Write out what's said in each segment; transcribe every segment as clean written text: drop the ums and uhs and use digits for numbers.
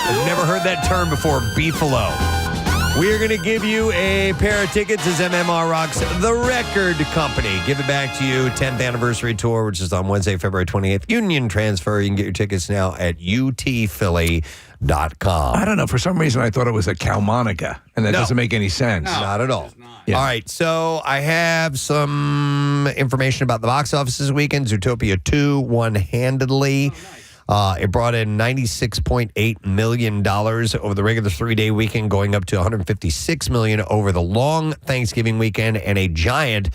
I've never heard that term before, beefalo. We're going to give you a pair of tickets as MMR rocks The Record Company. Give it back to you. 10th anniversary tour, which is on Wednesday, February 28th. Union Transfer. You can get your tickets now at utphilly.com. I don't know. For some reason, I thought it was a cowmonica, and that doesn't make any sense. No, not at all. Yeah. All right, so I have some information about the box office this weekend. Zootopia 2 won handedly. It brought in $96.8 million over the regular 3-day weekend, going up to $156 million over the long Thanksgiving weekend, and a giant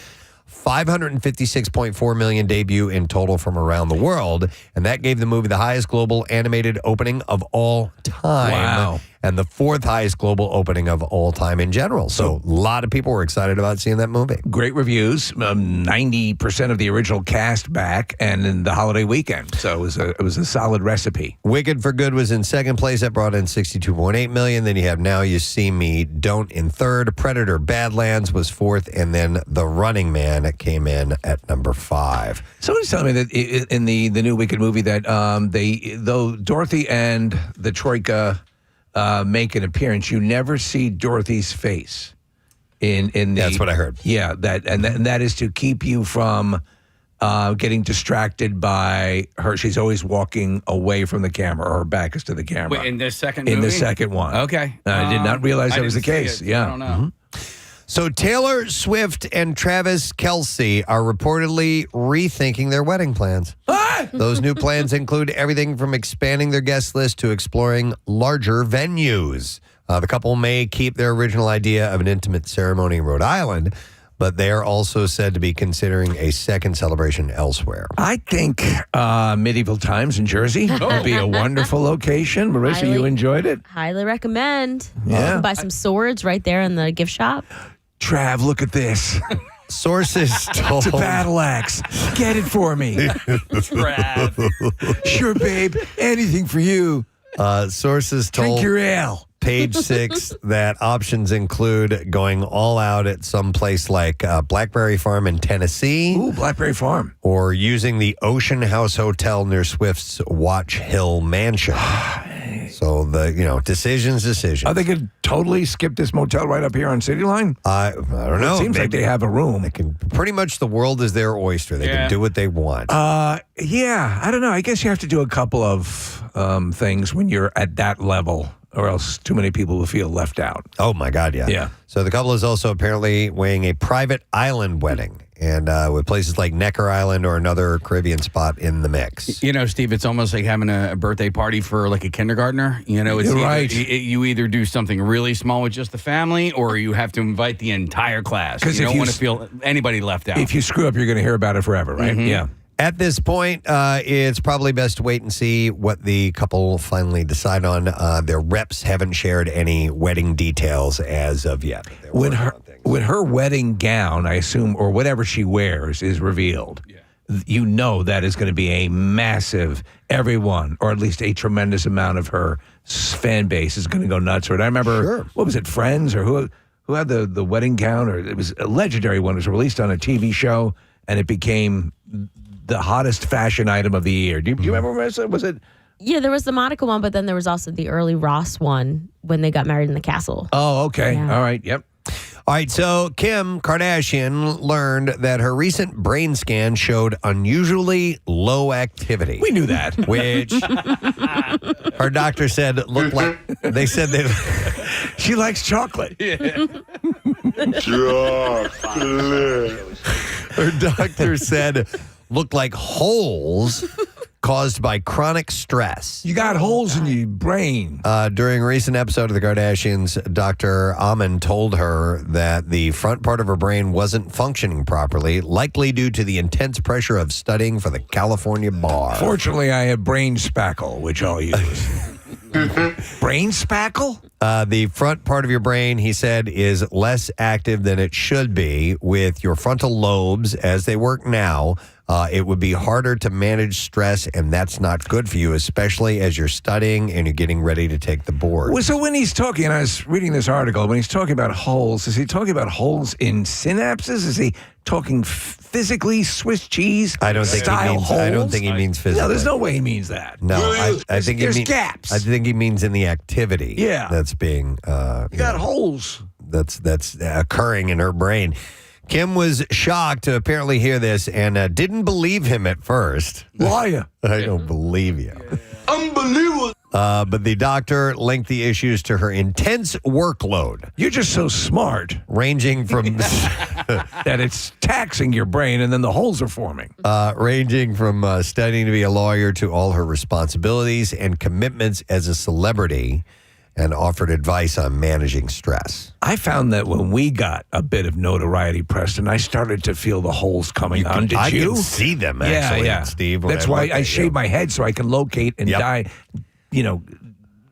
$556.4 million debut in total from around the world. And that gave the movie the highest global animated opening of all time. Wow. And the fourth highest global opening of all time in general. So a lot of people were excited about seeing that movie. Great reviews, 90% of the original cast back, and in the holiday weekend. So it was a solid recipe. Wicked for Good was in second place. That brought in $62.8 million. Then you have Now You See Me Don't in third. Predator Badlands was fourth. And then The Running Man came in at number 5. Somebody's telling me that in the new Wicked movie that though Dorothy and the Troika make an appearance, you never see Dorothy's face. That's what I heard. Yeah, that is to keep you from getting distracted by her. She's always walking away from the camera, or her back is to the camera. Wait, in this second movie? In the second one. Okay. I did not realize that was the case. Yeah. I don't know. So Taylor Swift and Travis Kelce are reportedly rethinking their wedding plans. Those new plans include everything from expanding their guest list to exploring larger venues. The couple may keep their original idea of an intimate ceremony in Rhode Island, but they are also said to be considering a second celebration elsewhere. I think medieval times in Jersey would be a wonderful location. Marissa, you enjoyed it? Highly recommend. Yeah. You can buy some swords right there in the gift shop. Trav, look at this. Sources told... It's a battle axe. Get it for me. Sure, babe. Anything for you. Sources told... Drink your ale. Page 6 that options include going all out at some place like Blackberry Farm in Tennessee. Ooh, Blackberry Farm. Or using the Ocean House Hotel near Swift's Watch Hill Mansion. So decisions. Are they going to totally skip this motel right up here on City Line? I don't know. It seems like they have a room. They can pretty much, the world is their oyster. They can do what they want. Yeah, I don't know. I guess you have to do a couple of things when you're at that level, or else too many people will feel left out. Oh, my God, yeah. Yeah. So the couple is also apparently weighing a private island wedding, and with places like Necker Island or another Caribbean spot in the mix. You know, Steve, it's almost like having a birthday party for like a kindergartner. You know, it's You're right. You either do something really small with just the family, or you have to invite the entire class. Because you don't want to feel anybody left out. If you screw up, you're going to hear about it forever, right? Mm-hmm. Yeah. At this point, it's probably best to wait and see what the couple finally decide on. Their reps haven't shared any wedding details as of yet. When her wedding gown, I assume, or whatever she wears is revealed, you know that is going to be a massive, everyone, or at least a tremendous amount of her fan base is going to go nuts for it. I remember, what was it, Friends, or who had the wedding gown, or it was a legendary one. It was released on a TV show, and it became the hottest fashion item of the year. Do you remember, Marissa? Was it? Yeah, there was the Monica one, but then there was also the early Ross one when they got married in the castle. Oh, okay. Yeah. All right. Yep. All right, so Kim Kardashian learned that her recent brain scan showed unusually low activity. We knew that. Which her doctor said looked like, they said that she likes chocolate. Her doctor said looked like holes caused by chronic stress. You got holes in your brain. During a recent episode of The Kardashians, Dr. Amen told her that the front part of her brain wasn't functioning properly, likely due to the intense pressure of studying for the California bar. Fortunately, I have brain spackle, which I'll use. Brain spackle? The front part of your brain, he said, is less active than it should be, with your frontal lobes, as they work now, It would be harder to manage stress, and that's not good for you, especially as you're studying and you're getting ready to take the board. Well, so when he's talking, and I was reading this article, when he's talking about holes, is he talking about holes in synapses? Is he talking physically Swiss cheese I don't think style he means. holes? I don't think he means physically. No, there's no way he means that. No, I think there's he means gaps. I think he means in the activity. Yeah. that's being. You got holes. That's occurring in her brain. Kim was shocked to apparently hear this and didn't believe him at first. Liar. I don't believe you. Unbelievable. But the doctor linked the issues to her intense workload, You're just so smart ranging from that it's taxing your brain and then the holes are forming. ranging from studying to be a lawyer to all her responsibilities and commitments as a celebrity, and offered advice on managing stress. I found that when we got a bit of notoriety, Preston, I started to feel the holes coming on. Did I you? can see them, actually, Steve. when That's why look I at shave you. my head so I can locate and Yep. die. You know,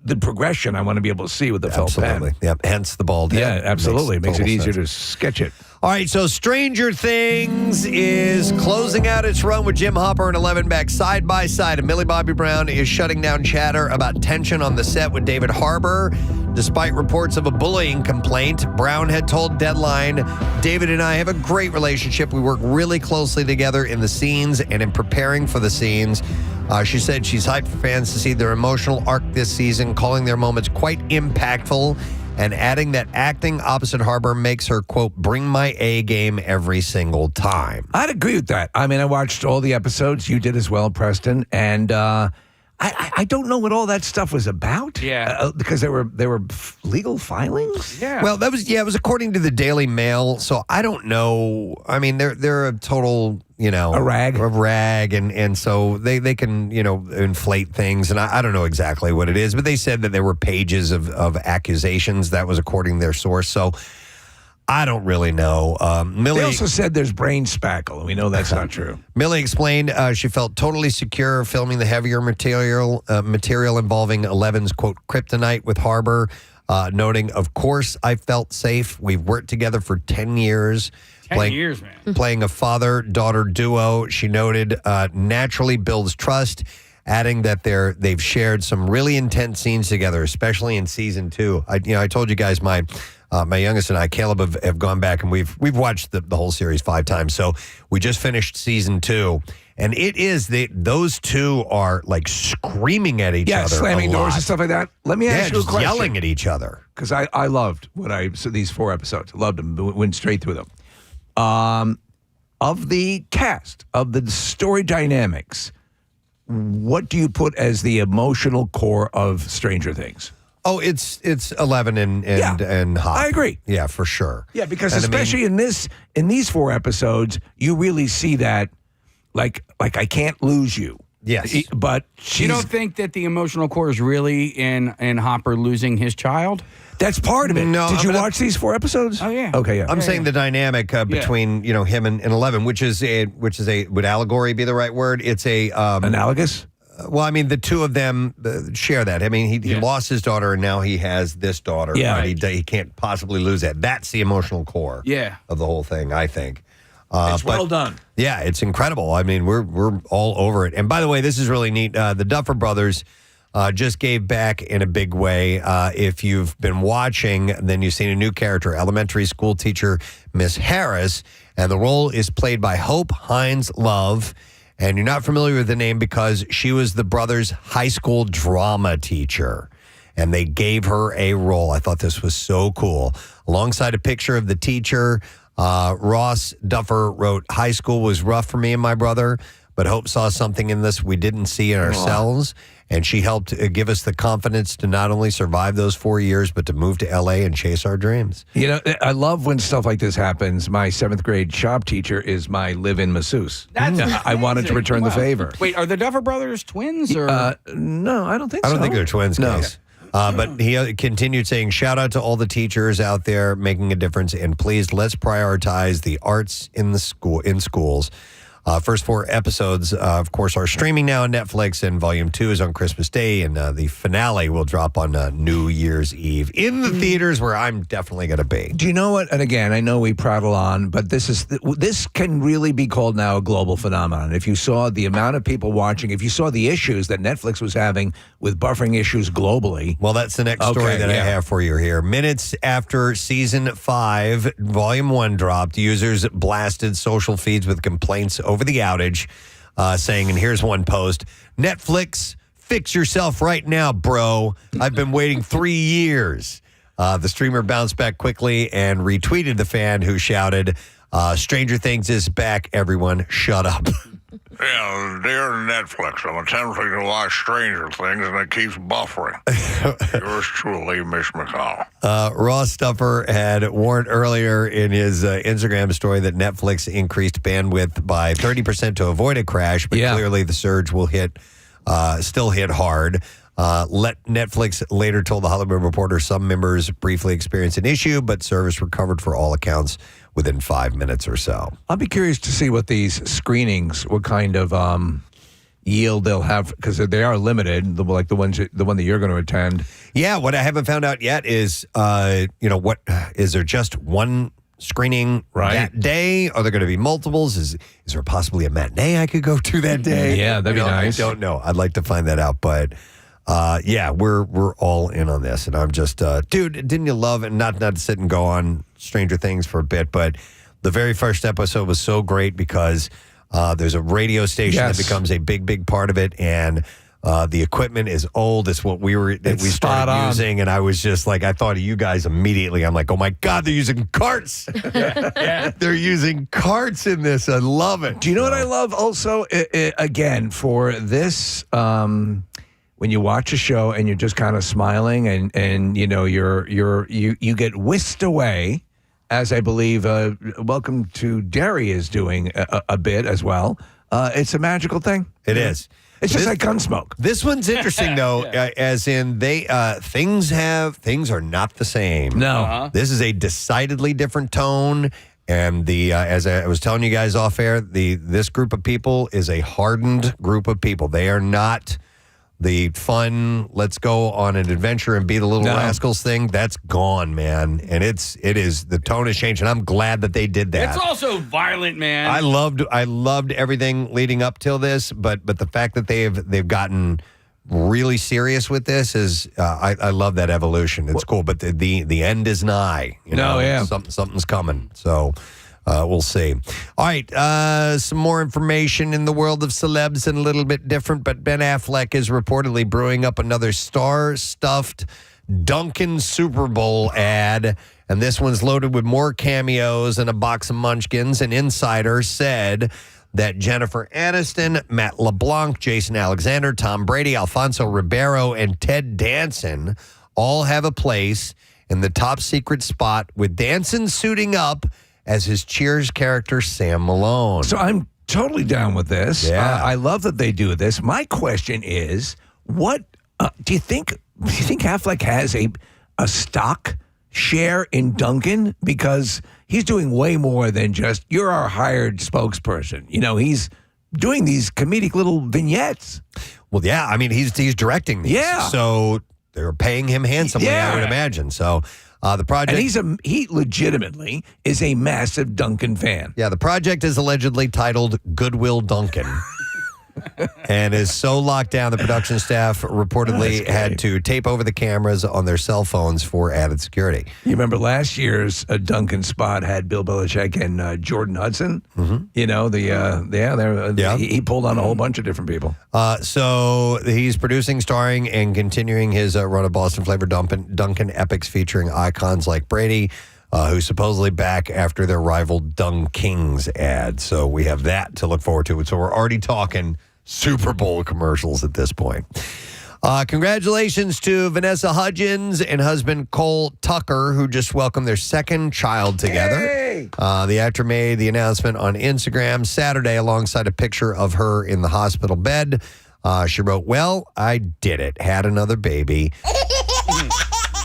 the progression I want to be able to see with the felt Absolutely. pen. Yep. Hence the bald head. Yeah, absolutely. It makes it total easier sense. to sketch it. All right, so Stranger Things is closing out its run with Jim Hopper and 11 back side by side, and Millie Bobby Brown is shutting down chatter about tension on the set with David Harbour. Despite reports of a bullying complaint, Brown had told Deadline, "David and I have a great relationship. We work really closely together in the scenes and in preparing for the scenes." She said she's hyped for fans to see their emotional arc this season, calling their moments quite impactful, and adding that acting opposite Harbour makes her, quote, bring my A game every single time. I'd agree with that. I mean, I watched all the episodes. You did as well, Preston. And I don't know what all that stuff was about. Yeah. Because there were legal filings. Yeah. Well, it was according to the Daily Mail, so I don't know. I mean, they're a total, A rag. and so they can, inflate things, and I don't know exactly what it is, but they said that there were pages of accusations. That was according to their source, so I don't really know. Millie They also said there's brain spackle, and we know that's not true. Millie explained she felt totally secure filming the heavier material involving Eleven's, quote, kryptonite with Harbour, noting, of course, I felt safe. We've worked together for 10 years. 10 years, man. Playing a father-daughter duo, she noted, naturally builds trust, adding that they've shared some really intense scenes together, especially in season 2. I told you guys my youngest and I, Caleb, have gone back and we've watched the whole series 5 times. So we just finished season 2, and it is those two are like screaming at each other, slamming a doors lot. and stuff like that. Let me ask you a just question. yelling at each other. Because I loved these 4 episodes. I loved them. Went straight through them. Of the cast, of the story dynamics, what do you put as the emotional core of Stranger Things? Oh, it's 11 and Hop. I agree. Yeah, for sure. Yeah, because And I mean- especially in these 4 episodes, you really see that, like I can't lose you. Yes. But You don't think that the emotional core is really in Hopper losing his child? that's part of it. No, Did you I'm gonna- watch these 4 episodes? Oh, yeah. Okay, yeah. I'm saying the dynamic between him and 11, which is would allegory be the right word? It's a Analogous? well, I mean the two of them share that. I mean he lost his daughter and now he has this daughter. Yeah. but he can't possibly lose that. That's the emotional core. Yeah. of the whole thing, I think. It's but- well done. Yeah, it's incredible. I mean, we're all over it. And by the way, this is really neat. The Duffer Brothers just gave back in a big way. If you've been watching, then you've seen a new character, elementary school teacher Miss Harris, and the role is played by Hope Hines Love. And you're not familiar with the name because she was the brothers' high school drama teacher. And they gave her a role. I thought this was so cool. Alongside a picture of the teacher, Ross Duffer wrote, "High school was rough for me and my brother, but Hope saw something in this we didn't see in ourselves, and she helped give us the confidence to not only survive those 4 years, but to move to L.A. and chase our dreams." You know, I love when stuff like this happens. My 7th grade shop teacher is my live-in masseuse. That's I wanted to amazing. return the Wow. favor. Wait, are the Duffer Brothers twins? Or No, I don't think I so. don't think they're twins, No. Case. But he continued saying, shout out to all the teachers out there making a difference, and please let's prioritize the arts in schools. First 4 episodes, of course, are streaming now on Netflix, and Volume 2 is on Christmas Day, and the finale will drop on New Year's Eve in the theaters, where I'm definitely going to be. Do you know what? And again, I know we prattle on, but this can really be called now a global phenomenon. If you saw the amount of people watching, if you saw the issues that Netflix was having with buffering issues globally. Well, that's the next story that I have for you here. Minutes after Season 5, Volume 1 dropped, users blasted social feeds with complaints over the outage, saying, and here's one post, Netflix, fix yourself right now, bro. I've been waiting 3 years. The streamer bounced back quickly and retweeted the fan who shouted, Stranger Things is back, everyone, shut up. Yeah, dear Netflix, I'm attempting to watch Stranger Things and it keeps buffering. Yours truly, Miss McCall. Ross Stuffer had warned earlier in his Instagram story that Netflix increased bandwidth by 30% to avoid a crash, but clearly the surge will still hit hard. Netflix later told the Hollywood Reporter some members briefly experienced an issue, but service recovered for all accounts within 5 minutes or so. I'll be curious to see what these screenings, what kind of yield they'll have, because they are limited, like the one that you're going to attend. Yeah, what I haven't found out yet is, what is there just one screening that day? Are there going to be multiples? Is there possibly a matinee I could go to that day? Yeah, that'd be nice. I don't know. I'd like to find that out, but we're all in on this, and I'm just, dude, didn't you love it? Not to sit and go on Stranger Things for a bit, but the very first episode was so great because there's a radio station that becomes a big part of it, and the equipment is old. It's what we started using, and I was just like, I thought of you guys immediately. I'm like, oh my God, they're using carts. They're using carts in this. I love it. Do you know what I love also? Again, for this, when you watch a show and you're just kind of smiling and you know you get whisked away, as I believe Welcome to Derry is doing a bit as well. It's a magical thing. It is. It's just like Gunsmoke. This one's interesting though, as in things are not the same. No, this is a decidedly different tone. And as I was telling you guys off air, this group of people is a hardened group of people. They are not the fun, let's go on an adventure and be the little rascals thing. That's gone, man. And it is the tone has changed, and I'm glad that they did that. It's also violent, man. I loved everything leading up till this, but the fact that they've gotten really serious with this is I love that evolution. It's cool, but the end is nigh. Something's coming. So we'll see. All right, some more information in the world of celebs and a little bit different, but Ben Affleck is reportedly brewing up another star-stuffed Dunkin' Super Bowl ad, and this one's loaded with more cameos and a box of munchkins. An insider said that Jennifer Aniston, Matt LeBlanc, Jason Alexander, Tom Brady, Alfonso Ribeiro, and Ted Danson all have a place in the top secret spot, with Danson suiting up as his Cheers character, Sam Malone. So I'm totally down with this. Yeah. I love that they do this. My question is, what do you think Affleck has a stock share in Dunkin'? Because he's doing way more than just, you're our hired spokesperson. You know, he's doing these comedic little vignettes. Well, yeah, I mean, he's directing these. Yeah. So they're paying him handsomely, I would imagine. So the project... And he legitimately is a massive Dunkin' fan. Yeah, the project is allegedly titled Goodwill Dunkin'. And is so locked down, the production staff reportedly had to tape over the cameras on their cell phones for added security. You remember last year's Dunkin' spot had Bill Belichick and Jordan Hudson? Mm-hmm. You know, he pulled on a whole bunch of different people. So he's producing, starring, and continuing his run of Boston flavored Dunkin' epics featuring icons like Brady, who's supposedly back after their rival Dunkings ad. So we have that to look forward to. So we're already talking Super Bowl commercials at this point. Congratulations to Vanessa Hudgens and husband Cole Tucker, who just welcomed their second child together. Hey! The actor made the announcement on Instagram Saturday alongside a picture of her in the hospital bed. She wrote, "Well, I did it. Had another baby."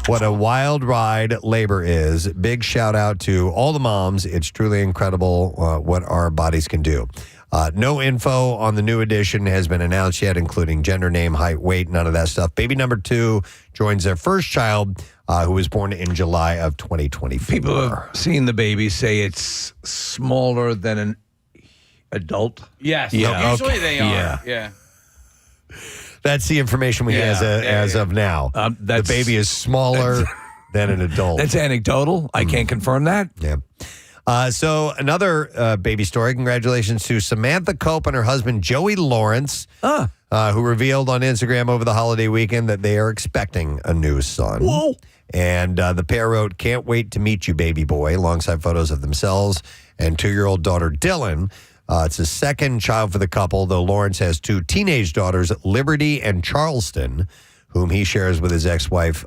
What a wild ride labor is. Big shout out to all the moms. It's truly incredible what our bodies can do. No info on the new addition has been announced yet, including gender, name, height, weight, none of that stuff. Baby number 2 joins their first child, who was born in July of 2024. People who have seen the baby say it's smaller than an adult. Yes. Yeah. Usually Okay. they are. Yeah. Yeah. That's the information we have as of now. The That's- baby is smaller than an adult. That's anecdotal. I can't confirm that. Yeah. So another baby story. Congratulations to Samantha Cope and her husband, Joey Lawrence, who revealed on Instagram over the holiday weekend that they are expecting a new son. Whoa. And the pair wrote, "Can't wait to meet you, baby boy," alongside photos of themselves and 2-year-old daughter, Dylan. It's a second child for the couple, though Lawrence has 2 teenage daughters, Liberty and Charleston, whom he shares with his ex-wife,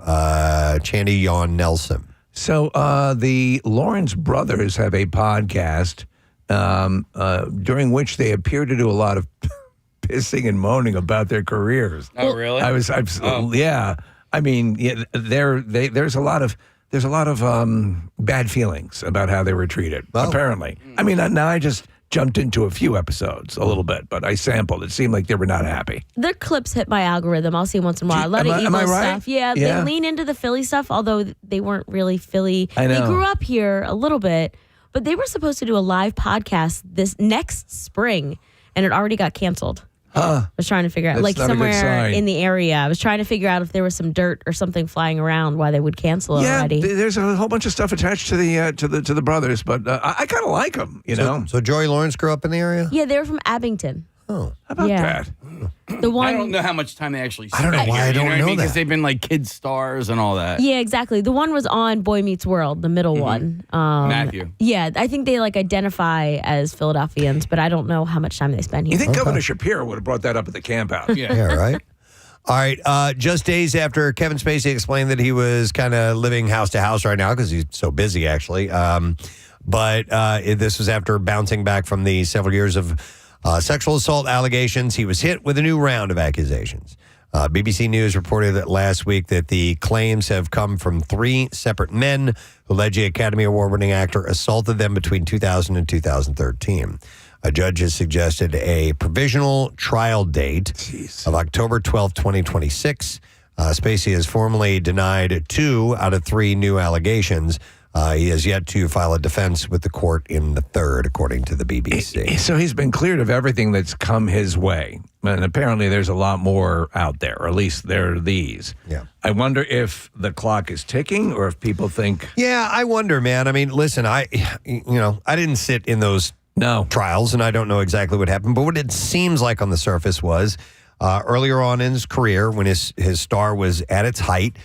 Chandy Yawn Nelson. So the Lawrence brothers have a podcast during which they appear to do a lot of pissing and moaning about their careers. Oh, really? Yeah. I mean, there's a lot of bad feelings about how they were treated. Oh. Apparently, I mean, now I just jumped into a few episodes a little bit, but I sampled. It seemed like they were not happy. Their clips hit my algorithm. I'll see them once in a while. A lot of am evil I right? stuff. Yeah, Yeah. they lean into the Philly stuff, although they weren't really Philly. I know. They grew up here a little bit, but they were supposed to do a live podcast this next spring, and it already got canceled. I was trying to figure out, That's like not a good somewhere sign. in the area. I was trying to figure out if there was some dirt or something flying around why they would cancel it Yeah, already. there's a whole bunch of stuff attached to the brothers, but I kind of like them. You know, So Joey Lawrence grew up in the area? Yeah, they were from Abington. Oh. how about yeah. that? The one. I don't know how much time they actually I don't know spent why here, I don't you know know what I mean? that. Because they've been like kid stars and all that. Yeah, exactly. The one was on Boy Meets World, the middle one. Matthew. Yeah, I think they like identify as Philadelphians, but I don't know how much time they spend You here. think Governor Shapiro would have brought that up at the camp out? Yeah. Yeah, right. All right. Just days after Kevin Spacey explained that he was kind of living house to house right now because he's so busy, actually. But this was after bouncing back from the several years of sexual assault allegations. He was hit with a new round of accusations. BBC News reported that last week that the claims have come from 3 separate men who alleged the Academy Award-winning actor assaulted them between 2000 and 2013. A judge has suggested a provisional trial date of October 12, 2026. Spacey has formally denied 2 out of 3 new allegations. He has yet to file a defense with the court in the third, according to the BBC. So he's been cleared of everything that's come his way. And apparently there's a lot more out there, or at least there are these. Yeah. I wonder if the clock is ticking or if people think, Yeah, I wonder, man. I mean, listen, I didn't sit in those no. trials, and I don't know exactly what happened. But what it seems like on the surface was earlier on in his career, when his star was at its height,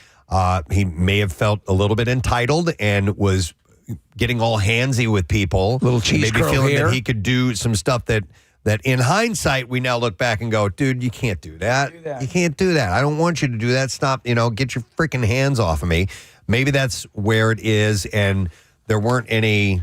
he may have felt a little bit entitled and was getting all handsy with people. Little cheese maybe curl feeling hair. that he could do some stuff that in hindsight, we now look back and go, dude, you can't do that. You can't do that. I don't want you to do that. Stop, get your freaking hands off of me. Maybe that's where it is, and there weren't any,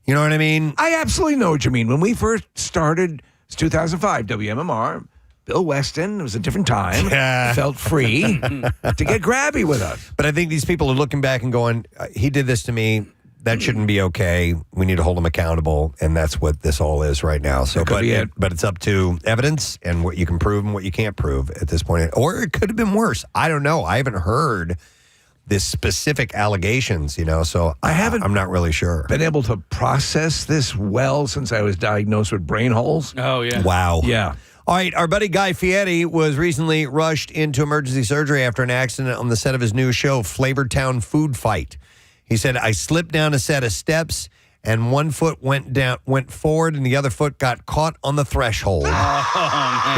you know what I mean? I absolutely know what you mean. When we first started, it's 2005, WMMR, Bill Weston, it was a different time, felt free to get grabby with us. But I think these people are looking back and going, he did this to me. That shouldn't be okay. We need to hold him accountable, and that's what this all is right now. So, could be it. But it's up to evidence and what you can prove and what you can't prove at this point. Or it could have been worse. I don't know. I haven't heard this specific allegations, so I'm not really sure. Been able to process this well since I was diagnosed with brain holes. Oh, yeah. Wow. Yeah. All right, our buddy Guy Fieri was recently rushed into emergency surgery after an accident on the set of his new show, Flavortown Food Fight. He said, I slipped down a set of steps and one foot went forward and the other foot got caught on the threshold. He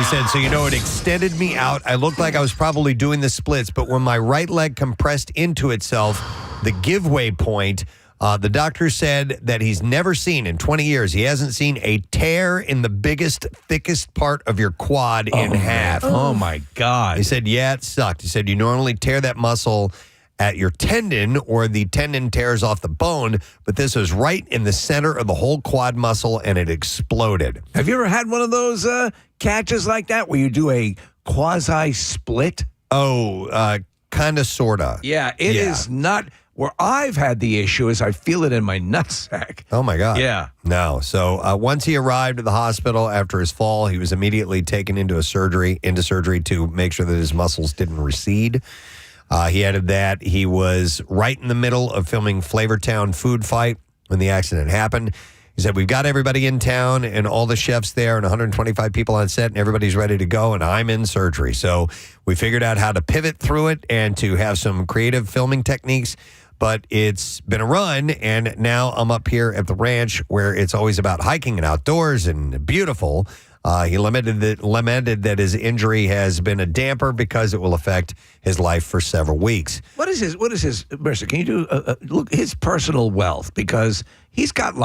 said, so it extended me out. I looked like I was probably doing the splits, but when my right leg compressed into itself, the giveaway point, the doctor said that he's never seen in 20 years, he hasn't seen a tear in the biggest, thickest part of your quad in half. Oh, my God. He said, yeah, it sucked. He said, you normally tear that muscle at your tendon or the tendon tears off the bone, but this was right in the center of the whole quad muscle and it exploded. Have you ever had one of those catches like that where you do a quasi-split? Oh, kind of, sort of. Yeah, it is not Where I've had the issue is I feel it in my nutsack. Oh, my God. Yeah. No. So once he arrived at the hospital after his fall, he was immediately taken into surgery to make sure that his muscles didn't recede. He added that he was right in the middle of filming Flavortown Food Fight when the accident happened. He said, we've got everybody in town and all the chefs there and 125 people on set and everybody's ready to go and I'm in surgery. So we figured out how to pivot through it and to have some creative filming techniques. But it's been a run, and now I'm up here at the ranch where it's always about hiking and outdoors and beautiful. He lamented that his injury has been a damper because it will affect his life for several weeks. What is his, Mercer, can you do, look, his personal wealth? Because he's got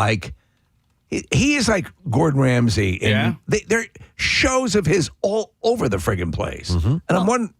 he is like Gordon Ramsay. And there are shows of his all over the friggin' place. And I'm wondering.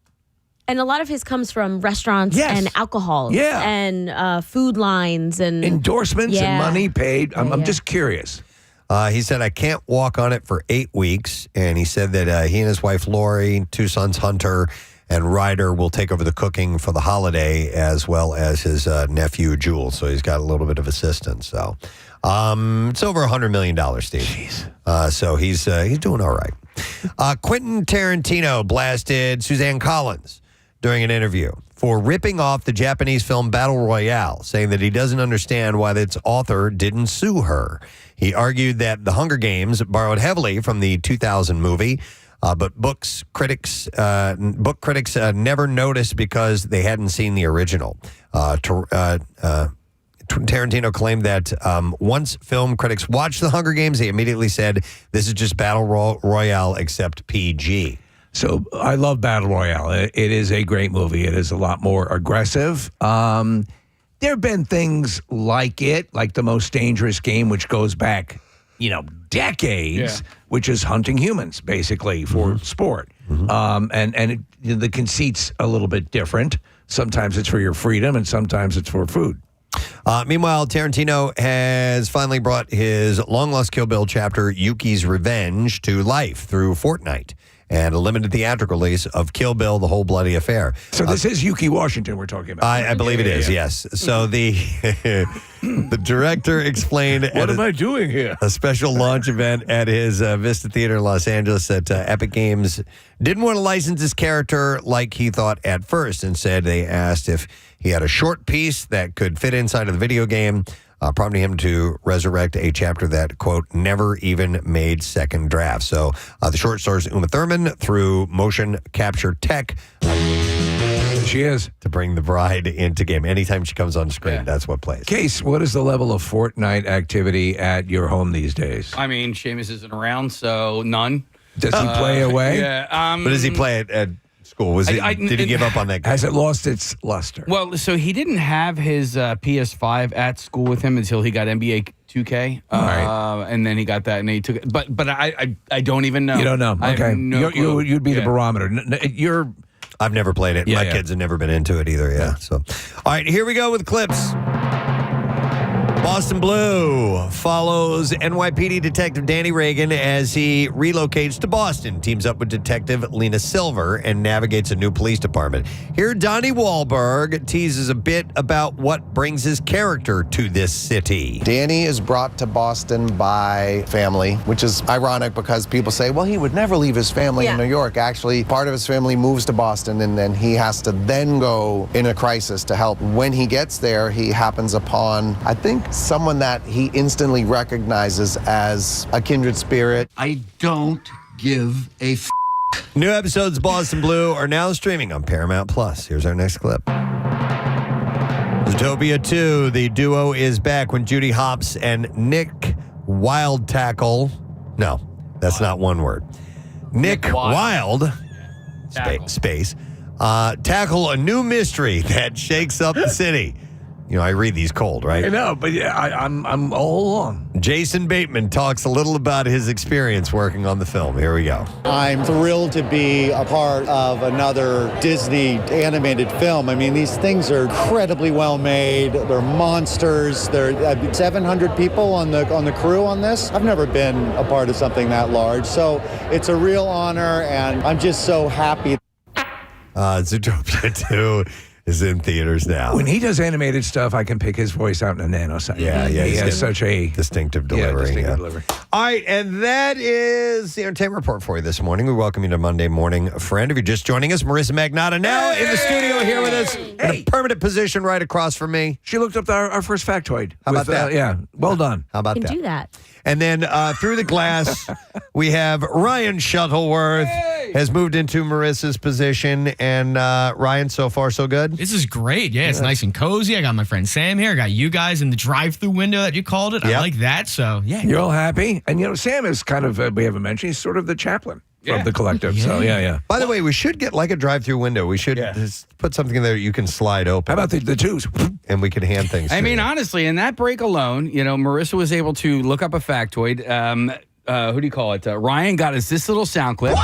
And a lot of his comes from restaurants and alcohol and food lines and endorsements and money paid. I'm just curious. He said, I can't walk on it for 8 weeks. And he said that he and his wife, Lori, 2 sons, Hunter and Ryder, will take over the cooking for the holiday as well as his nephew, Jules. So he's got a little bit of assistance. So it's over $100 million, Steve. Jeez. So he's doing all right. Quentin Tarantino blasted Suzanne Collins during an interview for ripping off the Japanese film Battle Royale, saying that he doesn't understand why its author didn't sue her. He argued that The Hunger Games borrowed heavily from the 2000 movie, but book critics never noticed because they hadn't seen the original. Tarantino claimed that once film critics watched The Hunger Games, they immediately said, this is just Battle Royale except PG. So I love Battle Royale. It is a great movie. It is a lot more aggressive. There have been things like it, like The Most Dangerous Game, which goes back, decades, which is hunting humans, basically, for sport. The conceit's a little bit different. Sometimes it's for your freedom, and sometimes it's for food. Meanwhile, Tarantino has finally brought his long-lost Kill Bill chapter, Yuki's Revenge, to life through Fortnite and a limited theatrical release of Kill Bill, The Whole Bloody Affair. So this is Yuki Washington we're talking about. I believe it is, yes. So the director explained what am I doing here? A special launch event at his Vista Theater in Los Angeles that Epic Games didn't want to license his character like he thought at first. Instead, they asked if he had a short piece that could fit inside of the video game, prompting him to resurrect a chapter that, quote, never even made second draft. So the short stars Uma Thurman through motion capture tech. She is. To bring the bride into game. Anytime she comes on screen, that's what plays. Case, what is the level of Fortnite activity at your home these days? I mean, Seamus isn't around, so none. Does he play away? Yeah. But does he play at school? Did he give up on that game? Has it lost its luster? Well, so he didn't have his PS5 at school with him until he got NBA 2K. Right. And then he got that and he took it. But I don't even know. You don't know. I Okay. have no clue. You'd be the barometer. I've never played it. My kids have never been into it either. Yeah. So, all right, here we go with clips. Boston Blue follows NYPD Detective Danny Reagan as he relocates to Boston, teams up with Detective Lena Silver, and navigates a new police department. Here, Donnie Wahlberg teases a bit about what brings his character to this city. Danny is brought to Boston by family, which is ironic because people say, well, he would never leave his family in New York. Actually, part of his family moves to Boston, and then he has to then go in a crisis to help. When he gets there, he happens upon, I think, someone that he instantly recognizes as a kindred spirit. I don't give a New episodes of Boston Blue are now streaming on Paramount Plus. Here's our next clip. Zootopia 2, the duo is back when Judy Hopps and Nick Wildtackle. No, that's not one word. Nick Wild, space, tackle a new mystery that shakes up the city. You know, I read these cold, right? I know, but yeah, I'm all along. Jason Bateman talks a little about his experience working on the film. Here we go. I'm thrilled to be a part of another Disney animated film. I mean, these things are incredibly well made. They're monsters. There are 700 people on the crew on this. I've never been a part of something that large, so it's a real honor, and I'm just so happy. Zootopia 2 is in theaters now. When he does animated stuff, I can pick his voice out in a nanosecond. Yeah, He he's has got such a distinctive delivery. delivery. All right, and that is the entertainment report for you this morning. We welcome you to Monday Morning Friend. If you're just joining us, Marissa Magnotta now in the studio here with us in a permanent position right across from me. She looked up our first factoid. How about that? Yeah, well done. How about Can that? do that. And then through the glass, we have Ryan Shuttleworth has moved into Marissa's position. And Ryan, so far, so good? This is great. Yeah, it's nice and cozy. I got my friend Sam here. I got you guys in the drive-through window that you called it. Yep. I like that. So, yeah. You're all happy? And, Sam is kind of, we haven't mentioned, he's sort of the chaplain of the collective. So, yeah. By the way, we should get like a drive-through window. We should just put something in there you can slide open. How about the twos? And we can hand things I to mean, you. honestly, in that break alone, Marissa was able to look up a factoid. Who do you call it? Ryan got us this little sound clip.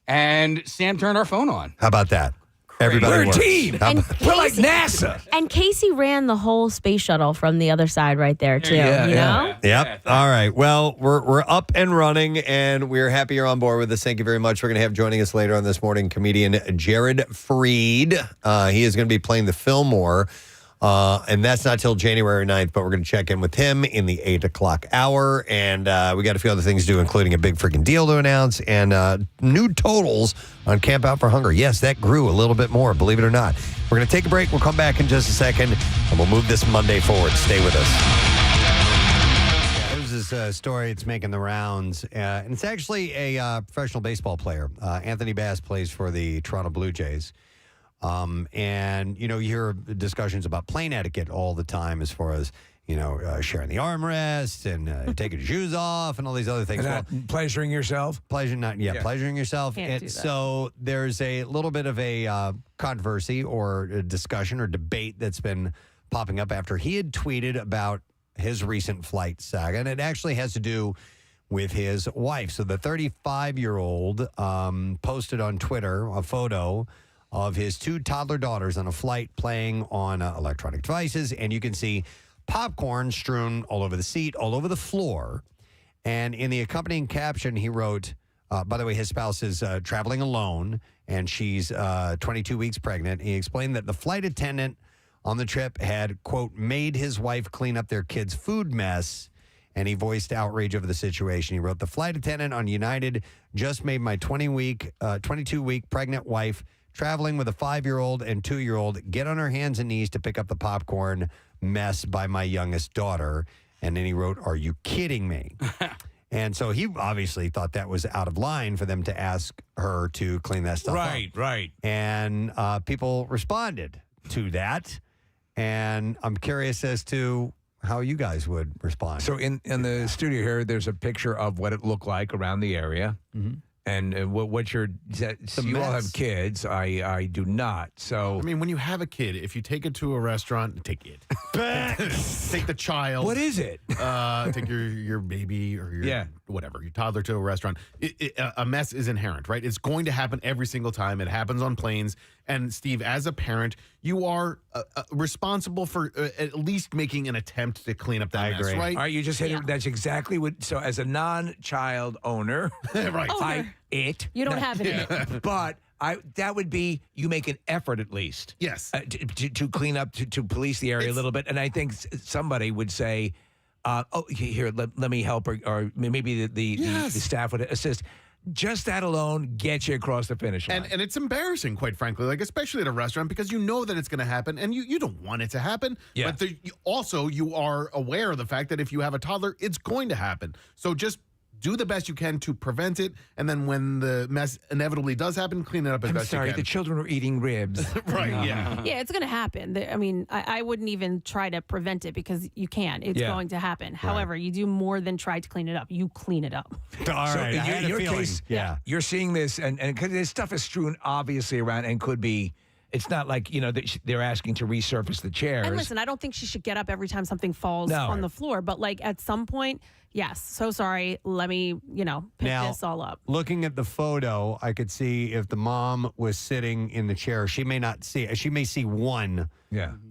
And Sam turned our phone on. How about that? Everybody We're a works. team. How And about- We're like Casey- NASA. And Casey ran the whole space shuttle from the other side right there, too. Yeah, you yeah. know? Yep. All right. Well, we're up and running, and we're happy you're on board with us. Thank you very much. We're going to have joining us later on this morning comedian Jared Freid. He is going to be playing the Fillmore, and that's not till January 9th, but we're going to check in with him in the 8 o'clock hour, and we got a few other things to do, including a big freaking deal to announce and new totals on Camp Out for Hunger. Yes, that grew a little bit more, believe it or not. We're going to take a break. We'll come back in just a second, and we'll move this Monday forward. Stay with us. There's this story. It's making the rounds, and it's actually a professional baseball player. Anthony Bass plays for the Toronto Blue Jays. And, you hear discussions about plane etiquette all the time as far as, sharing the armrest and taking your shoes off and all these other things. And not pleasuring yourself? Pleasuring yourself. Can't do that. So there's a little bit of a controversy or a discussion or debate that's been popping up after he had tweeted about his recent flight saga. And it actually has to do with his wife. So the 35-year-old posted on Twitter a photo of his two toddler daughters on a flight playing on electronic devices. And you can see popcorn strewn all over the seat, all over the floor. And in the accompanying caption, he wrote, by the way, his spouse is traveling alone, and she's 22 weeks pregnant. He explained that the flight attendant on the trip had, quote, made his wife clean up their kids' food mess, and he voiced outrage over the situation. He wrote, the flight attendant on United just made my 22-week pregnant wife traveling with a 5-year-old and 2-year-old get on her hands and knees to pick up the popcorn mess by my youngest daughter. And then he wrote, are you kidding me? And so he obviously thought that was out of line for them to ask her to clean that stuff up. Right. And people responded to that. And I'm curious as to how you guys would respond. So in the studio here, there's a picture of what it looked like around the area. Mm-hmm. And what you all have kids. I do not. So I mean, when you have a kid, if you take it to a restaurant, take it. Take the child. what is it? Take your baby or your whatever, your toddler to a restaurant. A mess is inherent, right? It's going to happen every single time. It happens on planes. And Steve, as a parent, you are responsible for at least making an attempt to clean up that mess, agree. right? All right, you just hit it. That's exactly what. So as a non-child owner, Right. You don't have it. But that would be you make an effort at least. Yes. To clean up, to police the area a little bit. And I think somebody would say, here, let me help, or maybe the staff would assist. Just that alone gets you across the finish line. And it's embarrassing, quite frankly, like especially at a restaurant, because you know that it's going to happen and you don't want it to happen. Yeah. But you are aware of the fact that if you have a toddler, it's going to happen. So just do the best you can to prevent it. And then when the mess inevitably does happen, clean it up as best you can. the children were eating ribs. Right, yeah. Yeah, it's going to happen. I mean, I wouldn't even try to prevent it because you can. It's going to happen. However, you do more than try to clean it up. You clean it up. All right. In your case, you're seeing this, and because this stuff is strewn obviously around and could be. It's not like, they're asking to resurface the chairs. And listen, I don't think she should get up every time something falls on the floor. But like at some point, yes, so sorry. Let me, pick this all up. Looking at the photo, I could see if the mom was sitting in the chair, she may see one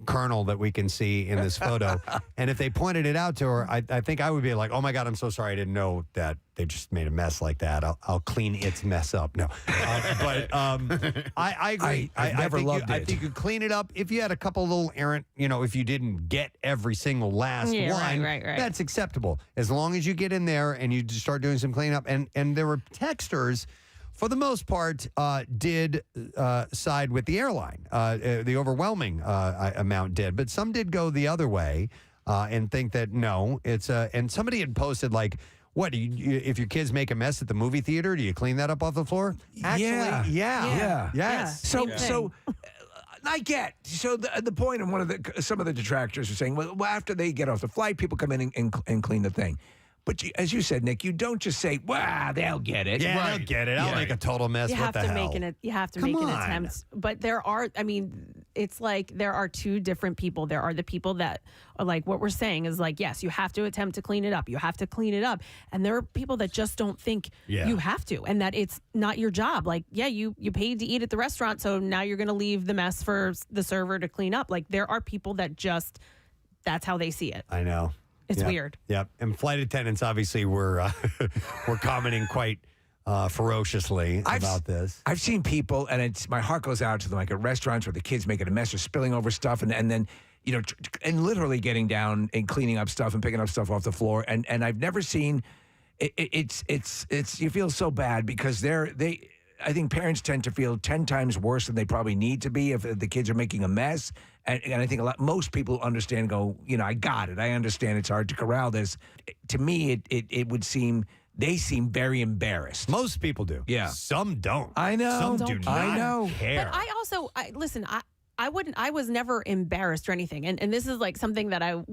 kernel that we can see in this photo. And if they pointed it out to her, I think I would be like, oh my God, I'm so sorry. I didn't know that they just made a mess like that. I'll clean its mess up. No. I agree. I never loved it. I think you clean it up. If you had a couple little errant, if you didn't get every single last one, right. that's acceptable. As long as you get in there and you just start doing some cleanup. And there were texters, for the most part, did side with the airline. The overwhelming amount did. But some did go the other way and think that, no, it's and somebody had posted like, what, if your kids make a mess at the movie theater, do you clean that up off the floor? Actually, yeah. Yes. So I get. So the point of some of the detractors are saying, well, after they get off the flight, people come in and clean the thing. But as you said, Nick, you don't just say, "Wow, they'll get it." Yeah, they'll get it. I'll make a total mess. You have to make an attempt. But it's like there are two different people. There are the people that are like, what we're saying is like, yes, you have to attempt to clean it up. You have to clean it up. And there are people that just don't think you have to, and that it's not your job. Like, you paid to eat at the restaurant, so now you're going to leave the mess for the server to clean up. Like, there are people that just, that's how they see it. I know. It's weird. Yep. And flight attendants obviously were commenting quite ferociously about this. I've seen people, and my heart goes out to them, like at restaurants where the kids making a mess or spilling over stuff, and then and literally getting down and cleaning up stuff and picking up stuff off the floor. And I've never seen it's you feel so bad because I think parents tend to feel 10 times worse than they probably need to be if the kids are making a mess. And I think most people understand, I got it. I understand it's hard to corral this. To me, it would seem they seem very embarrassed. Most people do. Yeah. Some don't. I know. Some do not I know. care. But I was never embarrassed or anything. And this is like something that I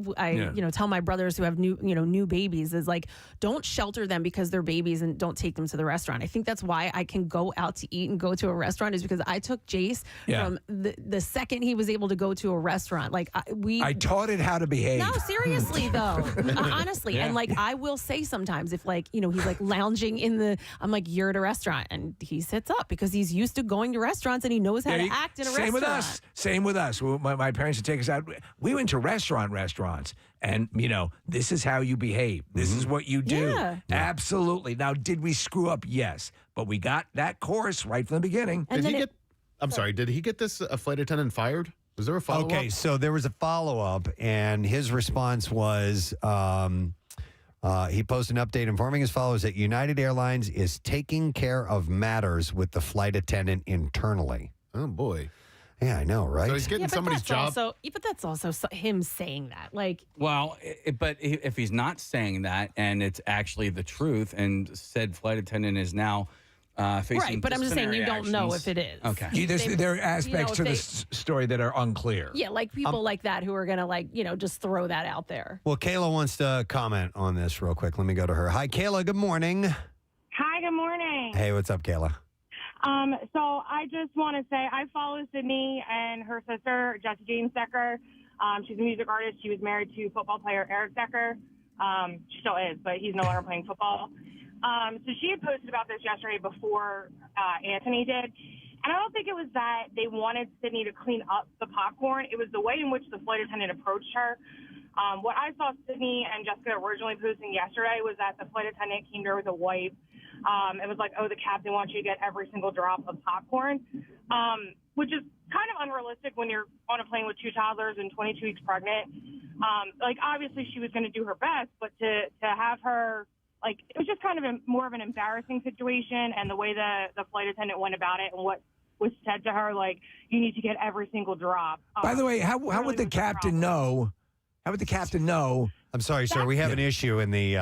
tell my brothers who have new babies is like, don't shelter them because they're babies and don't take them to the restaurant. I think that's why I can go out to eat and go to a restaurant is because I took Jace from the second he was able to go to a restaurant. Like I taught it how to behave. No, seriously though, honestly. Yeah. And like, I will say sometimes if he's like lounging I'm like, you're at a restaurant, and he sits up because he's used to going to restaurants and he knows how to act in a restaurant. Same with us. My parents would take us out. We went to restaurants, and this is how you behave. This is what you do. Yeah. Absolutely. Now, did we screw up? Yes, but we got that course right from the beginning. And did he get this flight attendant fired? Was there a follow-up? Okay, so there was a follow-up, and his response was he posted an update informing his followers that United Airlines is taking care of matters with the flight attendant internally. Oh, boy. Yeah, I know, right? So he's getting somebody's job. But that's also him saying that. Like, well, but if he's not saying that and it's actually the truth, and said flight attendant is now facing right, but I'm just saying you don't know if it is. Okay, there are aspects to this story that are unclear. Yeah, like people like that who are gonna just throw that out there. Well, Kayla wants to comment on this real quick. Let me go to her. Hi, Kayla. Good morning. Hi. Good morning. Hey, what's up, Kayla? So I just want to say I follow Sydney and her sister, Jessie James Decker. She's a music artist. She was married to football player Eric Decker. She still is, but he's no longer playing football. So she had posted about this yesterday before Anthony did. And I don't think it was that they wanted Sydney to clean up the popcorn. It was the way in which the flight attendant approached her. What I saw Sydney and Jessica originally posting yesterday was that the flight attendant came to her with a wipe. It was like, the captain wants you to get every single drop of popcorn, which is kind of unrealistic when you're on a plane with two toddlers and 22 weeks pregnant. Obviously she was going to do her best, but to have her, it was just kind of more of an embarrassing situation, and the way the flight attendant went about it and what was said to her, you need to get every single drop. By the way, how would the captain know? How would the captain know? I'm sorry, sir. We have an issue in the...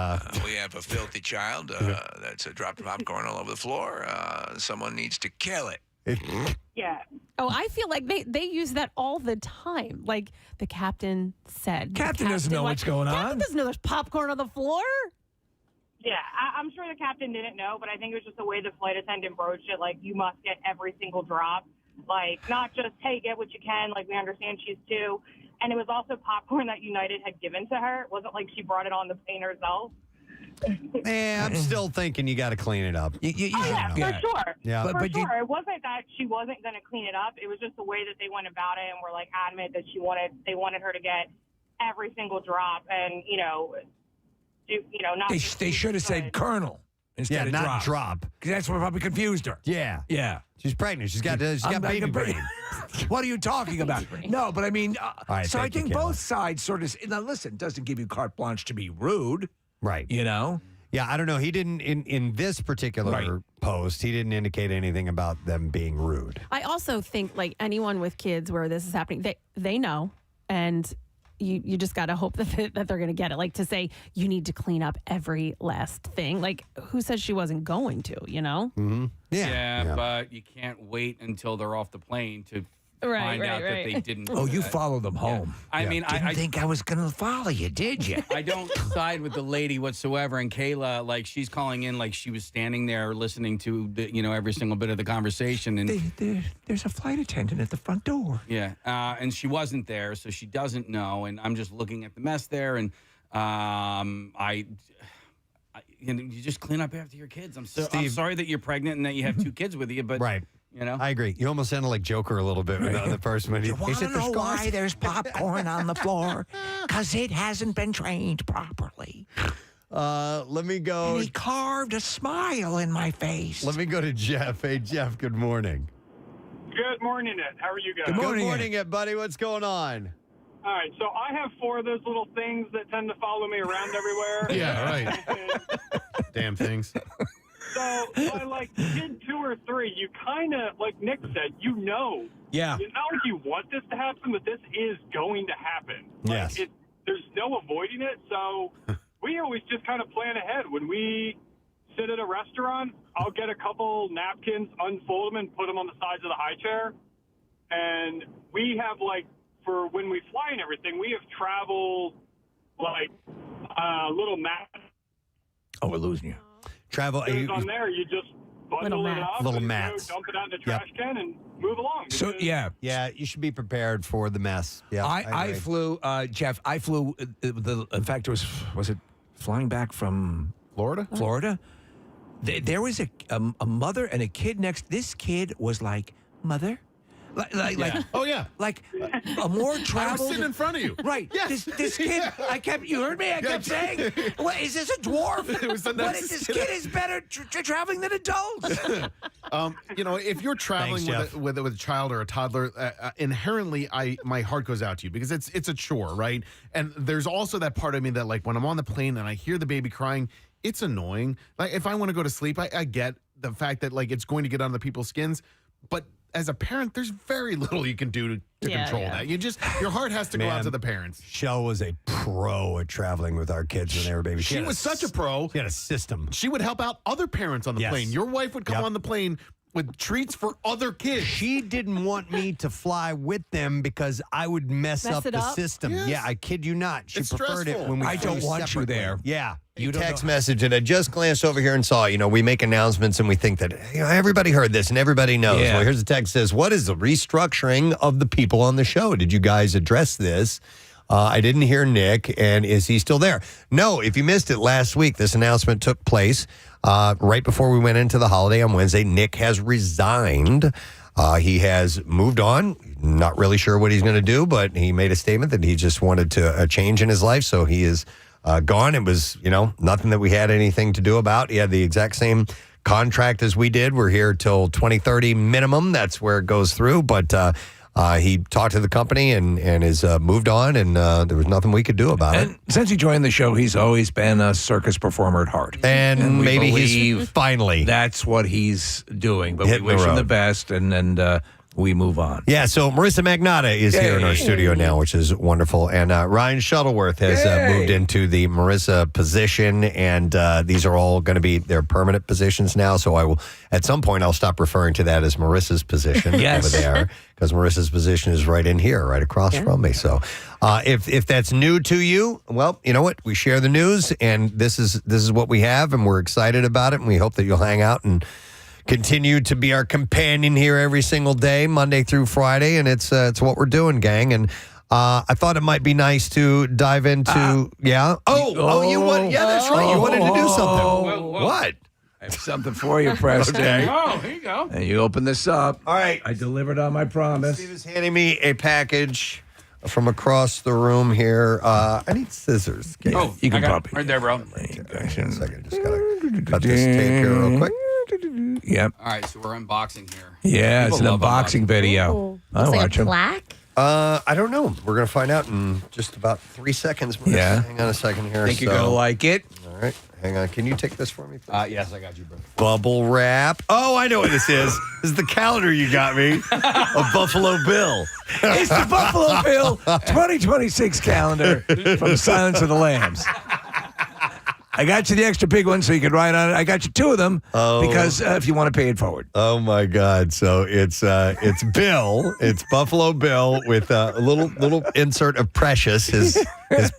we have a filthy child that's dropped popcorn all over the floor. Someone needs to kill it. Yeah. Oh, I feel like they use that all the time. Like the captain said. Captain doesn't know what's going on. Captain doesn't know there's popcorn on the floor. Yeah, I'm sure the captain didn't know, but I think it was just the way the flight attendant broached it. You must get every single drop. Not just, hey, get what you can. We understand she's two. And it was also popcorn that United had given to her. It wasn't like she brought it on the plane herself. I'm still thinking you got to clean it up. For sure. Yeah. For sure. It wasn't that she wasn't going to clean it up. It was just the way that they went about it and were like adamant that they wanted her to get every single drop and, not. They should have said Colonel instead of not drop. Because that's what probably confused her. Yeah. Yeah. She's pregnant. She's got baby brain. What are you talking about? No, but I mean, so I think Kayla. both sides sort of. Now, listen, it doesn't give you carte blanche to be rude. Right. You know? Yeah, I don't know. He didn't, in this particular post, he didn't indicate anything about them being rude. I also think, like, anyone with kids where this is happening, they know, and you just got to hope that they're going to get it. Like, to say you need to clean up every last thing. Like, who said she wasn't going to, Mm-hmm. Yeah, but you can't wait until they're off the plane to find out that they didn't. Oh, you follow them home. I mean, I think I was going to follow you, did you? I don't side with the lady whatsoever. And Kayla, like, she's calling in like she was standing there listening to every single bit of the conversation. And there's a flight attendant at the front door. Yeah, and she wasn't there, so she doesn't know. And I'm just looking at the mess there, and you just clean up after your kids. I'm sorry that you're pregnant and that you have 2 kids with you, but right. I agree. You almost sounded like Joker a little bit with the first one. You want to know why there's popcorn on the floor? Because it hasn't been trained properly. Let me go. And he carved a smile in my face. Let me go to Jeff. Hey, Jeff, good morning. Good morning, Ed. How are you guys? Good morning, Ed, buddy. What's going on? All right, so I have 4 of those little things that tend to follow me around everywhere. Yeah, right. Damn things. So by like kid 2 or 3, you kind of, like Nick said, Yeah. It's not like you want this to happen, but this is going to happen. Yes. There's no avoiding it. So we always just kind of plan ahead. When we sit at a restaurant, I'll get a couple napkins, unfold them, and put them on the sides of the high chair. And we have, like, for when we fly and everything, we have travel, like, little mats. Oh, we're losing you. Travel. On there, you just bundle it up, little and mats. dump it out in the trash can, and move along. So yeah, you should be prepared for the mess. Yeah, I flew, Jeff. I flew. In fact, was it flying back from Florida? Florida. There was a mother and a kid next. This kid was like, mother. Like oh yeah, like a more traveled. I was sitting in front of you, right? Yes. This kid, you heard me. I kept saying, "What is this a dwarf? It was the nicest This kid is better traveling than adults." If you're traveling with a child or a toddler, inherently, my heart goes out to you because it's a chore, right? And there's also that part of me that, like, when I'm on the plane and I hear the baby crying, it's annoying. Like, if I want to go to sleep, I get the fact that, like, it's going to get under people's skins, but as a parent, there's very little you can do to control that. Your heart has to go out to the parents. Shell was a pro at traveling with our kids when they were babies. She was such a pro. She had a system. She would help out other parents on the plane. Your wife would come on the plane with treats for other kids. She didn't want me to fly with them because I would mess up the system. Yes. Yeah, I kid you not. She preferred it when we I don't flew want you separately. there. Yeah. You don't text know. message, and I just glanced over here and saw, we make announcements and we think that everybody heard this and everybody knows. Yeah. Well, here's the text that says, what is the restructuring of the people on the show? Did you guys address this? I didn't hear Nick, and is he still there? No, if you missed it last week, this announcement took place right before we went into the holiday on Wednesday. Nick has resigned. He has moved on. Not really sure what he's going to do, but he made a statement that he just wanted to a change in his life, so he is gone. It was, nothing that we had anything to do about. He had the exact same contract as we did. We're here till 2030 minimum. That's where it goes through. But he talked to the company and has moved on, and there was nothing we could do about it. And since he joined the show, he's always been a circus performer at heart. And maybe he's finally. That's what he's doing. But we Hitting the wish him road. the best, and we move on. Yeah, so Marissa Magnotta is here in our studio now, which is wonderful. And Ryan Shuttleworth has moved into the Marissa position, and these are all going to be their permanent positions now. So I will, at some point, I'll stop referring to that as Marissa's position over there, because Marissa's position is right in here, right across from me. So if that's new to you, well, you know what? We share the news, and this is what we have, and we're excited about it, and we hope that you'll hang out and continue to be our companion here every single day, Monday through Friday, and it's what we're doing, gang. And I thought it might be nice to dive into. Yeah. You want? Yeah, that's right. You wanted to do something. What? I have something for you, Preston. Okay. Oh, here you go. And you open this up. All right. I delivered on my promise. Steve is handing me a package from across the room here. I need scissors. Okay. Oh, you can I got pop it. Right there, bro. One second. Just gotta cut this tape here real quick. Yep. All right, so we're unboxing here. Yeah, it's an People love unboxing video. Ooh. I Looks like watch a 'em. plaque. I don't know. We're gonna find out in just about 3 seconds. Yeah. Hang on a second here. I think you're going to like it. All right. Hang on. Can you take this for me, please? Yes, I got you, bro. Bubble wrap. Oh, I know what this is. This is the calendar you got me. A Buffalo Bill. It's the Buffalo Bill 2026 calendar from Silence of the Lambs. I got you the extra big one so you can write on it. I got you 2 of them because if you want to pay it forward. Oh my God! So it's Bill. It's Buffalo Bill with a little insert of Precious, his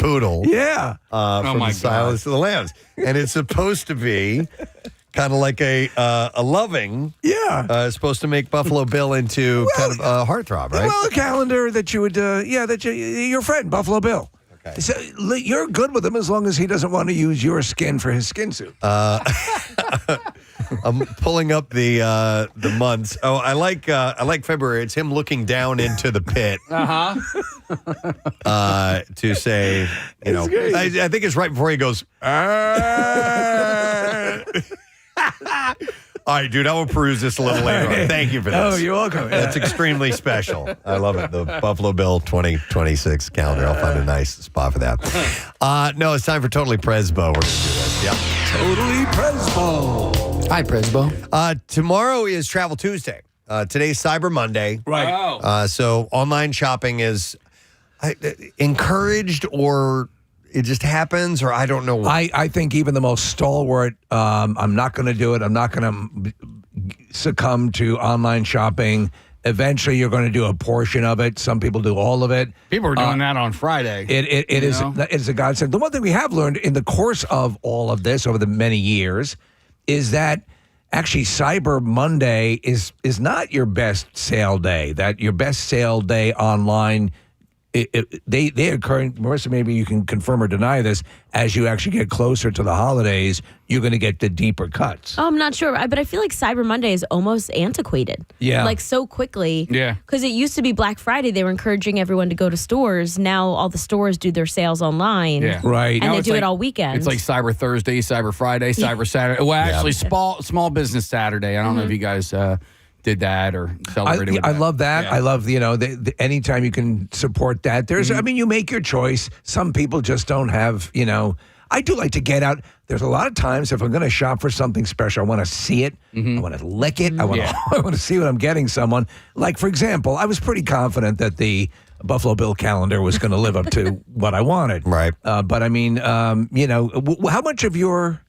poodle. Yeah. From my the Silence of the Lambs, and it's supposed to be kind of like a loving. Yeah. It's supposed to make Buffalo Bill into kind of a heartthrob, right? Well, a calendar that you would, your friend, Buffalo Bill. Okay. So you're good with him as long as he doesn't want to use your skin for his skin suit. I'm pulling up the months. Oh, I like February. It's him looking down into the pit. To say, I think it's right before he goes. All right, dude, I will peruse this a little later on. Thank you for this. Oh, you're welcome. That's extremely special. I love it. The Buffalo Bill 2026 calendar. I'll find a nice spot for that. No, it's time for Totally Presbo. We're going to do this. Yep. Totally Presbo. Hi, Presbo. Tomorrow is Travel Tuesday. Today's Cyber Monday. Right. Oh. So online shopping is encouraged, or it just happens, or I don't know. I think even the most stalwart, I'm not going to do it. I'm not going to succumb to online shopping. Eventually, you're going to do a portion of it. Some people do all of it. People were doing that on Friday. It is a godsend. The one thing we have learned in the course of all of this over the many years is that actually Cyber Monday is not your best sale day. That your best sale day online. They occur, Marissa, maybe you can confirm or deny this, as you actually get closer to the holidays, you're going to get the deeper cuts. Oh, I'm not sure, but I feel like Cyber Monday is almost antiquated. Yeah. Like so quickly. Yeah. Because it used to be Black Friday. They were encouraging everyone to go to stores. Now all the stores do their sales online. Yeah. Right. And Now they it's do like- it all weekend. It's like Cyber Thursday, Cyber Friday, Cyber Saturday. Well, actually, small business Saturday. I don't know if you guys did that or celebrated with I that. love that. Yeah. I love, anytime you can support that. There's, I mean, you make your choice. Some people just don't have, I do like to get out. There's a lot of times if I'm going to shop for something special, I want to see it. I want to lick it. I want to see what I'm getting someone. Like, for example, I was pretty confident that the Buffalo Bill calendar was going to live up to what I wanted. Right. But I mean, how much of your...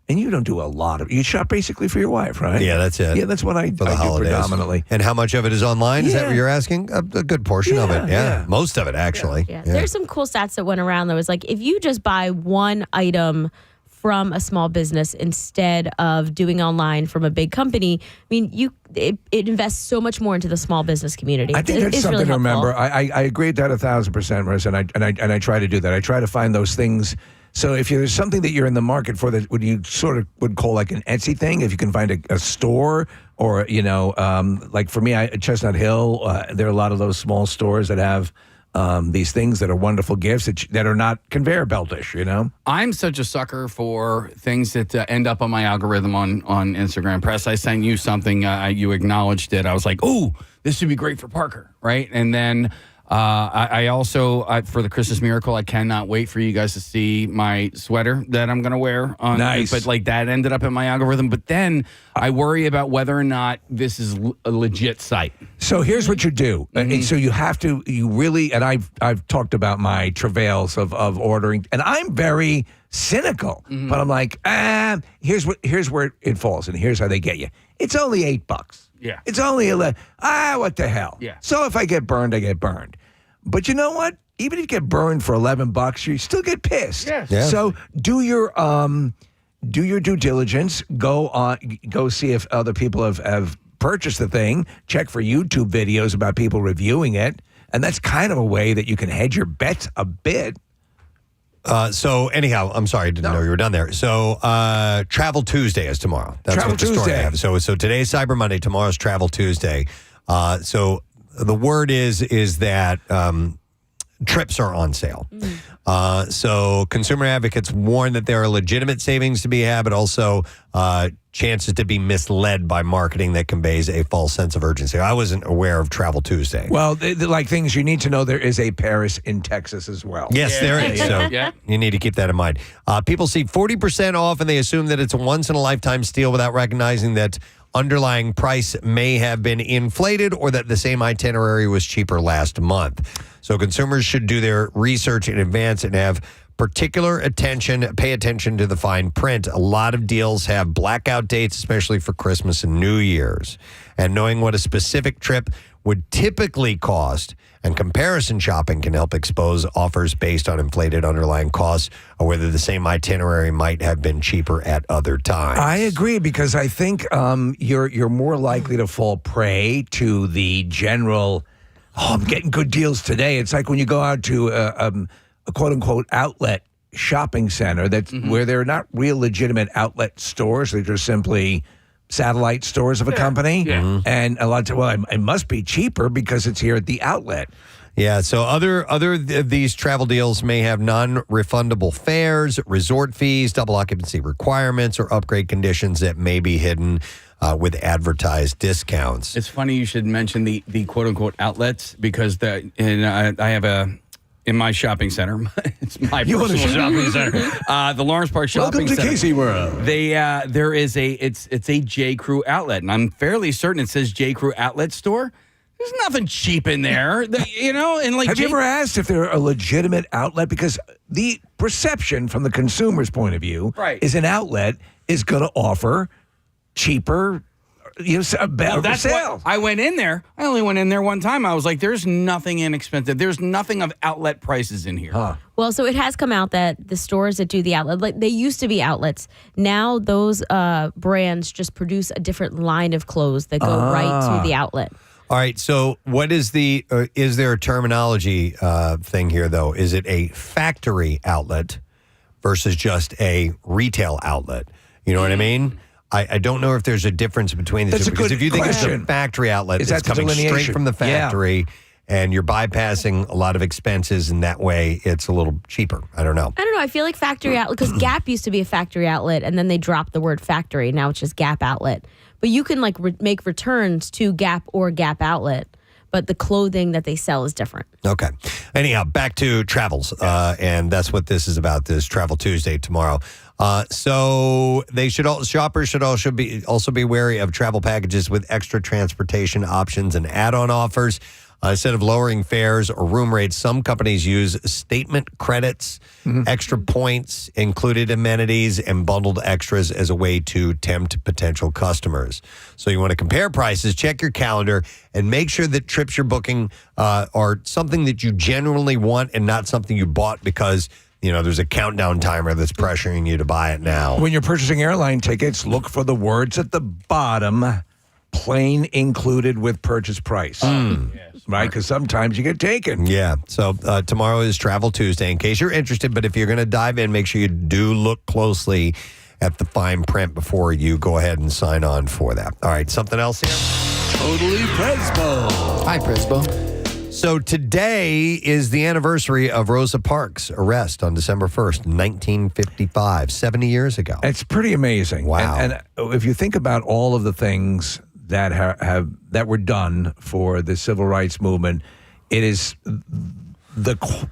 And you don't do a lot of... You shop basically for your wife, right? Yeah, that's it. Yeah, that's what I For the do holidays. predominantly. And how much of it is online? Is that what you're asking? A good portion of it. Yeah. Yeah. Most of it, actually. Yeah. There's some cool stats that went around that was like, if you just buy one item from a small business instead of doing online from a big company, I mean, it invests so much more into the small business community. I think that's It's something really to helpful. remember. I agree with that 1,000%, Marissa, and I try to do that. I try to find those things. So if there's something that you're in the market for that would you sort of would call like an Etsy thing, if you can find a store or, like for me, Chestnut Hill, there are a lot of those small stores that have these things that are wonderful gifts that are not conveyor beltish, I'm such a sucker for things that end up on my algorithm on Instagram. Press, I sent you something, you acknowledged it. I was like, ooh, this would be great for Parker, right? And then I also, for the Christmas Miracle, I cannot wait for you guys to see my sweater that I'm going to wear. Nice. But like that ended up in my algorithm. But then I worry about whether or not this is a legit site. So here's what you do. And so you have to, and I've talked about my travails of ordering, and I'm very cynical, but I'm like, here's where it falls, and here's how they get you. It's only $8. Yeah. It's only what the hell? Yeah. So if I get burned, I get burned. But you know what? Even if you get burned for $11, you still get pissed. Yes. Yeah. So do your due diligence. Go see if other people have purchased the thing. Check for YouTube videos about people reviewing it. And that's kind of a way that you can hedge your bets a bit. So anyhow, I'm sorry, I didn't know you were done there. So Travel Tuesday is tomorrow. That's Travel what the story I Tuesday. have. So today's Cyber Monday, tomorrow's Travel Tuesday. So the word is that trips are on sale. So consumer advocates warn that there are legitimate savings to be had, but also chances to be misled by marketing that conveys a false sense of urgency. I wasn't aware of Travel Tuesday. Well, like things you need to know, there is a Paris in Texas as well. Yes, there is. So Yeah. you need to keep that in mind. People see 40% off and they assume that it's a once-in-a-lifetime steal without recognizing that underlying price may have been inflated or that the same itinerary was cheaper last month. So consumers should do their research in advance and have particular attention, pay attention to the fine print. A lot of deals have blackout dates, especially for Christmas and New Year's. And knowing what a specific trip would typically cost and comparison shopping can help expose offers based on inflated underlying costs or whether the same itinerary might have been cheaper at other times. I agree because I think you're more likely to fall prey to the general, I'm getting good deals today. It's like when you go out to a quote-unquote outlet shopping center that's where they're not real legitimate outlet stores. They're just simply satellite stores of a company. Yeah. And a lot of it must be cheaper because it's here at the outlet. Yeah, so other these travel deals may have non-refundable fares, resort fees, double occupancy requirements, or upgrade conditions that may be hidden with advertised discounts. It's funny you should mention the quote unquote outlets because I have in my shopping center. It's my personal shopping center. The Lawrence Park Shopping Center. Welcome to Casey World. There is it's a J. Crew outlet, and I'm fairly certain it says J. Crew Outlet Store. There's nothing cheap in there, and like. Have you ever asked if they're a legitimate outlet? Because the perception from the consumer's point of view is an outlet is going to offer cheaper. A better that's sale. I went in there. I only went in there one time. I was like, "There's nothing inexpensive. There's nothing of outlet prices in here." Huh. Well, so it has come out that the stores that do the outlet, like they used to be outlets. Now those brands just produce a different line of clothes that go right to the outlet. All right, so what is is there a terminology thing here, though? Is it a factory outlet versus just a retail outlet? You know what I mean? I don't know if there's a difference between the two. Because if you think it's a factory outlet, it's coming straight from the factory, and you're bypassing a lot of expenses, and that way it's a little cheaper. I don't know. I feel like factory outlet, because Gap used to be a factory outlet, and then they dropped the word factory. Now it's just Gap outlet. But you can make returns to Gap or Gap outlet, but the clothing that they sell is different. Okay. Anyhow, back to travels, and that's what this is about. This Travel Tuesday tomorrow. So shoppers should also be wary of travel packages with extra transportation options and add-on offers. Instead of lowering fares or room rates, some companies use statement credits, extra points, included amenities, and bundled extras as a way to tempt potential customers. So you want to compare prices, check your calendar, and make sure that trips you're booking are something that you genuinely want and not something you bought because there's a countdown timer that's pressuring you to buy it now. When you're purchasing airline tickets, look for the words at the bottom, plane included with purchase price. Right? Because sometimes you get taken. Yeah. So tomorrow is Travel Tuesday in case you're interested. But if you're going to dive in, make sure you do look closely at the fine print before you go ahead and sign on for that. All right. Something else here? Totally Presbo. Hi, Presbo. So today is the anniversary of Rosa Parks' arrest on December 1st, 1955, 70 years ago. It's pretty amazing. Wow. And if you think about all of the things that that were done for the civil rights movement, it is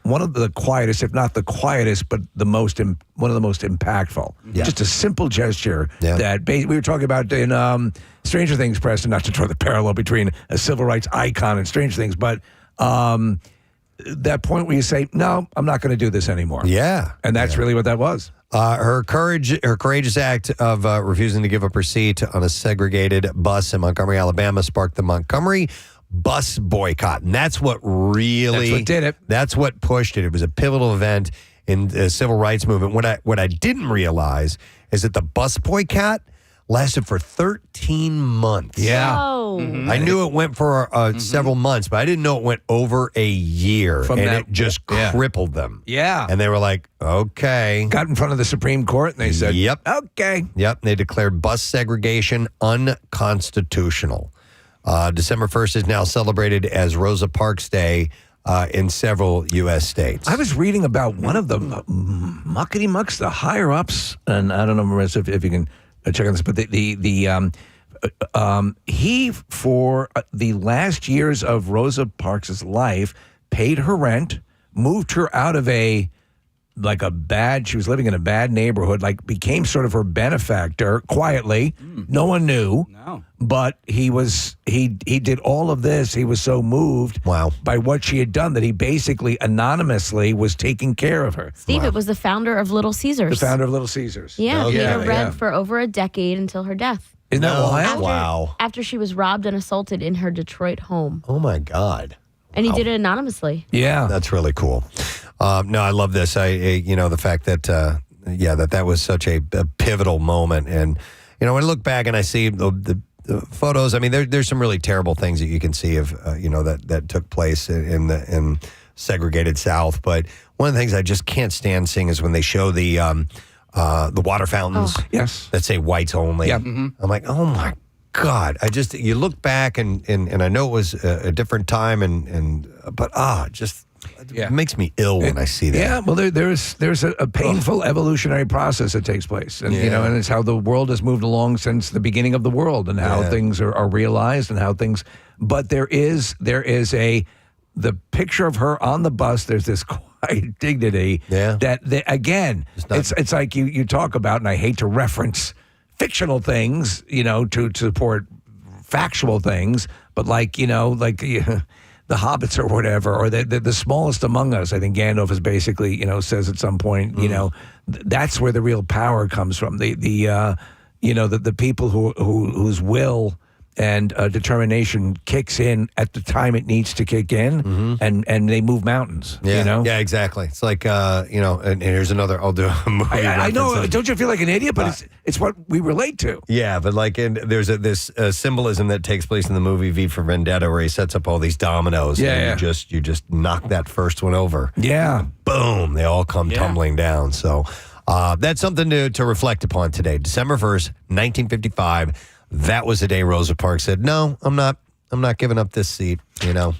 one of the quietest, if not the quietest, but one of the most impactful. Yeah. Just a simple gesture that we were talking about in Stranger Things, Preston, not to draw the parallel between a civil rights icon and Stranger Things, but that point where you say, no, I'm not going to do this anymore. Yeah. And that's really what that was. Her courageous act of refusing to give up her seat on a segregated bus in Montgomery, Alabama, sparked the Montgomery bus boycott. And that's what really... That's what did it. That's what pushed it. It was a pivotal event in the civil rights movement. What I didn't realize is that the bus boycott lasted for 13 months. Yeah. Oh. I knew it went for several months, but I didn't know it went over a year. From and that- it just yeah. crippled them. Yeah. And they were like, okay. Got in front of the Supreme Court and they said, Yep. okay. Yep. They declared bus segregation unconstitutional. December 1st is now celebrated as Rosa Parks Day in several U.S. states. I was reading about one of the muckety mucks, the higher ups, and I don't know, Marissa, if you can check on this, but he for the last years of Rosa Parks' life paid her rent, moved her out of she was living in a bad neighborhood, became sort of her benefactor quietly. No one knew. No. But he did all of this. He was so moved by what she had done that he basically anonymously was taking care of her. Steve, it was the founder of Little Caesars. The founder of Little Caesars. Yeah, paid her rent for over a decade until her death. Isn't that wild? Wow. After she was robbed and assaulted in her Detroit home. Oh, my God. And he did it anonymously. Yeah. That's really cool. No, I love this. The fact that, that was such a pivotal moment. And, when I look back and I see the photos, I mean, there's some really terrible things that you can see of, that took place in segregated South. But one of the things I just can't stand seeing is when they show the water fountains that say whites only. Yep. I'm like, oh my God. You look back and I know it was a different time but it makes me ill when I see that. Yeah, well, there's a painful evolutionary process that takes place, and and it's how the world has moved along since the beginning of the world, and how things are realized, and how things. But there is the picture of her on the bus. There's this quiet dignity. That again, it's like you talk about, and I hate to reference fictional things, to support factual things, but the hobbits or whatever, or the smallest among us. I think Gandalf is basically, says at some point, that's where the real power comes from. The people whose will and determination kicks in at the time it needs to kick in, and they move mountains. Yeah, yeah, exactly. It's like and here's another. I'll do a movie. I know. reference. Don't you feel like an idiot? But it's what we relate to. Yeah, but there's this symbolism that takes place in the movie V for Vendetta, where he sets up all these dominoes. And you just knock that first one over. Yeah, boom, they all come tumbling down. So that's something to reflect upon today. December 1st, 1955. That was the day Rosa Parks said, "No, I'm not giving up this seat."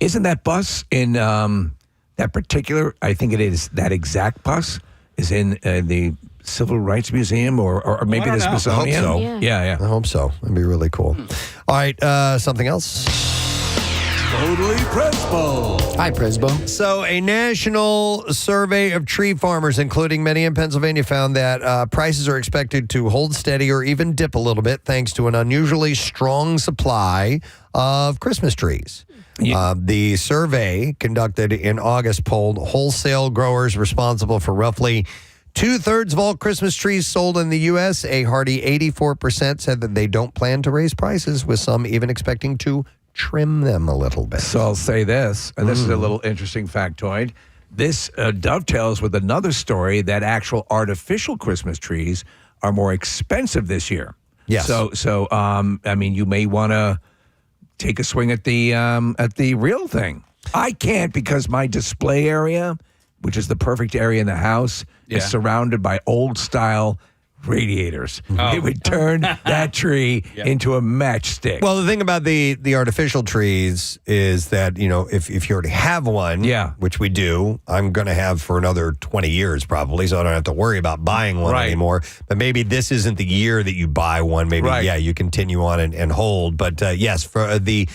Isn't that bus in that particular? I think it is that exact bus is in the Civil Rights Museum or maybe the Smithsonian. I hope so. Yeah. I hope so. It'd be really cool. All right, something else. Totally Presbo. Hi, Presbo. So, a national survey of tree farmers, including many in Pennsylvania, found that prices are expected to hold steady or even dip a little bit thanks to an unusually strong supply of Christmas trees. The survey conducted in August polled wholesale growers responsible for roughly 2/3 of all Christmas trees sold in the U.S. A hearty 84% said that they don't plan to raise prices, with some even expecting to trim them a little bit. So I'll say this, and this is a little interesting factoid. This dovetails with another story that actual artificial Christmas trees are more expensive this year. Yes. So I mean, you may want to take a swing at the real thing. I can't because my display area, which is the perfect area in the house, is surrounded by old style radiators. It would turn that tree into a matchstick. Well, the thing about the artificial trees is that, if you already have one, which we do, I'm going to have for another 20 years probably, so I don't have to worry about buying one anymore. But maybe this isn't the year that you buy one. Maybe, you continue on and hold. But yes, for the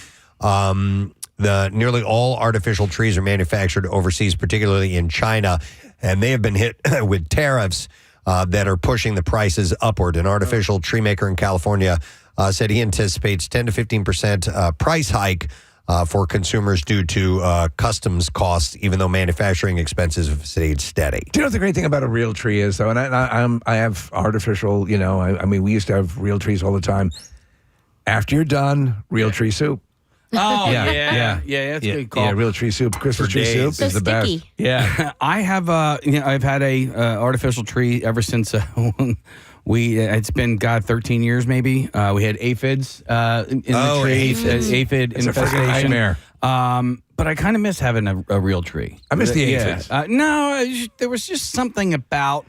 nearly all artificial trees are manufactured overseas, particularly in China, and they have been hit with tariffs that are pushing the prices upward. An artificial tree maker in California said he anticipates 10 to 15% price hike for consumers due to customs costs, even though manufacturing expenses have stayed steady. Do you know what the great thing about a real tree is, though? And I have artificial, I mean, we used to have real trees all the time. After you're done, real tree soup. Oh, yeah. That's a good call. Yeah, real tree soup. Christmas tree soup So is the sticky. best. Yeah. I have, I've had a artificial tree ever since It's been 13 years maybe. We had aphids in the tree. Aphid It's a freaking infestation. nightmare. But I kind of miss having a real tree. I miss the aphids. There was just something about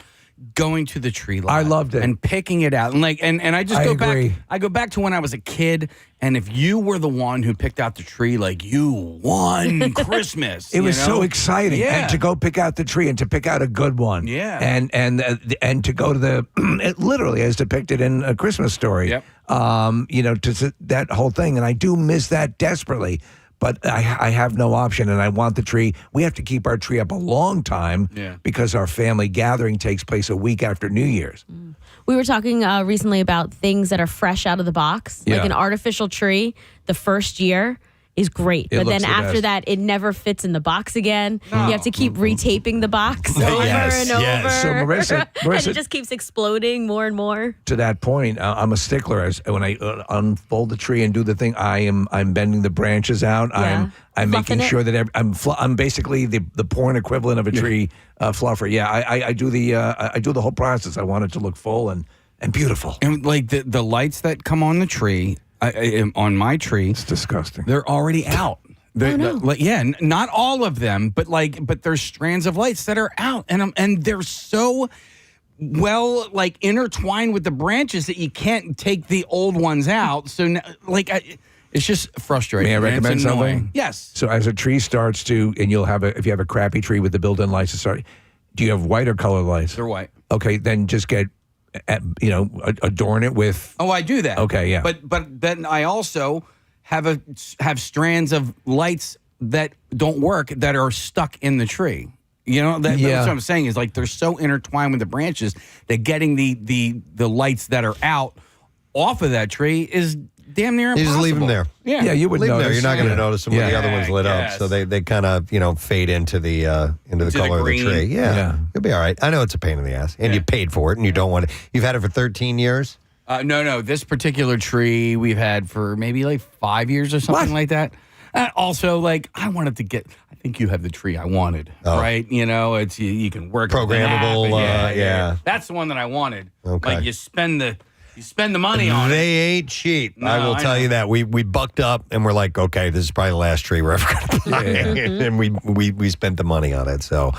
going to the tree lot. I loved it. And picking it out. And I just I go agree. back. I go back to when I was a kid, and if you were the one who picked out the tree, like you won Christmas. It was you know? so exciting, Yeah. and to go pick out the tree and to pick out a good one, Yeah. and to go to the it literally as depicted in A Christmas Story, Yep. to that whole thing, and I do miss that desperately. But I have no option, and I want the tree. We have to keep our tree up a long time because our family gathering takes place a week after New Year's. We were talking recently about things that are fresh out of the box, like Yeah. an artificial tree. The first year is great, It but looks then the after best. that, it never fits in the box again. You have to keep retaping the box over Yes, and yes. over, So and Marissa, it just keeps exploding more and more. to that point, I'm a stickler. As when I unfold the tree and do the thing, I'm bending the branches out. Yeah. I'm Fluffing making it? sure that I'm basically the porn equivalent of a tree fluffer. Yeah, I do the whole process. I want it to look full and beautiful. And like the lights that come on the tree, on my tree, It's disgusting. they're already out. Not all of them, but there's strands of lights that are out, and they're so well intertwined with the branches that you can't take the old ones out. So it's just frustrating. May I and it's recommend annoying. something? Yes. So as a tree starts to, and you'll have if you have a crappy tree with the built-in lights to start, do you have white or colored lights? They're white. Okay, then just get, adorn it with. Oh, I do that. Okay, yeah. But then I also have strands of lights that don't work that are stuck in the tree. That's what I'm saying is they're so intertwined with the branches that getting the lights that are out off of that tree is damn near You impossible. just leave them there. Yeah, you would Leave them notice. there. You're not going to notice them when the other ones lit up. Yes. So they kind of fade into the the color of the green. tree. Yeah. You'll be all right. I know it's a pain in the ass, and you paid for it, and you don't want it. You've had it for 13 years. No. This particular tree we've had for maybe 5 years or something like that. Also, I wanted to get. I think you have the tree I wanted, right? It's you can work it with an app, Programmable, and yeah. That's the one that I wanted. Okay. You spend the money on it. They ain't cheap. No, I will I tell know. you that. We bucked up and we're like, okay, this is probably the last tree we're ever going to buy. And we spent the money on it. So,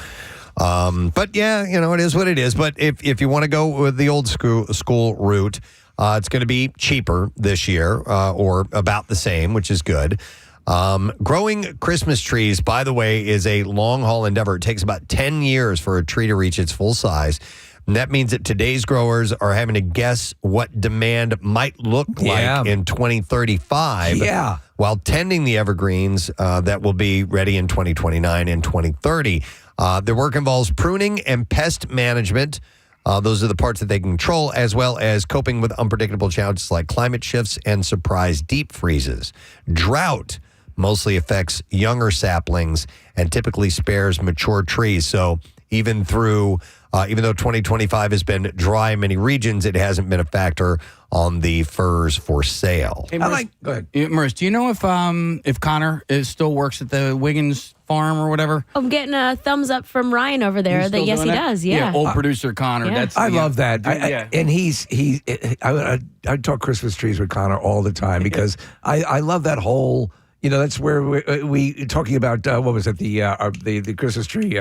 but yeah, it is what it is. But if you want to go with the old school route, it's going to be cheaper this year or about the same, which is good. Growing Christmas trees, by the way, is a long haul endeavor. It takes about 10 years for a tree to reach its full size. And that means that today's growers are having to guess what demand might look like in 2035. Yeah. While tending the evergreens that will be ready in 2029 and 2030. Their work involves pruning and pest management. Those are the parts that they control, as well as coping with unpredictable challenges like climate shifts and surprise deep freezes. Drought mostly affects younger saplings and typically spares mature trees. So even though 2025 has been dry in many regions, it hasn't been a factor on the firs for sale. Hey, Go ahead. Maurice, do you know if Connor still works at the Wiggins farm or whatever? I'm getting a thumbs up from Ryan over there He's that still yes, he doing that? does. Yeah. Old producer Connor. Yeah. That's I love that. Yeah. And I talk Christmas trees with Connor all the time because I love that whole. That's where we talking about what was it the Christmas tree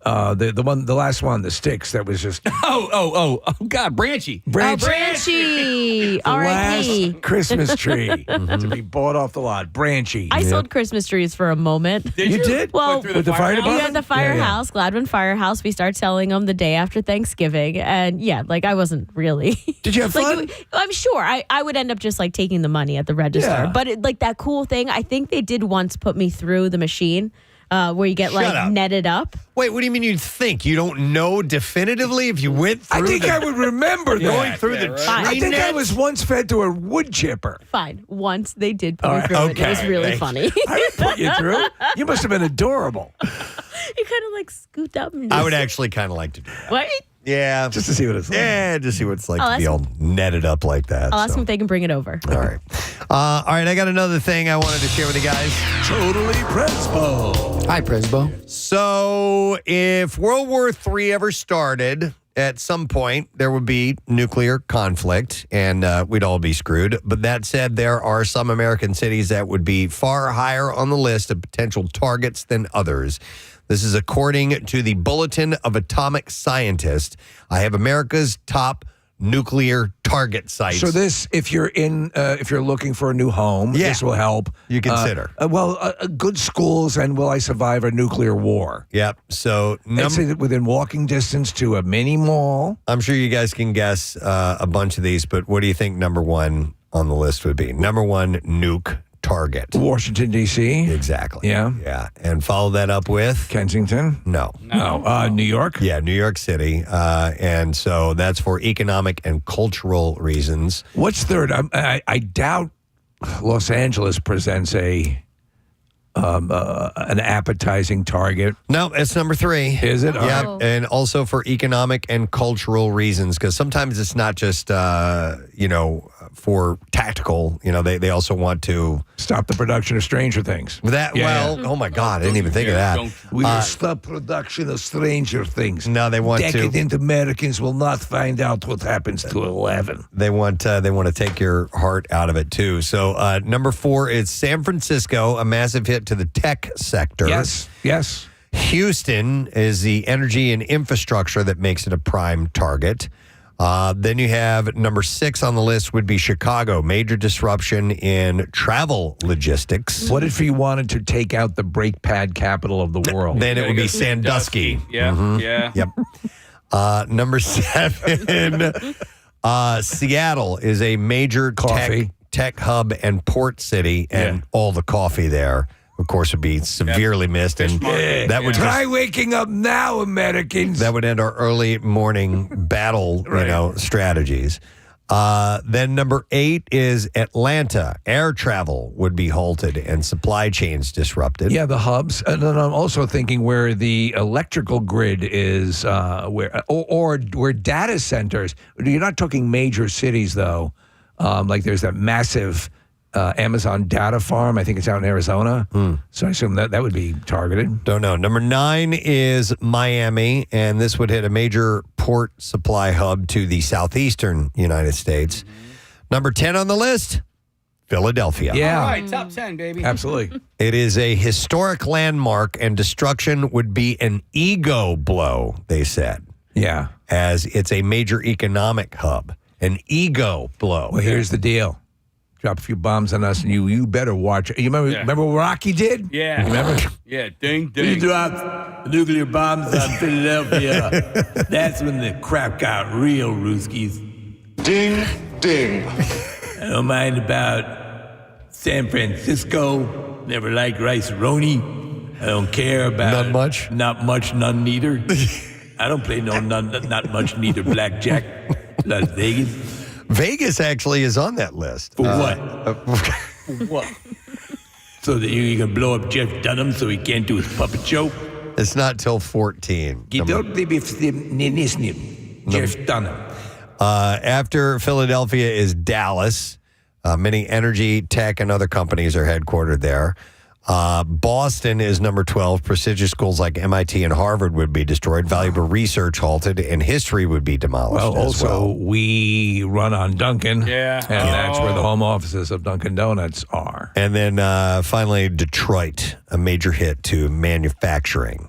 the last one, the sticks that was just Oh God, Branchy. Branchy. the R.I.P. last Christmas tree to be bought off the lot. Branchy. I sold Christmas trees for a moment. Did you? did? Well, Went through with the fire we department? had the firehouse, Gladwin Firehouse. We started selling them the day after Thanksgiving. And I wasn't really. Did you have fun? I'm sure. I would end up just taking the money at the register. Yeah. But that cool thing, I think they did once put me through the machine where you get Shut up. netted up. Wait, what do you mean you think? You don't know definitively if you went through I think I would remember going that. through the tree I think I net? was once fed to a wood chipper. Fine. Once they did put All me right, through it. It was okay, really thank funny. I didn't put you through. You must have been adorable. You kind of scooped up. And I just- would actually kind of like to do that. What? Yeah. Just to see what it's like. Yeah, just see what it's like I'll to be ask all netted up like that. I'll ask so. them if they can bring it over. All right. All right, I got another thing I wanted to share with you guys. Totally Presbo. Hi, Presbo. So, if World War III ever started, at some point, there would be nuclear conflict and we'd all be screwed. But that said, there are some American cities that would be far higher on the list of potential targets than others. This is according to the Bulletin of Atomic Scientists. I have America's top nuclear target sites. So this, if you're looking for a new home, this will help. You consider. Good schools and will I survive a nuclear war? Yep. So I'd say that within walking distance to a mini mall. I'm sure you guys can guess a bunch of these, but what do you think number one on the list would be? Number one nuke target. Washington, D.C.? Exactly. Yeah. Yeah. And follow that up with? Kensington? No. New York? Yeah, New York City. And so that's for economic and cultural reasons. What's third? I doubt Los Angeles presents an appetizing target. No, it's number 3. Is it? Yeah, Oh. and also for economic and cultural reasons, because sometimes it's not just, for tactical. They also want to stop the production of Stranger Things. Oh my God, I didn't even think of that. We will stop production of Stranger Things. No, they want Decadent Americans will not find out what happens to 11. They want to take your heart out of it too. So number 4 is San Francisco, a massive hit to the tech sector. Yes. Houston is the energy and infrastructure that makes it a prime target. Then you have number 6 on the list would be Chicago, major disruption in travel logistics. What if you wanted to take out the brake pad capital of the world? Then it would be Sandusky. Yeah, yeah. Yep. Number 7, Seattle is a major tech hub and port city, and all the coffee there, of course, would be severely missed. And that would try waking up now, Americans. That would end our early morning battle, strategies. Then number 8 is Atlanta. Air travel would be halted and supply chains disrupted. Yeah, the hubs. And then I'm also thinking where the electrical grid is, or where data centers. You're not talking major cities, though. Like there's that massive Amazon data farm. I think it's out in Arizona. So I assume that would be targeted. Don't know. Number 9 is Miami, and this would hit a major port supply hub to the southeastern United States. Number 10 on the list, Philadelphia. Yeah. All right, top 10, baby. Absolutely. It is a historic landmark, and destruction would be an ego blow, they said. Yeah. As it's a major economic hub. An ego blow. Well, here's the deal. Drop a few bombs on us, and you better watch it. You remember what Rocky did? Yeah. You remember? Yeah, ding, You ding. dropped nuclear bombs on Philadelphia. That's when the crap got real, Rooskies. Ding, ding. I don't mind about San Francisco. Never liked rice-a-roni. I don't care about... Not much? Not much, none neither. I don't play not much neither blackjack. Las Vegas. Vegas actually is on that list. For what? What? So that you can blow up Jeff Dunham so he can't do his puppet show? It's not till 14. Jeff Dunham. After Philadelphia is Dallas. Many energy, tech, and other companies are headquartered there. Boston is number 12. Prestigious schools like MIT and Harvard would be destroyed. Valuable research halted, and history would be demolished. We run on Dunkin'. Yeah. And that's where the home offices of Dunkin' Donuts are. And then finally, Detroit, a major hit to manufacturing.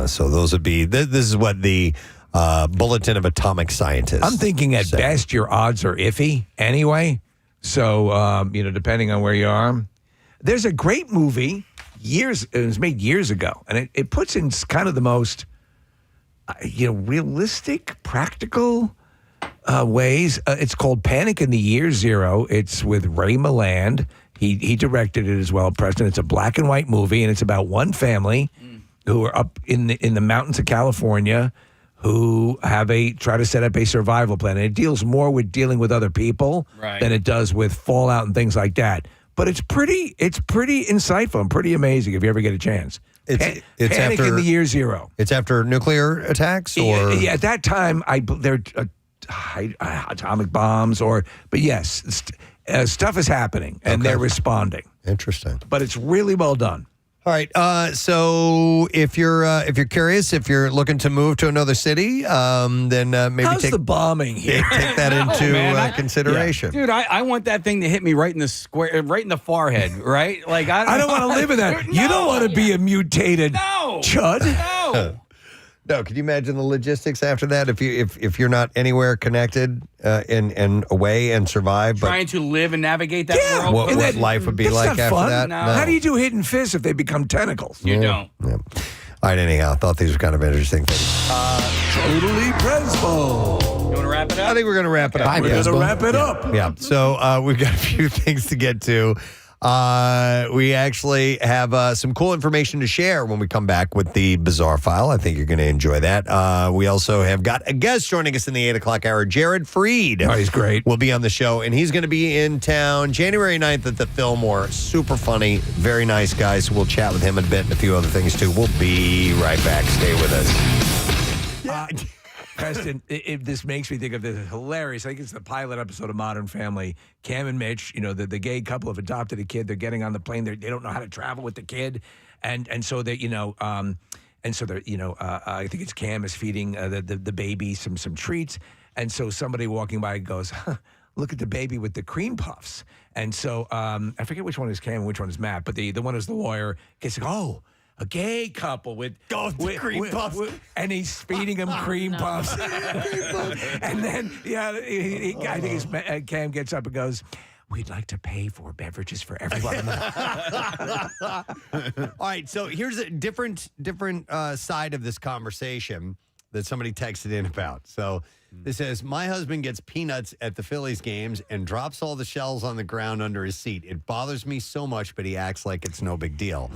So those would be, this is what the Bulletin of Atomic Scientists. I'm thinking at best your odds are iffy anyway. So, depending on where you are. There's a great movie, it was made years ago, and it puts in kind of the most, realistic, practical ways. It's called Panic in the Year Zero. It's with Ray Milland. He directed it as well, Preston. It's a black and white movie, and it's about one family who are up in the mountains of California who try to set up a survival plan. And it deals more with dealing with other people than it does with fallout and things like that. But it's pretty insightful and pretty amazing if you ever get a chance. It's Panic after in the Year Zero. It's after nuclear attacks, or yeah, at that time, they're atomic bombs, but yes, stuff is happening and they're responding. Interesting. But it's really well done. All right. So if you're curious, if you're looking to move to another city, then maybe How's take the bombing here? take that into consideration. Dude, I want that thing to hit me right in the square, right in the forehead, right? Like I don't want to live in that. You don't want to be a mutated chud. No. No, could you imagine the logistics after that? If you're not anywhere connected and away and survive, Trying to live and navigate that world. what life would be That's like not after fun. that? No. How do you do hidden fists if they become tentacles? You don't. Yeah. All right. Anyhow, I thought these were kind of interesting things. Totally Presbo. You want to wrap it up? I think we're going to wrap it up. We're going to wrap it up. Yeah. So we've got a few things to get to. We actually have some cool information to share when we come back with the bizarre file. I think you're going to enjoy that. We also have got a guest joining us in the 8 o'clock hour, Jared Freid. Oh, he's great. Will be on the show, and he's going to be in town January 9th at the Fillmore. Super funny, very nice guy. So we'll chat with him in a bit and a few other things too. We'll be right back. Stay with us. Preston, this makes me think of this hilarious. I think it's the pilot episode of Modern Family. Cam and Mitch, the gay couple have adopted a kid. They're getting on the plane. They don't know how to travel with the kid, and so they and so they're I think it's Cam is feeding the baby some treats, and so somebody walking by goes, "Look at the baby with the cream puffs." And so I forget which one is Cam and which one is Matt, but the one is the lawyer. Gets like, "Oh, a gay couple with cream puffs." And he's feeding him cream puffs. And then, I think Cam gets up and goes, "We'd like to pay for beverages for everyone." All right, so here's a different side of this conversation that somebody texted in about. So this says, "My husband gets peanuts at the Phillies games and drops all the shells on the ground under his seat. It bothers me so much, but he acts like it's no big deal."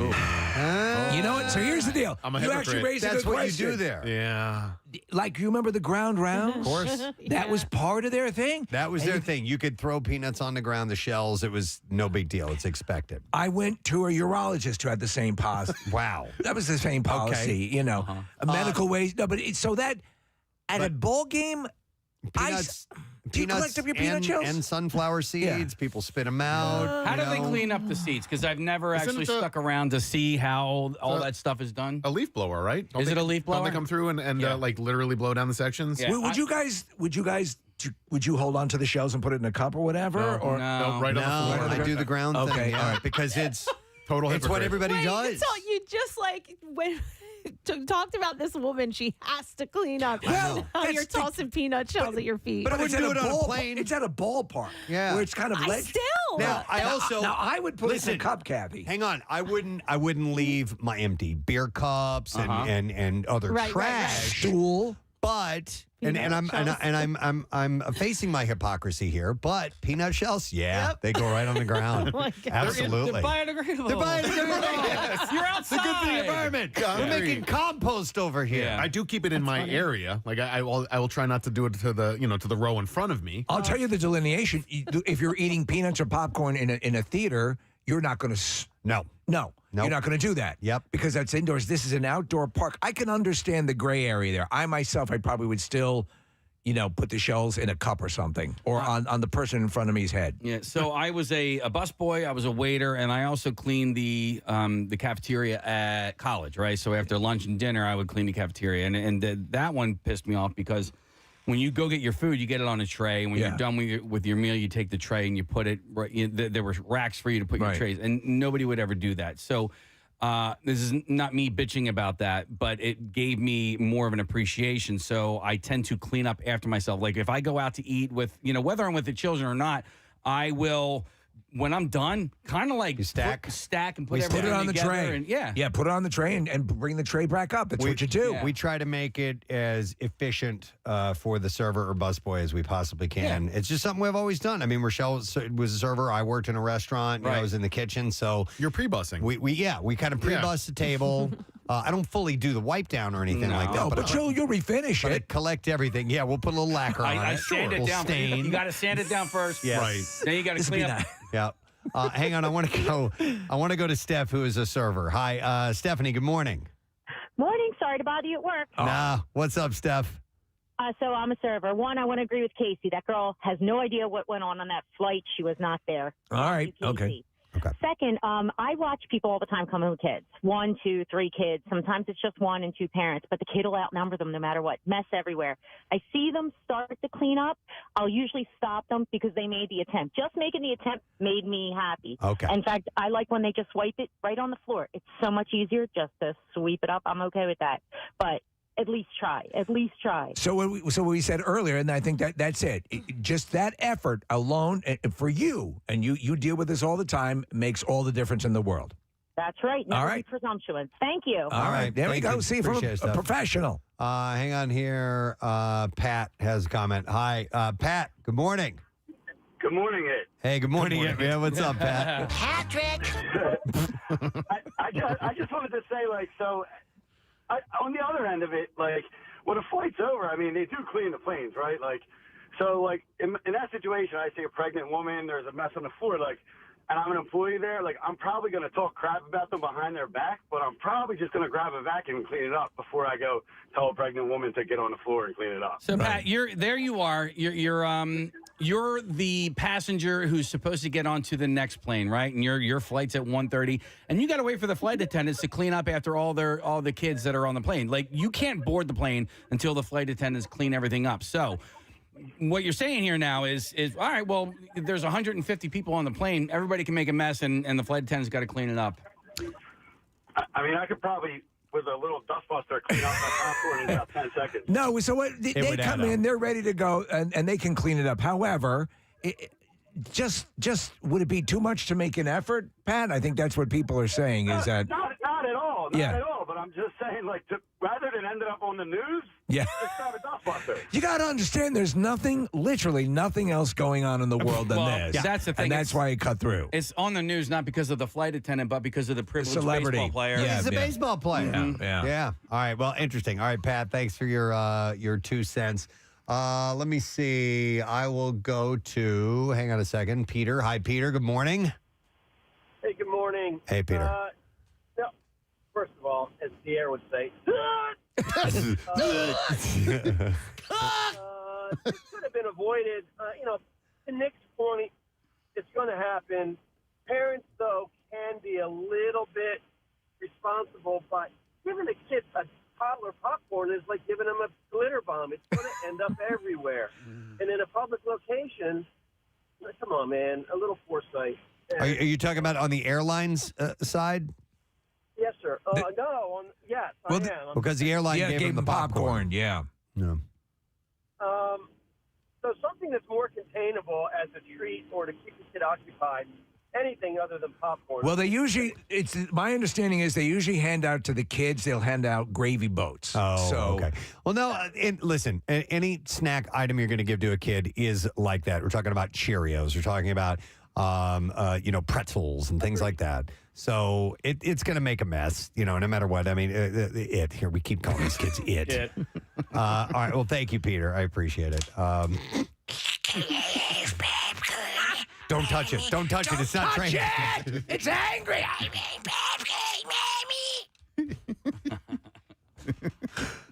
You know what? So here's the deal. I'm a you hypocrite. actually raised a That's good what question. you do there. Yeah. Like, you remember the ground rounds? Of course. That was part of their thing? That was their thing. You could throw peanuts on the ground, the shells. It was no big deal. It's expected. I went to a urologist who had the same policy. Wow. That was the same policy, a medical waste. No, but so that at a ball game, Peanuts. Do you collect up your peanut shells? And sunflower seeds. People spit them out. How do they clean up the seeds? Because I've never actually stuck around to see how all that stuff is done. A leaf blower, right? Is it a leaf blower? Don't they come through and like literally blow down the sections? Yeah. Would you hold on to the shells and put it in a cup or whatever? No, or No, right on the floor. I do the ground thing. Okay, Yeah, all right. because it's Total it's what hypocrite. everybody does. So you just when talked about this woman, she has to clean up. Well, Now you're tossing peanut shells at your feet. but I it's wouldn't at do a it on a ball. plane. It's at a ballpark. Yeah. where it's kind of still. Now, I would put it in listen, a cup, Kathy. Hang on, I wouldn't leave my empty beer cups and other Right, trash. Stool. But Peanut shells. I'm facing my hypocrisy here. But peanut shells, they go right on the ground. Oh my God. Absolutely. They're biodegradable. They're biodegradable. You're outside. It's good for the environment. We're making compost over here. Yeah. I do keep it in my area. Like I will try not to do it to the row in front of me. I'll tell you the delineation. If you're eating peanuts or popcorn in a theater, you're not going to. No. You're not going to do that. Yep. Because that's indoors. This is an outdoor park. I can understand the gray area there. I probably would still, put the shells in a cup or something, or on the person in front of me's head. Yeah. So I was a busboy. I was a waiter, and I also cleaned the cafeteria at college. Right. So after lunch and dinner, I would clean the cafeteria, and that one pissed me off because when you go get your food, you get it on a tray. And when you're done with your meal, you take the tray and you put it right. There were racks for you to put your trays, and nobody would ever do that. So this is not me bitching about that, but it gave me more of an appreciation. So I tend to clean up after myself. Like if I go out to eat with, whether I'm with the children or not, I will. When I'm done, kind of like stack and put everything it on the together tray. And, put it on the tray and bring the tray back up. That's what you do. We try to make it as efficient for the server or busboy as we possibly can. It's just something we've always done. I mean, Rochelle was a server. I worked in a restaurant. I was in the kitchen. So you're pre-bussing. We kind of pre-bus the table. I don't fully do the wipe down or anything like that. But you'll refinish it. it. I collect everything. Yeah, we'll put a little lacquer on it. I sand it down. Stain. You got to sand it down first. Yes. Right. Then you got to clean up. Yeah. Hang on. I want to go to Steph, who is a server. Hi, Stephanie. Good morning. Morning. Sorry to bother you at work. Nah. What's up, Steph? So I'm a server. One, I want to agree with Casey. That girl has no idea what went on that flight. She was not there. All right. Okay. Okay. Second, I watch people all the time come home with kids. 1, 2, 3 kids. Sometimes it's just 1 and 2 parents, but the kid will outnumber them no matter what. Mess everywhere. I see them start to clean up. I'll usually stop them because they made the attempt. Just making the attempt made me happy. Okay. In fact, I like when they just wipe it right on the floor. It's so much easier just to sweep it up. I'm okay with that. But at least try. At least try. So what we said earlier, and I think that's it. Just that effort alone for you, and you deal with this all the time, makes all the difference in the world. That's right. Never All right. be presumptuous. Thank you. All right. There we Thank go. you. See, from Appreciate it, a Steph. professional. Hang on here. Pat has a comment. Hi, Pat. Good morning. Good morning, Ed. Hey, good morning, man. What's up, Pat? Patrick. I just wanted to say, on the other end of it, when a flight's over, I mean, they do clean the planes, right? In that situation, I see a pregnant woman, there's a mess on the floor, and I'm an employee there, I'm probably going to talk crap about them behind their back, but I'm probably just going to grab a vacuum and clean it up before I go tell a pregnant woman to get on the floor and clean it up. So Pat, you're the passenger who's supposed to get onto the next plane, right? And your flight's at 1:30, and you got to wait for the flight attendants to clean up after all the kids that are on the plane. You can't board the plane until the flight attendants clean everything up. So what you're saying here now is all right, well, there's 150 people on the plane. Everybody can make a mess, and the flight attendant's got to clean it up. I mean, I could probably, with a little dustbuster, clean out my popcorn in about 10 seconds. No, so what? They come in, they're ready to go, and they can clean it up. However, just would it be too much to make an effort, Pat? I think that's what people are saying. Is that not at all? Not at all. But I'm just saying, rather than end it up on the news, just grab a dustbuster. You got to understand, there's literally nothing else going on in the world than this. That's the thing. And that's why it cut through. It's on the news not because of the flight attendant, but because of the privileged celebrity baseball player. He's a baseball player. Yeah. All right. Well, interesting. All right, Pat. Thanks for your 2 cents. Let me see. I will go to. Hang on a second. Peter. Hi, Peter. Good morning. Hey, good morning. Hey, Peter. First of all, as Pierre would say, it could have been avoided. To Nick's point, it's going to happen. Parents, though, can be a little bit responsible, but giving a kid a toddler popcorn is like giving them a glitter bomb. It's going to end up everywhere. And in a public location, come on, man, a little foresight. Are you talking about on the airlines side? Yes, sir. Yes, I am. Because the airline gave him the popcorn. Yeah. No. So something that's more containable as a treat or to keep the kid occupied, anything other than popcorn. Well, my understanding is they usually hand out to the kids, they'll hand out gravy boats. Oh, okay. Well, no, listen, any snack item you're going to give to a kid is like that. We're talking about Cheerios. We're talking about, pretzels and things like that. So it's going to make a mess, no matter what. I mean, here, we keep calling these kids it. All right. Well, thank you, Peter. I appreciate it. Don't touch it. Don't touch it. It's not trained. It's angry.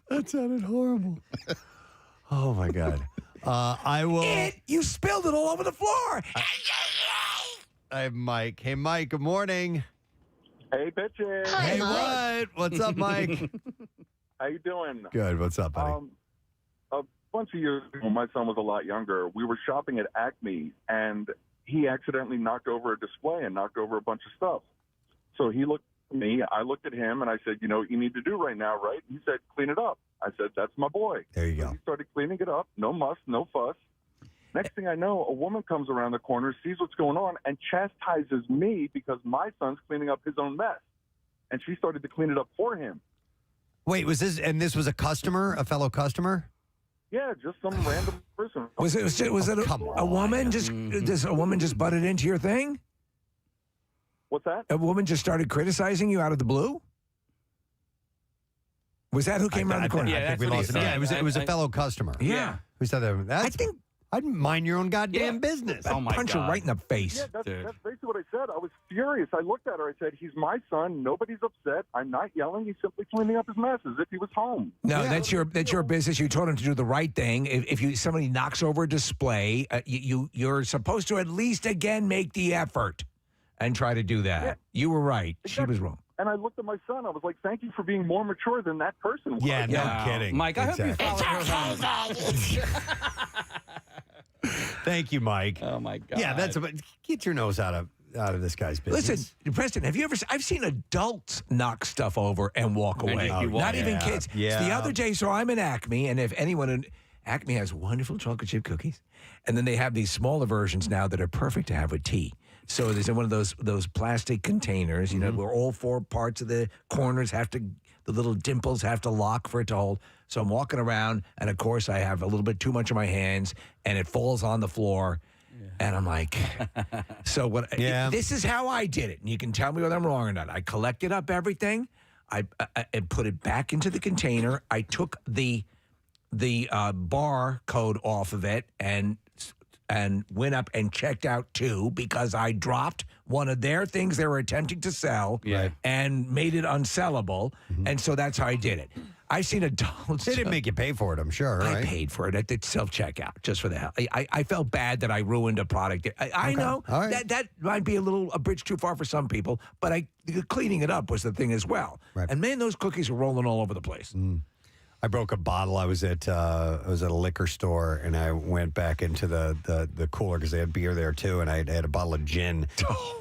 That sounded horrible. Oh, my God. I will. You spilled it all over the floor. I have Mike. Hey, Mike. Good morning. Hey, bitches. Hey, what? What's up, Mike? How you doing? Good. What's up, buddy? A bunch of years ago, when my son was a lot younger, we were shopping at Acme, and he accidentally knocked over a display and knocked over a bunch of stuff. So he looked at me, I looked at him, and I said, you know what you need to do right now, right? He said, clean it up. I said, that's my boy. There you go. He started cleaning it up. No muss, no fuss. Next thing I know, a woman comes around the corner, sees what's going on, and chastises me because my son's cleaning up his own mess. And she started to clean it up for him. Wait, this was a customer, a fellow customer? Yeah, just some random person. Was it a woman? Does a woman just butted into your thing? What's that? A woman just started criticizing you out of the blue? Was that who came around the corner? I think we lost it. Yeah, it was a fellow customer. Yeah. Who said that? I think I'd mind your own goddamn business. I'd punch her right in the face. Yeah, that's basically what I said. I was furious. I looked at her. I said, he's my son. Nobody's upset. I'm not yelling. He's simply cleaning up his mess as if he was home. No, that's your business. You told him to do the right thing. If somebody knocks over a display, you're supposed to at least again make the effort. and try to do that. Yeah. You were right. She was wrong. And I looked at my son. I was like, "Thank you for being more mature than that person was." Yeah, no kidding. Mike, I hope you Exactly. follow Thank you, Mike. Oh my God. Yeah, that's about. Get your nose out of this guy's business. Listen, Preston, have you ever? I've seen adults knock stuff over and walk And away. you walk- Not even Yeah, kids. yeah. So the other day, so I'm in Acme, and if anyone in Acme has wonderful chocolate chip cookies, and then they have these smaller versions now that are perfect to have with tea. So there's in one of those plastic containers, you know, where all four parts of the corners the little dimples have to lock for it to hold. So I'm walking around, and of course I have a little bit too much in my hands, and it falls on the floor. And I'm like, so what? Yeah. This is how I did it. And you can tell me whether I'm wrong or not. I collected up everything. I put it back into the container. I took the bar code off of it and went up and checked out two because I dropped one of their things they were attempting to sell and made it unsellable. And so that's how I did it. I've seen adults. They didn't make you pay for it, I'm sure, right? I paid for it at the self-checkout just for the hell. I felt bad that I ruined a product. I know All right. that might be a bridge too far for some people, but cleaning it up was the thing as well. Right. And man, those cookies were rolling all over the place. I broke a bottle. I was at a liquor store, and I went back into the cooler because they had beer there too, and I had a bottle of gin,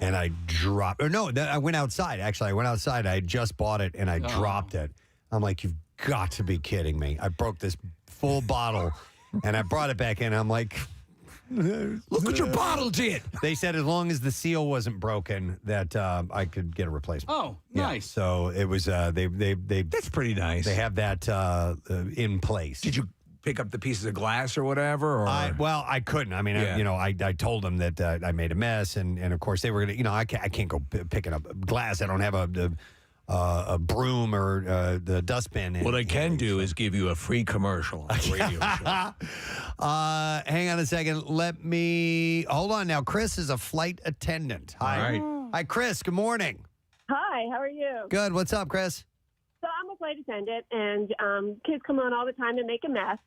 and I dropped. Or no, I went outside. Actually, I went outside. I had just bought it, and I dropped it. I'm like, you've got to be kidding me! I broke this full bottle, and I brought it back in. I'm like, look what your bottle did. They said as long as the seal wasn't broken, that I could get a replacement. Oh, Yeah, nice. so it was. They. That's pretty nice. They have that in place. Did you pick up the pieces of glass or whatever? Or I couldn't. I mean, Yeah. I told them that I made a mess, and of course they were gonna. I can't go picking up glass. I don't have a broom or the dustbin. What I can do is give you a free commercial on the radio show. Hang on a second. Hold on now. Chris is a flight attendant. Hi. All right. Hi, Chris. Good morning. Hi, how are you? Good. What's up, Chris? So I'm a flight attendant, and kids come on all the time and make a mess.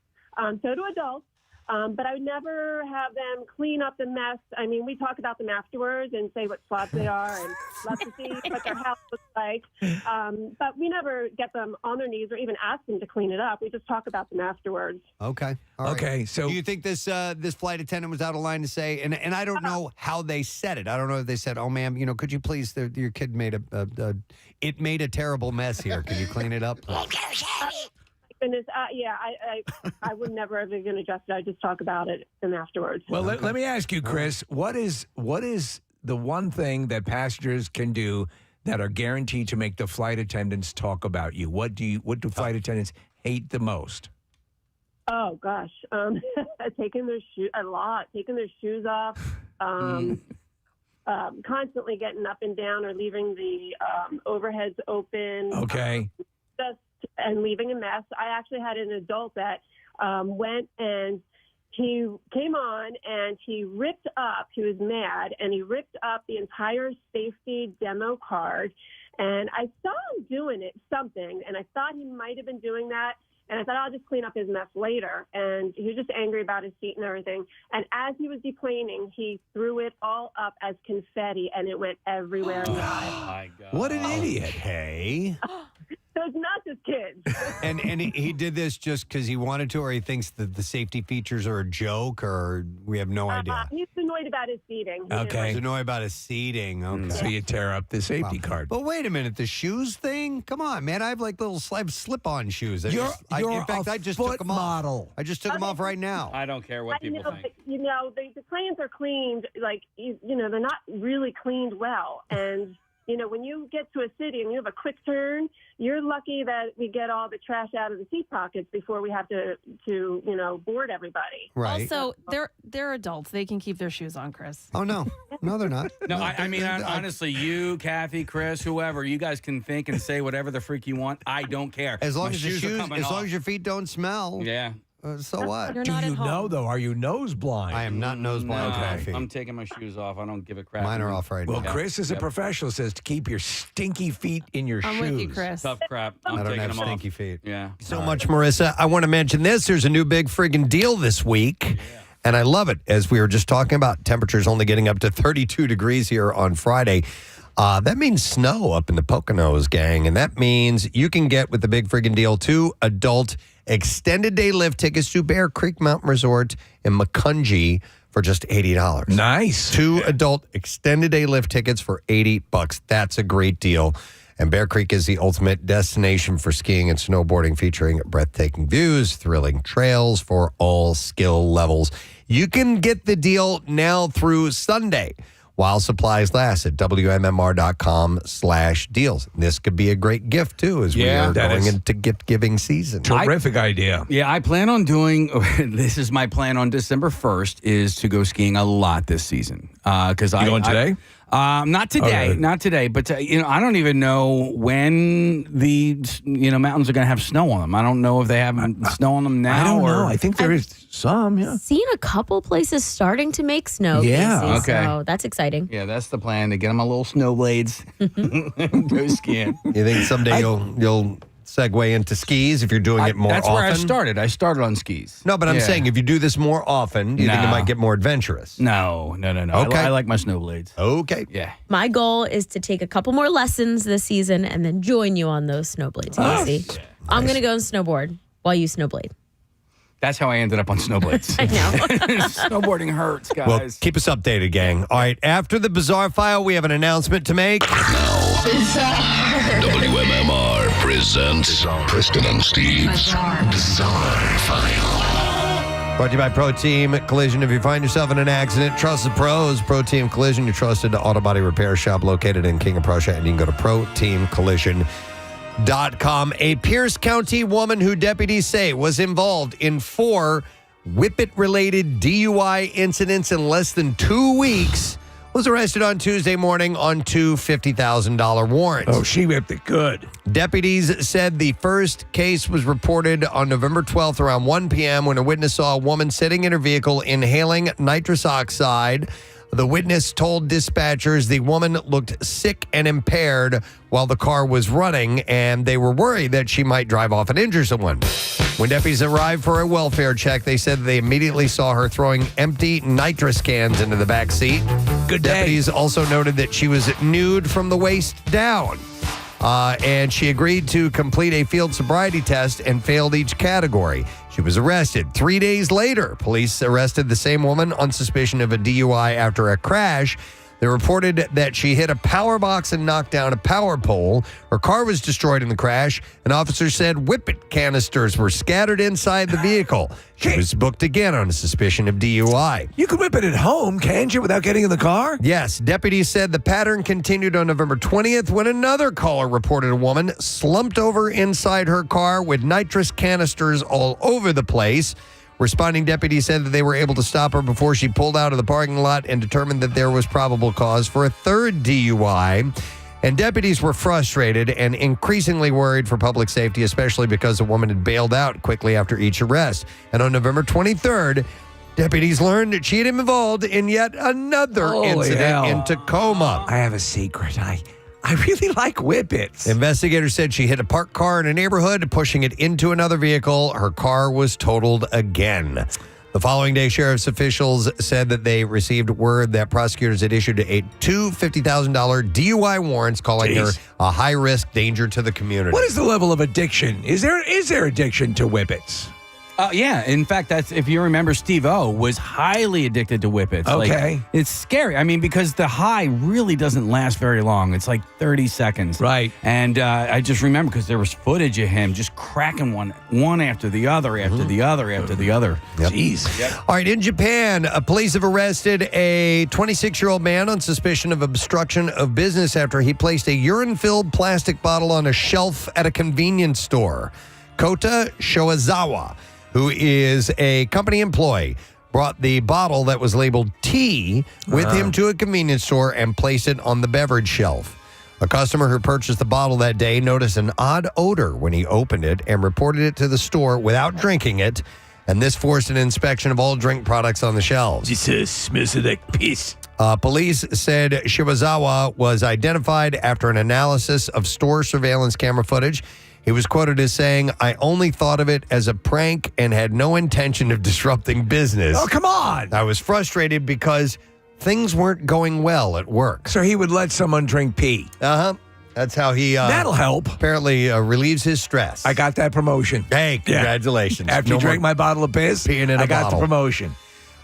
So do adults. But I would never have them clean up the mess. I mean, we talk about them afterwards and say what slobs they are and love to see what their house looks like. But we never get them on their knees or even ask them to clean it up. We just talk about them afterwards. Okay. All right. Okay, so- do you think this flight attendant was out of line to say? And I don't know how they said it. I don't know if they said, "Oh, ma'am, could you please? Your kid made it made a terrible mess here. Can you clean it up?" Goodness, I would never ever going to adjust it. I just talk about it and afterwards. Well, let me ask you, Chris, what is the one thing that passengers can do that are guaranteed to make the flight attendants talk about you? What do flight attendants hate the most? Oh gosh, taking their shoes off, constantly getting up and down or leaving the overheads open. Okay. And leaving a mess. I actually had an adult that went and he came on and he ripped up, he was mad, and he ripped up the entire safety demo card. And I saw him doing something, and I thought he might have been doing that. And I thought, I'll just clean up his mess later. And he was just angry about his seat and everything. And as he was deplaning, he threw it all up as confetti, and it went everywhere. Oh, my God. What an idiot. Hey. So it's not just kids. And he did this just because he wanted to, or he thinks that the safety features are a joke, or we have no idea. He's annoyed about his seating. He's annoyed about his seating. Okay. So you tear up the safety card. But wait a minute, the shoes thing? Come on, man. I have like little slip-on shoes. In fact, I just took them off. I just took them off right now. I don't care what people think. The planes are cleaned, they're not really cleaned well. And, when you get to a city and you have a quick turn, you're lucky that we get all the trash out of the seat pockets before we have to board everybody. Right. Also, they're adults. They can keep their shoes on, Chris. Oh, no. No, they're not. No, I mean, honestly, you, Kathy, Chris, whoever, you guys can think and say whatever the freak you want. I don't care. As long My as your shoes are coming off. your feet don't smell. Yeah. So what? Do you know, though? Are you nose blind? I am not nose blind. No, I'm taking my shoes off. I don't give a crap. Mine are off right Well, now. Chris is a professional, says to keep your stinky feet in your shoes. I'm with you, Chris. Tough crap. I'm I don't taking have them off. stinky feet. Yeah. So much, Marissa. I want to mention this. There's a new big friggin' deal this week. And I love it. As we were just talking about, temperatures only getting up to 32 degrees here on Friday. That means snow up in the Poconos, gang. And that means you can get, with the big friggin' deal, 2 adult extended day lift tickets to Bear Creek Mountain Resort in Macungie for just $80. Nice. 2 adult extended day lift tickets for $80. That's a great deal. And Bear Creek is the ultimate destination for skiing and snowboarding, featuring breathtaking views, thrilling trails for all skill levels. You can get the deal now through Sunday while supplies last at WMMR.com/deals. This could be a great gift, too, as we are going into gift-giving season. Terrific idea. Yeah, I plan on doing, this is my plan on December 1st, is to go skiing a lot this season. You going today? Not today, not today. But I don't even know when the mountains are going to have snow on them. I don't know if they have snow on them now. I don't know. I think there is some. Yeah, seen a couple places starting to make snow. Yeah, Casey, okay. So that's exciting. Yeah, that's the plan, to get them a little snow blades. Go skiing. You think someday you'll segue into skis if you're doing it more often? That's where I started. I started on skis. No, but I'm saying if you do this more often, do you think it might get more adventurous? No. Okay. I like my snow blades. Okay. Yeah. My goal is to take a couple more lessons this season and then join you on those snowblades, Casey. Yeah. I'm going to go and snowboard while you snowblade. That's how I ended up on snowblades. I know. Snowboarding hurts, guys. Well, keep us updated, gang. All right, after the Bizarre File, we have an announcement to make. WMMR presents Preston and Steve's Bizarre File. Brought to you by Pro Team Collision. If you find yourself in an accident, trust the pros. Pro Team Collision, your trusted auto body repair shop located in King of Prussia, and you can go to proteamcollision.com. A Pierce County woman who deputies say was involved in 4 whippet-related DUI incidents in less than 2 weeks was arrested on Tuesday morning on 2 $50,000 warrants. Oh, she whipped it good. Deputies said the first case was reported on November 12th around 1 p.m. when a witness saw a woman sitting in her vehicle inhaling nitrous oxide. The witness told dispatchers the woman looked sick and impaired while the car was running, and they were worried that she might drive off and injure someone. When deputies arrived for a welfare check, they said they immediately saw her throwing empty nitrous cans into the back seat. Good day. Deputies also noted that she was nude from the waist down. And she agreed to complete a field sobriety test and failed each category. She was arrested. 3 days later, police arrested the same woman on suspicion of a DUI after a crash. They reported that she hit a power box and knocked down a power pole. Her car was destroyed in the crash. An officer said whippet canisters were scattered inside the vehicle. She was booked again on a suspicion of DUI. You can whip it at home, can't you, without getting in the car? Yes. Deputies said the pattern continued on November 20th when another caller reported a woman slumped over inside her car with nitrous canisters all over the place. Responding deputies said that they were able to stop her before she pulled out of the parking lot and determined that there was probable cause for a third DUI. And deputies were frustrated and increasingly worried for public safety, especially because the woman had bailed out quickly after each arrest. And on November 23rd, deputies learned that she had been involved in yet another incident in Tacoma. I have a secret. I really like whippets. Investigators said she hit a parked car in a neighborhood, pushing it into another vehicle. Her car was totaled again. The following day, sheriff's officials said that they received word that prosecutors had issued two $50,000 DUI warrants, calling her a high-risk danger to the community. What is the level of addiction? Is there addiction to whippets? Yeah. In fact, that's, if you remember, Steve-O was highly addicted to whippets. Okay. Like, it's scary. I mean, because the high really doesn't last very long. It's like 30 seconds. Right. And I just remember because there was footage of him just cracking one after the other, after the other, after the other. Yep. Jeez. Yep. All right, in Japan, police have arrested a 26-year-old man on suspicion of obstruction of business after he placed a urine-filled plastic bottle on a shelf at a convenience store. Kota Shoizawa, who is a company employee, brought the bottle that was labeled tea with him to a convenience store and placed it on the beverage shelf. A customer who purchased the bottle that day noticed an odd odor when he opened it and reported it to the store without drinking it, and this forced an inspection of all drink products on the shelves. This smells like piss. Police said Shibazawa was identified after an analysis of store surveillance camera footage. He was quoted as saying, "I only thought of it as a prank and had no intention of disrupting business. Oh, come on. I was frustrated because things weren't going well at work." So he would let someone drink pee. Uh-huh. That's how he That'll help. Apparently relieves his stress. I got that promotion. Hey, congratulations. After you drank my bottle of piss, peeing in I a got bottle. the promotion.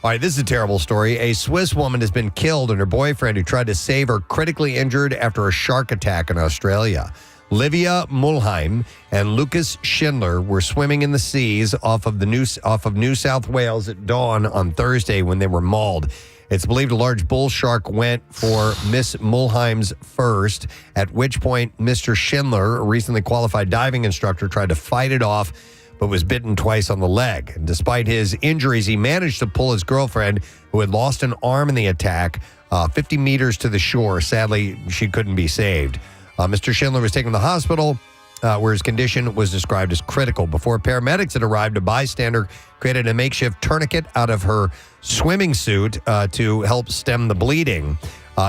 All right, this is a terrible story. A Swiss woman has been killed and her boyfriend who tried to save her critically injured after a shark attack in Australia. Livia Mulheim and Lucas Schindler were swimming in the seas off of New South Wales at dawn on Thursday when they were mauled. It's believed a large bull shark went for Miss Mulheim's first, at which point Mr. Schindler, a recently qualified diving instructor, tried to fight it off, but was bitten twice on the leg. And despite his injuries, he managed to pull his girlfriend, who had lost an arm in the attack, 50 meters to the shore. Sadly, she couldn't be saved. Mr. Schindler was taken to the hospital, where his condition was described as critical. Before paramedics had arrived, a bystander created a makeshift tourniquet out of her swimming suit to help stem the bleeding.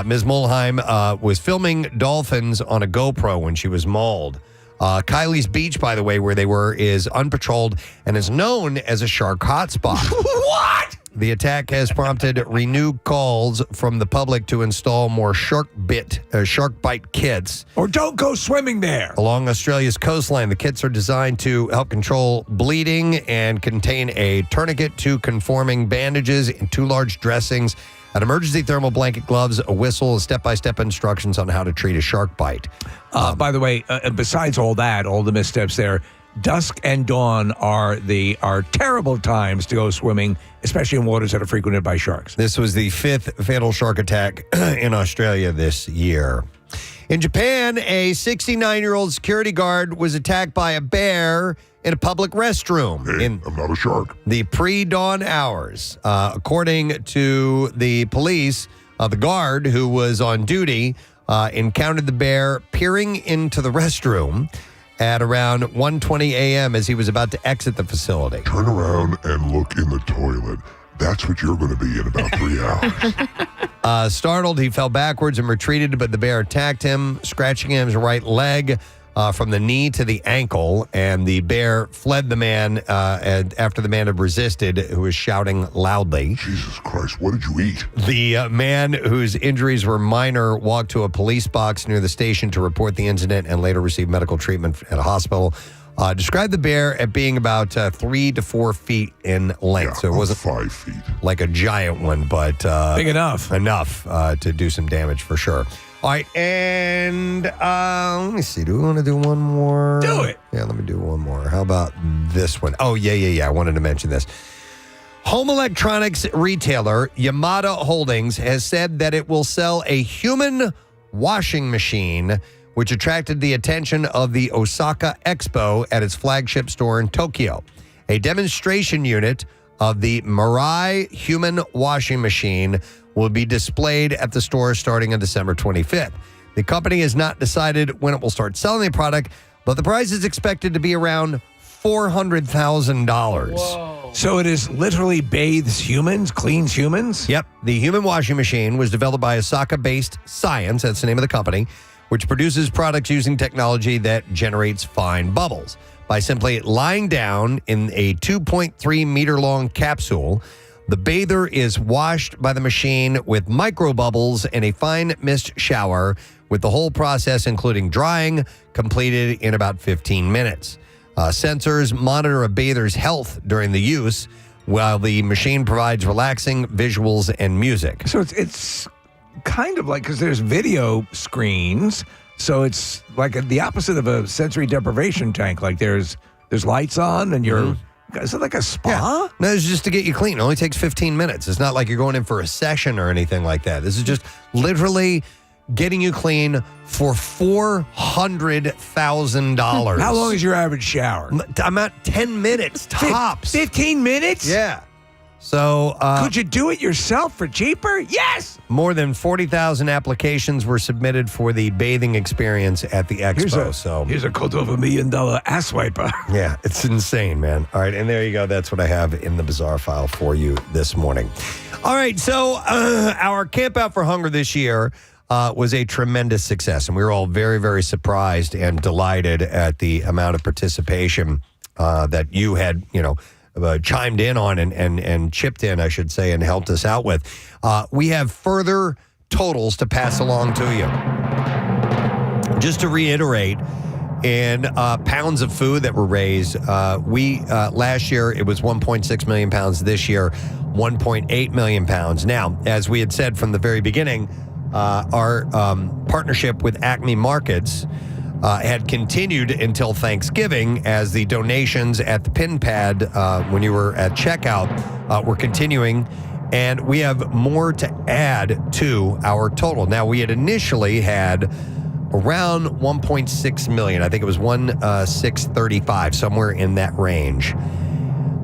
Ms. Mulheim was filming dolphins on a GoPro when she was mauled. Kylie's Beach, by the way, where they were, is unpatrolled and is known as a shark hotspot. What? The attack has prompted renewed calls from the public to install more shark bite kits. Or don't go swimming there. Along Australia's coastline, the kits are designed to help control bleeding and contain a tourniquet, 2 conforming bandages, and 2 large dressings, an emergency thermal blanket, gloves, a whistle, and step-by-step instructions on how to treat a shark bite. By the way, besides all that, all the missteps there, dusk and dawn are terrible times to go swimming, especially in waters that are frequented by sharks. This was the 5th fatal shark attack in Australia this year. In Japan, a 69-year-old security guard was attacked by a bear in a public restroom. I'm not a shark. The pre-dawn hours. According to the police, the guard who was on duty encountered the bear peering into the restroom at around 1:20 a.m. as he was about to exit the facility. Turn around and look in the toilet. That's what you're going to be in about 3 hours. Startled, he fell backwards and retreated, but the bear attacked him, scratching his right leg from the knee to the ankle, and the bear fled the man after the man had resisted, who was shouting loudly. Jesus Christ, what did you eat? The man whose injuries were minor walked to a police box near the station to report the incident and later received medical treatment at a hospital. Described the bear at being about 3 to 4 feet in length. So it wasn't 5 feet. Like a giant one, but big enough. Enough to do some damage for sure. All right, and let me see. Do we want to do one more? Do it. Yeah, let me do one more. How about this one? Oh, yeah. I wanted to mention this. Home electronics retailer Yamada Holdings has said that it will sell a human washing machine, which attracted the attention of the Osaka Expo at its flagship store in Tokyo. A demonstration unit of the Mirai human washing machine will be displayed at the store starting on December 25th. The company has not decided when it will start selling the product, but the price is expected to be around $400,000. So it is literally bathes humans, cleans humans? Yep. The human washing machine was developed by Osaka-based Science, that's the name of the company, which produces products using technology that generates fine bubbles. By simply lying down in a 2.3 meter long capsule, the bather is washed by the machine with micro bubbles and a fine mist shower, with the whole process, including drying, completed in about 15 minutes. Sensors monitor a bather's health during the use, while the machine provides relaxing visuals and music. So it's kind of like, because there's video screens, so it's like the opposite of a sensory deprivation tank. Like there's lights on and you're... Is it like a spa? Yeah. No, it's just to get you clean. It only takes 15 minutes. It's not like you're going in for a session or anything like that. This is just literally getting you clean for $400,000. How long is your average shower? I'm at 10 minutes tops. 15 minutes? Yeah. So, could you do it yourself for cheaper? Yes! More than 40,000 applications were submitted for the bathing experience at the expo. Here's a $250,000 ass wiper. Yeah, it's insane, man. All right, and there you go. That's what I have in the bizarre file for you this morning. All right, so our Camp Out for Hunger this year was a tremendous success. And we were all very, very surprised and delighted at the amount of participation that you had, chimed in on and chipped in, I should say, and helped us out with. We have further totals to pass along to you. Just to reiterate, in pounds of food that were raised, last year it was 1.6 million pounds. This year, 1.8 million pounds. Now, as we had said from the very beginning, our partnership with Acme Markets had continued until Thanksgiving, as the donations at the pin pad when you were at checkout were continuing. And we have more to add to our total. Now, we had initially had around 1.6 million. I think it was 1,635, somewhere in that range.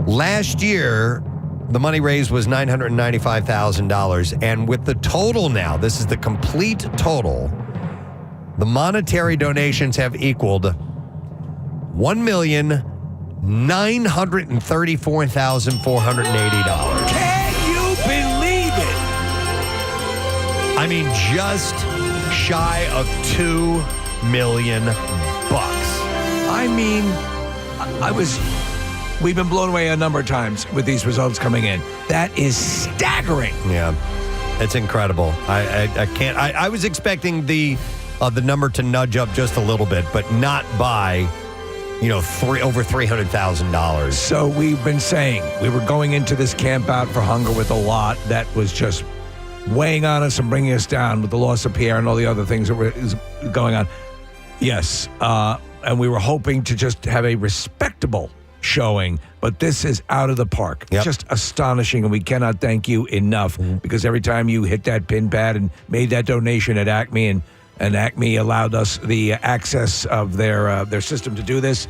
Last year, the money raised was $995,000. And with the total now, this is the complete total, the monetary donations have equaled $1,934,480. Can you believe it? I mean, just shy of $2 million. I mean, we've been blown away a number of times with these results coming in. That is staggering. Yeah, it's incredible. I can't. I was expecting the number to nudge up just a little bit, but not by, over $300,000. So we've been saying we were going into this camp out for hunger with a lot that was just weighing on us and bringing us down with the loss of Pierre and all the other things that were going on. Yes, and we were hoping to just have a respectable showing, but this is out of the park. Yep. Just astonishing, and we cannot thank you enough, because every time you hit that pin pad and made that donation at Acme, and Acme allowed us the access of their system to do this,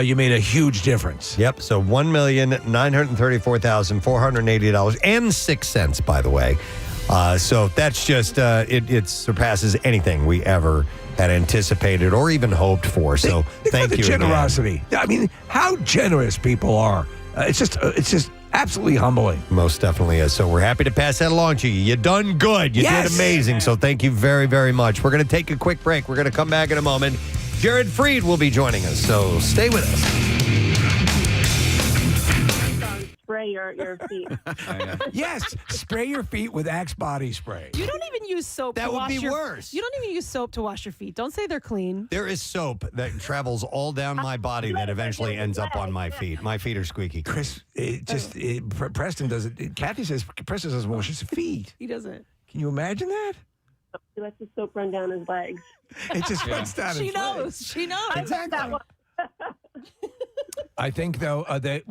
you made a huge difference. Yep, so $1,934,480.06, by the way. So that's just, it surpasses anything we ever had anticipated or even hoped for. So thank you. The generosity. Again. I mean, how generous people are. It's just absolutely humbling. Most definitely is. So we're happy to pass that along to you. You done good. You did amazing. So thank you very, very much. We're going to take a quick break. We're going to come back in a moment. Jared Freid will be joining us. So stay with us. Spray your feet. Yes, spray your feet with Axe body spray. You don't even use soap That to would wash be your worse. You don't even use soap to wash your feet. Don't say they're clean. There is soap that travels all down my body that eventually ends up on my feet. My feet are squeaky. Chris, Preston does it. Kathy says Preston doesn't wash his feet. He doesn't. Can you imagine that? He lets the soap run down his legs. It just runs down his legs. She knows. Exactly. I think though they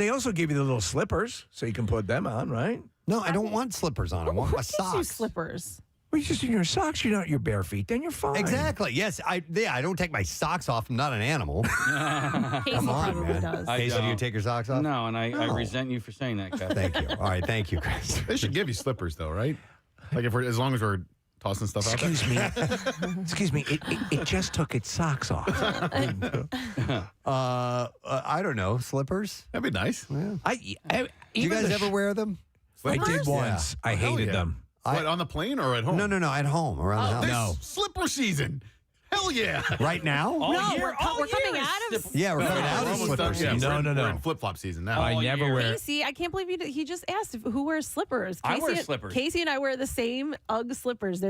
also give you the little slippers so you can put them on, right? No, I don't want slippers on. I want my socks. You slippers. Well, you're just in your socks. You're not your bare feet. Then you're fine. Exactly. Yes. I don't take my socks off. I'm not an animal. Come on, man. Does. Casey, do you take your socks off? No, and I resent you for saying that, Kevin. Thank you. All right. Thank you, Chris. They should give you slippers, though, right? Like as long as we're tossing stuff out there. Excuse me. It just took its socks off. I don't know. Slippers? That'd be nice. Yeah. Do you guys ever wear them? I did once. Yeah. I hated them. What, on the plane or at home? No. At home, around the house. This slipper season. Hell yeah. Right now? We're coming out of. Yeah, we're coming out of slipper season. We're in flip-flop season now. I never wear. Casey, I can't believe he just asked who wears slippers. I wear slippers. Casey and I wear the same UGG slippers.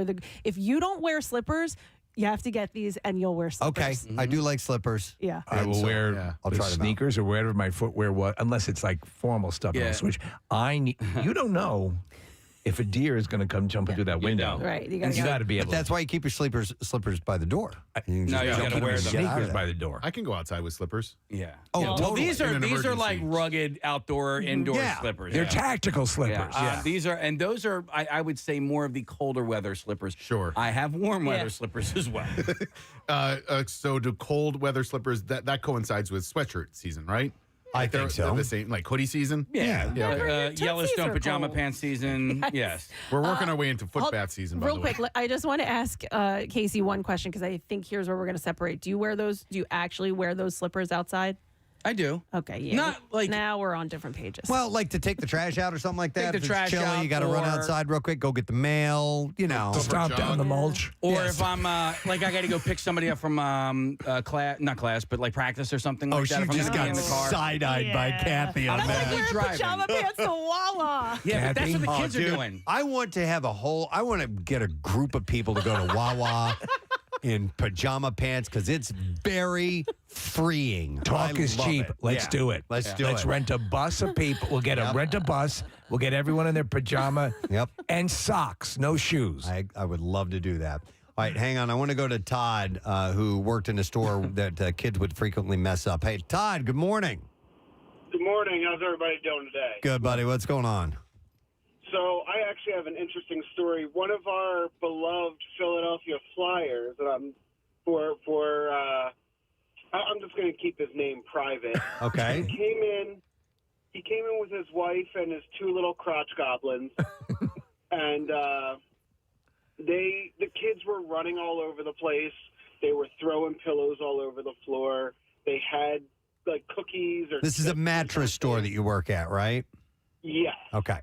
If you don't wear slippers, you have to get these and you'll wear slippers. Okay, I do like slippers. Yeah. I will wear I'll try sneakers or whatever my footwear was, unless it's like formal stuff. Yeah. I'll switch. You don't know if a deer is going to come jumping through that window. Right. You got to be able. But that's why you keep your slippers by the door. You No, you just got to keep wear your them. sneakers by the door. I can go outside with slippers. Yeah. Oh, Well, totally. these In are an like emergency. rugged outdoor, indoor slippers. They're tactical slippers. These are, and those are, I would say, more of the colder weather slippers. Sure. I have warm weather slippers as well. So do cold weather slippers, that coincides with sweatshirt season, right? I think so. They're the same, like hoodie season? Yeah. Yellowstone are pajama cold. pants season. Yes. We're working our way into foot bath season, by Real the way. quick, I just want to ask Casey one question because I think here's where we're going to separate. Do you wear those? Do you actually wear those slippers outside? I do. Okay, yeah. Not like now we're on different pages. Well, like to take the trash out or something like that. Take the If it's trash chilly, out, you got to run or- outside real quick, go get the mail, you know. Stomp down the mulch. Or Yes. if I'm like I got to go pick somebody up from class, not class, but like practice or something Oh, like she that. If I'm just gonna be got in the car. side-eyed by Kathy on I'm that. like, you're driving. Pajama pants to Wawa. Yeah, but that's what the Oh, kids are dude, doing. I want to have I want to get a group of people to go to Wawa in pajama pants because it's very freeing. Talk I is love cheap. it. Let's Yeah. do it. Let's do Let's it. rent a bus of people. We'll get rent a bus. We'll get everyone in their pajama. Yep. And socks, no shoes. I would love to do that. All right, hang on. I want to go to Todd, who worked in a store that kids would frequently mess up. Hey, Todd, good morning. Good morning. How's everybody doing today? Good, buddy. What's going on? So I actually have an interesting story. One of our beloved Philadelphia Flyers, I'm just going to keep his name private. Okay. He came in with his wife and his two little crotch goblins, and the kids were running all over the place. They were throwing pillows all over the floor. They had like cookies or. This is a mattress store that you work at, right? Yeah. Okay.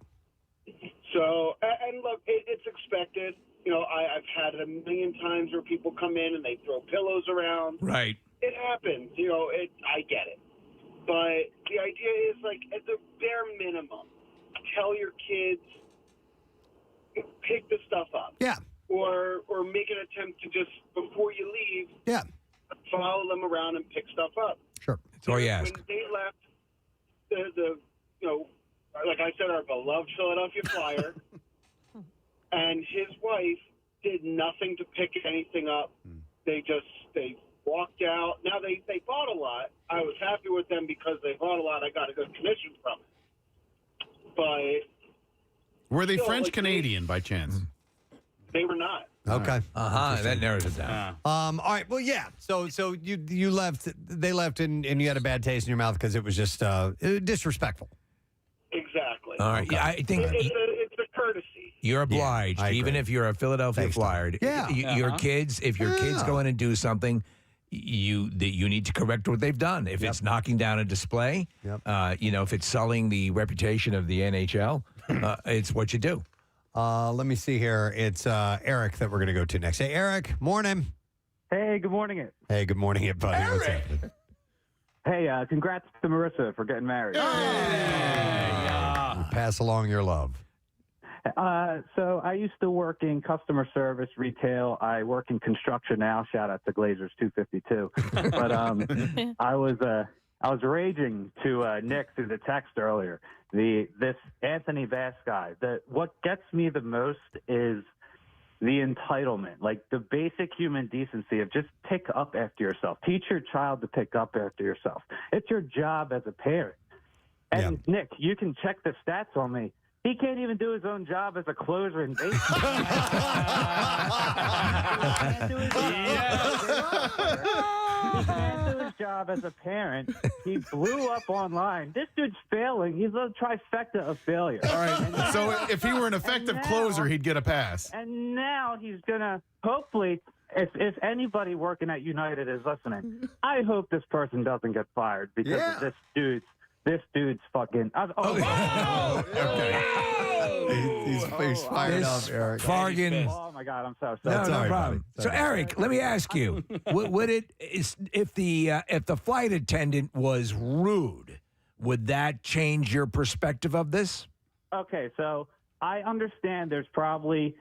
So, and look, it's expected. You know, I've had it a million times where people come in and they throw pillows around. Right. It happens. You know, I get it. But the idea is, like, at the bare minimum, tell your kids, pick the stuff up. Yeah. Or make an attempt to just, before you leave, yeah, follow them around and pick stuff up. Sure. That's all you ask. When they left, the you know, like I said, our beloved Philadelphia Flyer, and his wife did nothing to pick anything up. They walked out. Now, they bought a lot. I was happy with them because they bought a lot. I got a good commission from it. But Were they still, French like, Canadian by chance? they were not. Okay. That narrows it down. All right. Well, yeah. So you left. They left, and you had a bad taste in your mouth because it was just disrespectful. Exactly. All right. Yeah, I think It's a courtesy. you're obliged, I even agree. if you're a Philadelphia Thanks, Flyer. Yeah. Your kids, if your kids go in and do something, you need to correct what they've done. If it's knocking down a display, if it's sullying the reputation of the NHL, it's what you do. Let me see here. It's Eric that we're going to go to next. Hey, Eric. Morning. Hey, good morning, it. Hey, good morning, it buddy. What's happening? Hey, congrats to Marissa for getting married. Pass along your love. So I used to work in customer service, retail. I work in construction now. Shout out to Glazers 252. But I was raging to Nick through the text earlier. This Anthony Bass guy. What gets me the most is the entitlement, like the basic human decency of just pick up after yourself. Teach your child to pick up after yourself. It's your job as a parent. And Nick, you can check the stats on me. He can't even do his own job as a closer in baseball. He can't do his job as a parent. He blew up online. This dude's failing. He's a trifecta of failure. All right. So if he were an effective closer, he'd get a pass. And now he's going to, hopefully, if anybody working at United is listening, I hope this person doesn't get fired because of this dude's fucking. He's fired up, Eric. Fargan. Oh my God, I'm so No, sorry. no problem. So, Eric, let me ask you: if the flight attendant was rude, would that change your perspective of this? Okay, so I understand there's probably,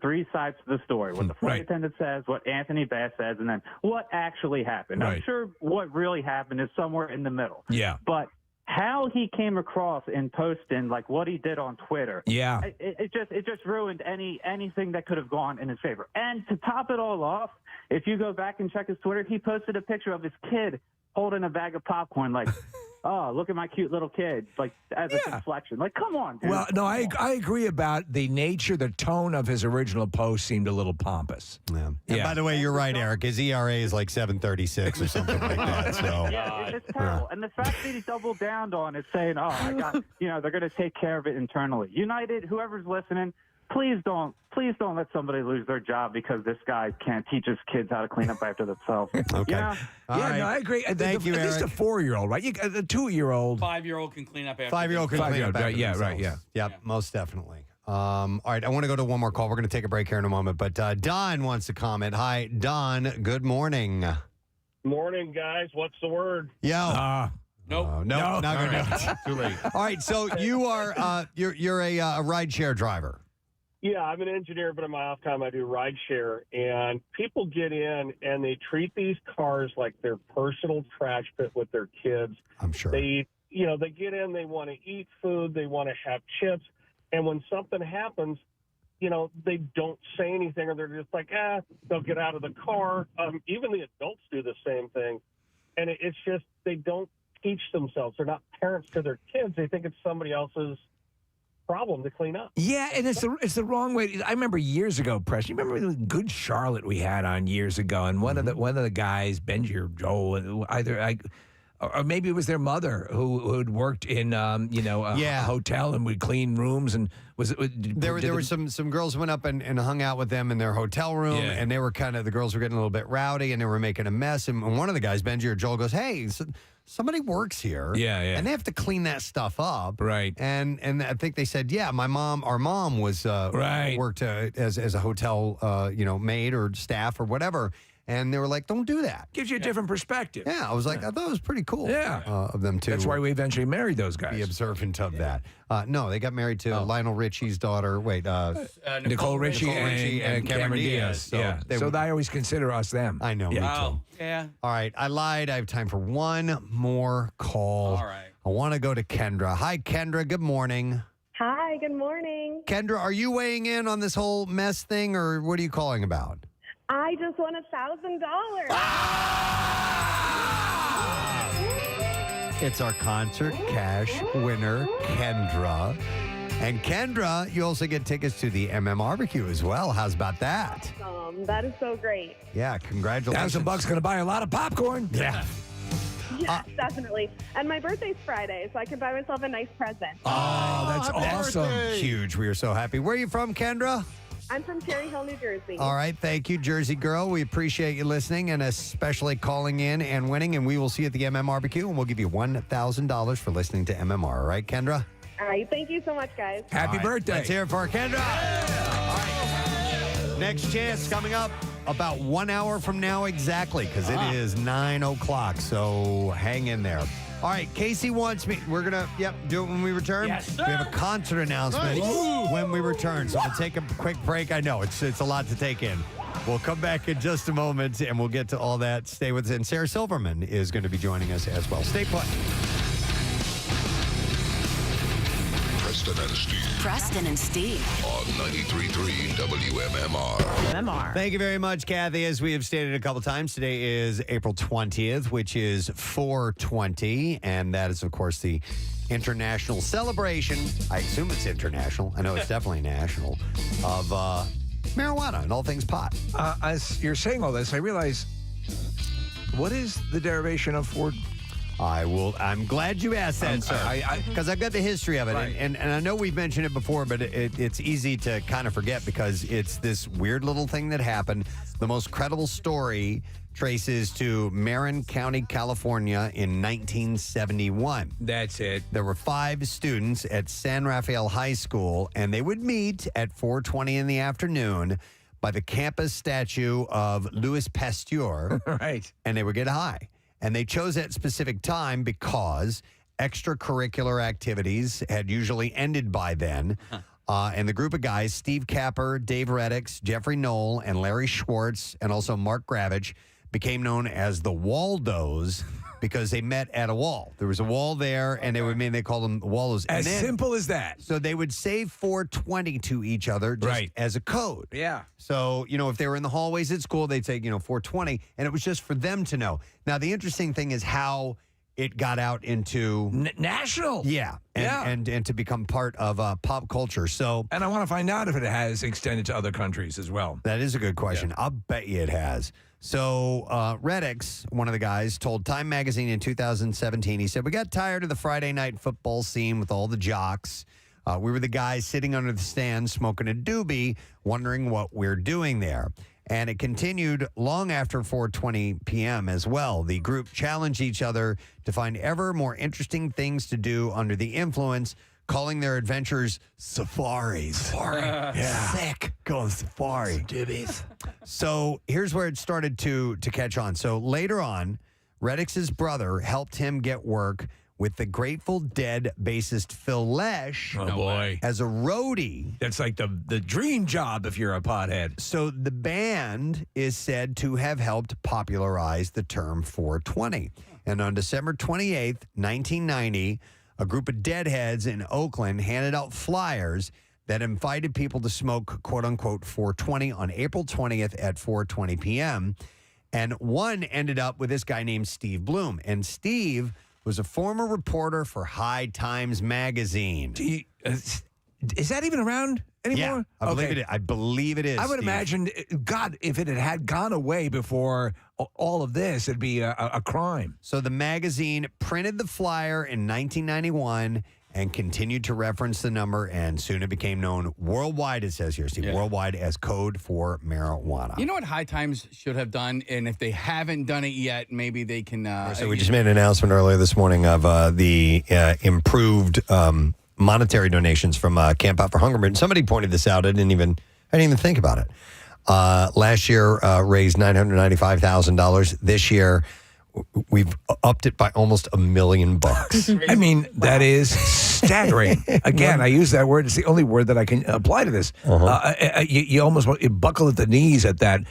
three sides to the story. What the flight attendant says, what Anthony Bass says, and then what actually happened. I'm sure what really happened is somewhere in the middle. Yeah. But how he came across in posting, like what he did on Twitter, it just ruined anything that could have gone in his favor. And to top it all off, if you go back and check his Twitter, he posted a picture of his kid holding a bag of popcorn, like, oh, look at my cute little kid, like as a deflection. Like, come on, dude. Well, no, I agree about the nature, the tone of his original post seemed a little pompous. Yeah. And by the way, you're right, Eric. His ERA is like 7.36 or something like that. So yeah, it's terrible. And the fact that he doubled down on it, saying, "Oh, I got," they're going to take care of it internally. United, whoever's listening, please don't let somebody lose their job because this guy can't teach his kids how to clean up after themselves. Okay. You know? All right. No, I agree. Thank you, At least a Eric. 4-year-old, right? A 2-year-old. 5-year-old can clean up after 5-year-old can clean up after right, yeah, themselves. right, yeah. Yep, most definitely. All right, I want to go to one more call. We're going to take a break here in a moment, but Don wants to comment. Hi, Don. Good morning. Morning, guys. What's the word? Yo. Nope. No, not going to Too late. All right, so you are you're a rideshare driver. Yeah, I'm an engineer, but in my off time I do ride share. And people get in and they treat these cars like their personal trash pit with their kids. I'm sure. They get in, they want to eat food, they want to have chips. And when something happens, they don't say anything, or they're just like, they'll get out of the car. Even the adults do the same thing. And it's just, they don't teach themselves. They're not parents to their kids. They think it's somebody else's problem to clean up. Yeah, and it's the wrong way. I remember years ago, Preston. You remember the Good Charlotte we had on years ago, and one of the guys, Benji or Joel, or maybe it was their mother who had worked in a hotel and would clean rooms, and There were some girls who went up and hung out with them in their hotel room, and they were the girls were getting a little bit rowdy, and they were making a mess. And one of the guys, Benji or Joel, goes, "Hey, somebody works here, and they have to clean that stuff up, right?" And I think they said, "Yeah, our mom was worked as a hotel maid or staff or whatever." And they were like, "Don't do that." Gives you a different perspective. Yeah, I was like, I thought it was pretty cool. Yeah, of them too. That's why we eventually married those guys. Be observant of that. No, they got married to Lionel Richie's daughter. Wait, Nicole Richie and Cameron Diaz. So I always consider us them. I know. Yeah. Me Oh, too. yeah. All right, I lied. I have time for one more call. All right. I want to go to Kendra. Hi, Kendra. Good morning. Hi, good morning. Kendra, are you weighing in on this whole mess thing, or what are you calling about? I just won $1,000. It's our concert cash winner, Kendra. And Kendra, you also get tickets to the barbecue as well. How's about that? That is so great. Yeah, congratulations. $1,000 going to buy a lot of popcorn. Yeah. Yes, definitely. And my birthday's Friday, so I can buy myself a nice present. Oh, that's happy awesome. birthday. Huge. We are so happy. Where are you from, Kendra? I'm from Cherry Hill, New Jersey. All right. Thank you, Jersey girl. We appreciate you listening and especially calling in and winning. And we will see you at the barbecue, and we'll give you $1,000 for listening to MMR. All right, Kendra? All right. Thank you so much, guys. Happy birthday. Let's hear it for our Kendra. All right. Next chance coming up about 1 hour from now exactly, because it is 9 o'clock. So hang in there. All right, Casey wants me. We're going to, do it when we return. Yes, sir. We have a concert announcement when we return. So we'll take a quick break. I know it's a lot to take in. We'll come back in just a moment, and we'll get to all that. Stay with us. And Sarah Silverman is going to be joining us as well. Stay put. Preston and Steve. Preston and Steve. On 93.3 WMMR. MMR. Thank you very much, Kathy. As we have stated a couple times, today is April 20th, which is 420. And that is, of course, the international celebration. I assume it's international. I know it's definitely national. Of marijuana and all things pot. As you're saying all this, I realize, what is the derivation of Ford? I'm glad you asked that, sir. Because I've got the history of it. Right. And I know we've mentioned it before, but it's easy to kind of forget because it's this weird little thing that happened. The most credible story traces to Marin County, California in 1971. That's it. There were 5 students at San Rafael High School, and they would meet at 4:20 in the afternoon by the campus statue of Louis Pasteur. Right. And they would get high. And they chose that specific time because extracurricular activities had usually ended by then. And the group of guys, Steve Capper, Dave Reddix, Jeffrey Knoll, and Larry Schwartz, and also Mark Gravich, became known as the Waldos because they met at a wall. There was a wall there, and they called them Waldos. As simple as that. So they would say 420 to each other just as a code. Yeah. So, if they were in the hallways at school, they'd say, 420, and it was just for them to know. Now, the interesting thing is how it got out into national. Yeah. And to become part of pop culture. So, and I want to find out if it has extended to other countries as well. That is a good question. I'll bet you it has. So Reddix, one of the guys, told Time Magazine in 2017, he said, "We got tired of the Friday night football scene with all the jocks. We were the guys sitting under the stand smoking a doobie, wondering what we're doing there. And it continued long after 4:20 p.m. as well. The group challenged each other to find ever more interesting things to do under the influence, calling their adventures safaris. Safari. Yeah. Sick. Going safari. Doobies. So here's where it started to catch on. So later on, Reddix's brother helped him get work with the Grateful Dead bassist Phil Lesh. Oh, boy. As a roadie. That's like the dream job if you're a pothead. So the band is said to have helped popularize the term 420. And on December 28th, 1990, a group of deadheads in Oakland handed out flyers that invited people to smoke, quote-unquote, 420 on April 20th at 4:20 p.m. And one ended up with this guy named Steve Bloom. And Steve was a former reporter for High Times magazine. Is that even around anymore? Yeah, I believe it is. I would Steve. imagine, God, if it had gone away before all of this, it'd be a crime. So the magazine printed the flyer in 1991 and continued to reference the number, and soon it became known worldwide, it says here, Steve, worldwide as code for marijuana. You know what High Times should have done? And if they haven't done it yet, maybe they can... So we just made an announcement earlier this morning of the improved monetary donations from Camp Out for Hunger. But somebody pointed this out. I didn't even think about it. Last year raised $995,000. This year, we've upped it by almost $1 million. I mean, that is staggering. Again, I use that word. It's the only word that I can apply to this. You almost you buckle at the knees at that.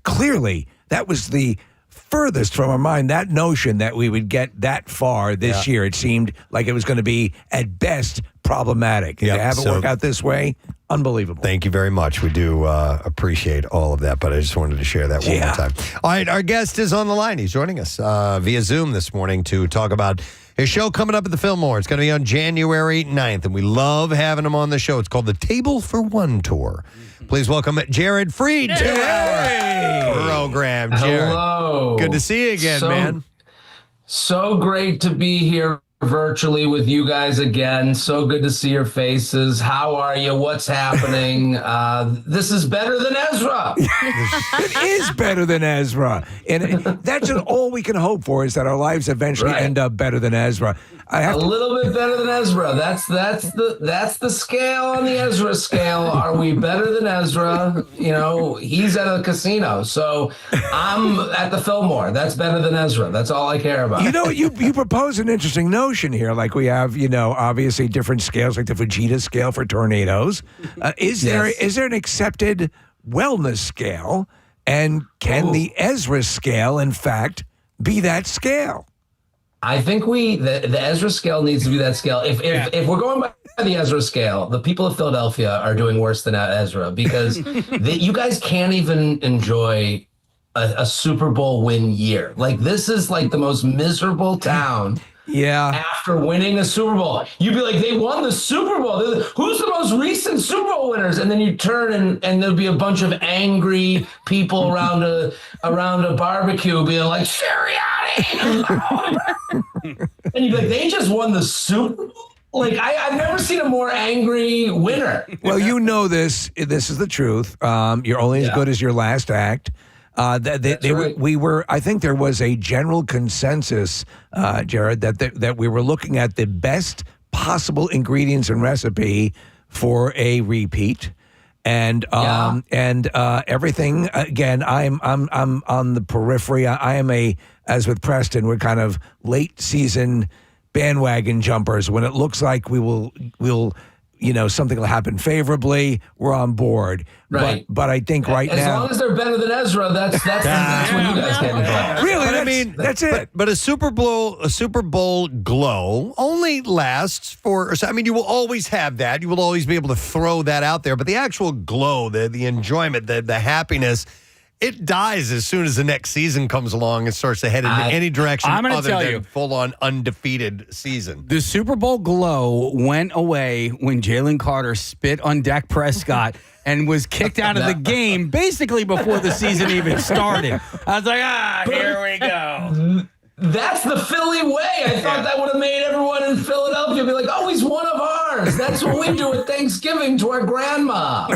Clearly, that was the furthest from our mind, that notion that we would get that far this year. It seemed like it was going to be, at best, problematic. And to have it work out this way, unbelievable. Thank you very much. We do appreciate all of that, but I just wanted to share that one more time. All right, our guest is on the line. He's joining us via Zoom this morning to talk about his show coming up at the Fillmore. It's going to be on January 9th, and we love having him on the show. It's called the Table for One Tour. Please welcome Jared Freid to our program. Jared, hello. Good to see you again, man. So great to be here virtually with you guys again. So good to see your faces. How are you? What's happening? This is better than Ezra. It is better than Ezra. And that's all we can hope for, is that our lives eventually end up better than Ezra. A little bit better than Ezra. That's the scale on the Ezra scale. Are we better than Ezra? You know, he's at a casino, so I'm at the Fillmore. That's better than Ezra. That's all I care about. You know, you propose an interesting notion here. Like we have, obviously different scales, like the Vegeta scale for tornadoes. Is there an accepted wellness scale? And can the Ezra scale, in fact, be that scale? I think the Ezra scale needs to be that scale. If we're going by the Ezra scale, the people of Philadelphia are doing worse than Ezra, because you guys can't even enjoy a Super Bowl win year. Like, this is like the most miserable town. Yeah. After winning a Super Bowl, you'd be like, they won the Super Bowl. Who's the most recent Super Bowl winners? And then you turn and there'll be a bunch of angry people around a barbecue being like, Sirianni. And you'd be like, they just won the Super Bowl? Like, I've never seen a more angry winner. Well, you know this. This is the truth. You're only as good as your last act. I think there was a general consensus, Jared, that we were looking at the best possible ingredients and recipe for a repeat. And everything, again, I'm on the periphery. I am as with Preston, we're kind of late season bandwagon jumpers. When it looks like we'll something will happen favorably, we're on board. Right. But I think now, as long as they're better than Ezra, that's when you guys get involved. Really, that's it. But a Super Bowl glow only lasts for. I mean, you will always have that. You will always be able to throw that out there. But the actual glow, the enjoyment, the happiness, it dies as soon as the next season comes along and starts to head in any direction other than full-on undefeated season. The Super Bowl glow went away when Jalen Carter spit on Dak Prescott and was kicked out of the game basically before the season even started. I was like, here we go. That's the Philly way. I thought that would have made everyone in Philadelphia be like, oh, he's one of ours. ours. That's what we do at Thanksgiving to our grandma.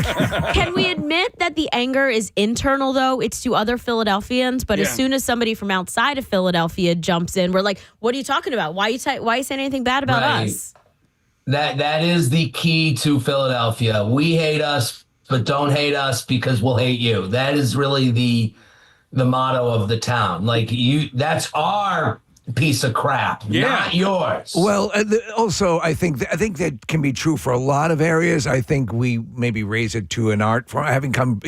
Can we admit that the anger is internal, though? It's to other Philadelphians, but as soon as somebody from outside of Philadelphia jumps in, we're like, what are you talking about? Why are you saying anything bad about us? That is the key to Philadelphia. We hate us, but don't hate us because we'll hate you. That is really the motto of the town. Like that's our piece of crap, not yours. Well, also, I think that can be true for a lot of areas. I think we maybe raise it to an art form. Having come,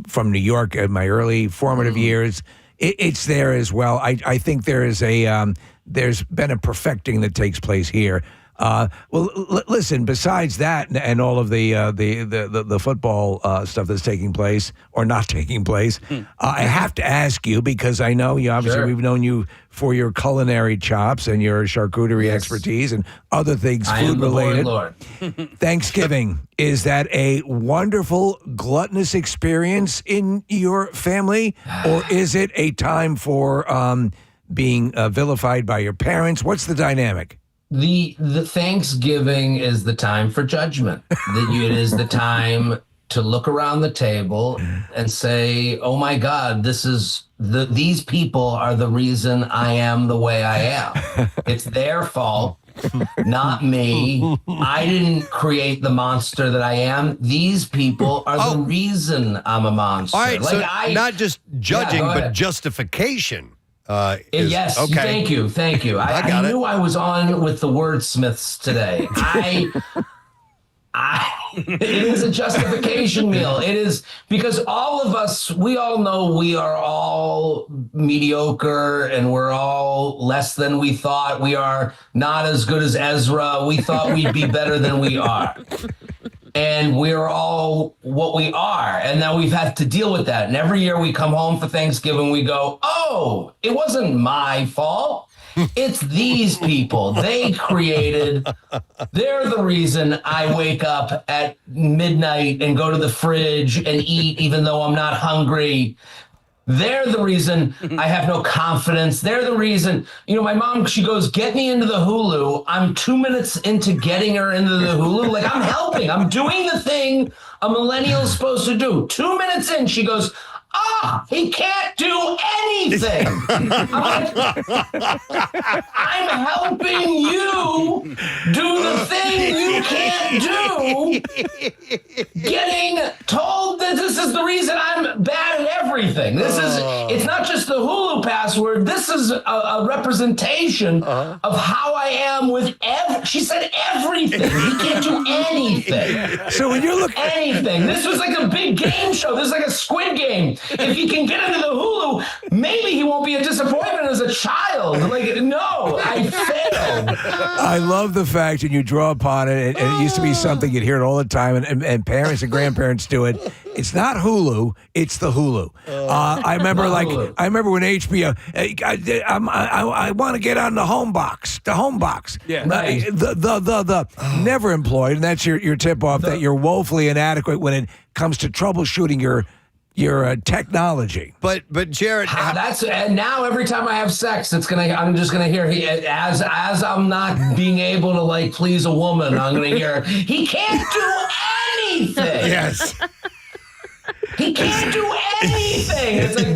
from New York in my early formative years, it's there as well. I think there is there's been a perfecting that takes place here. Listen, besides that and all of the football stuff that's taking place or not taking place, I have to ask you, because I know you obviously we've known you for your culinary chops and your charcuterie expertise and other things food related. Thanksgiving, is that a wonderful gluttonous experience in your family, or is it a time for being vilified by your parents? What's the dynamic? The Thanksgiving is the time for judgment. It is the time to look around the table and say, "Oh my God, these people are the reason I am the way I am. It's their fault, not me. I didn't create the monster that I am. These people are the reason I'm a monster." All right, so not just judging, but justification. Yes, okay. Thank you. I knew I was on with the wordsmiths today. It is a justification meal. It is because all of us, we all know we are all mediocre and we're all less than we thought. We are not as good as Ezra. We thought we'd be better than we are. And we're all what we are. And now we've had to deal with that. And every year we come home for Thanksgiving, we go, "Oh, it wasn't my fault. It's these people. They're the reason I wake up at midnight and go to the fridge and eat even though I'm not hungry. They're the reason I have no confidence. They're the reason, my mom, she goes, 'Get me into the Hulu.' I'm 2 minutes into getting her into the Hulu. Like, I'm helping. I'm doing the thing a millennial's supposed to do. 2 minutes in, she goes, he can't do anything. I'm helping you do the thing you can't do, getting told that this is the reason I'm bad at everything. It's not just the Hulu password. This is a representation of how I am with she said everything. He can't do anything. So when you're looking anything, this was like a big game show. This is like a Squid Game. If he can get into the Hulu, maybe he won't be a disappointment as a child. Like, no, I failed. I love the fact, and you draw upon it, and it used to be something you'd hear it all the time, and parents and grandparents do it. It's not Hulu, it's the Hulu. I remember when HBO, I want to get on the home box. The home box. Yeah. Right. The never employed, and that's your tip off that you're woefully inadequate when it comes to troubleshooting your technology. But Jared, and now every time I have sex, I'm just gonna hear as I'm not being able to please a woman, I'm gonna hear he can't do anything. Yes. He can't do anything. It's like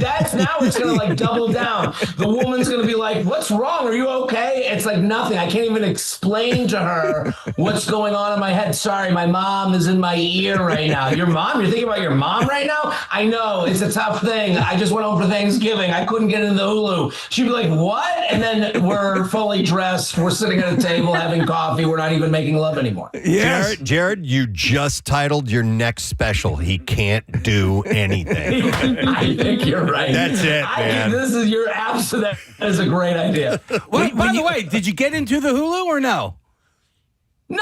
it's gonna double down. The woman's gonna be like, "What's wrong? Are you okay?" It's like nothing. I can't even explain to her what's going on in my head. Sorry, my mom is in my ear right now. Your mom? You're thinking about your mom right now? I know, it's a tough thing. I just went home for Thanksgiving. I couldn't get into the Hulu. She'd be like, "What?" And then we're fully dressed. We're sitting at a table having coffee. We're not even making love anymore. Yes. Jared, you just titled your next special, "He Can't Do Anything." I think you're right. That's it, man. That is a great idea. Well, by the way, did you get into the Hulu or no? No!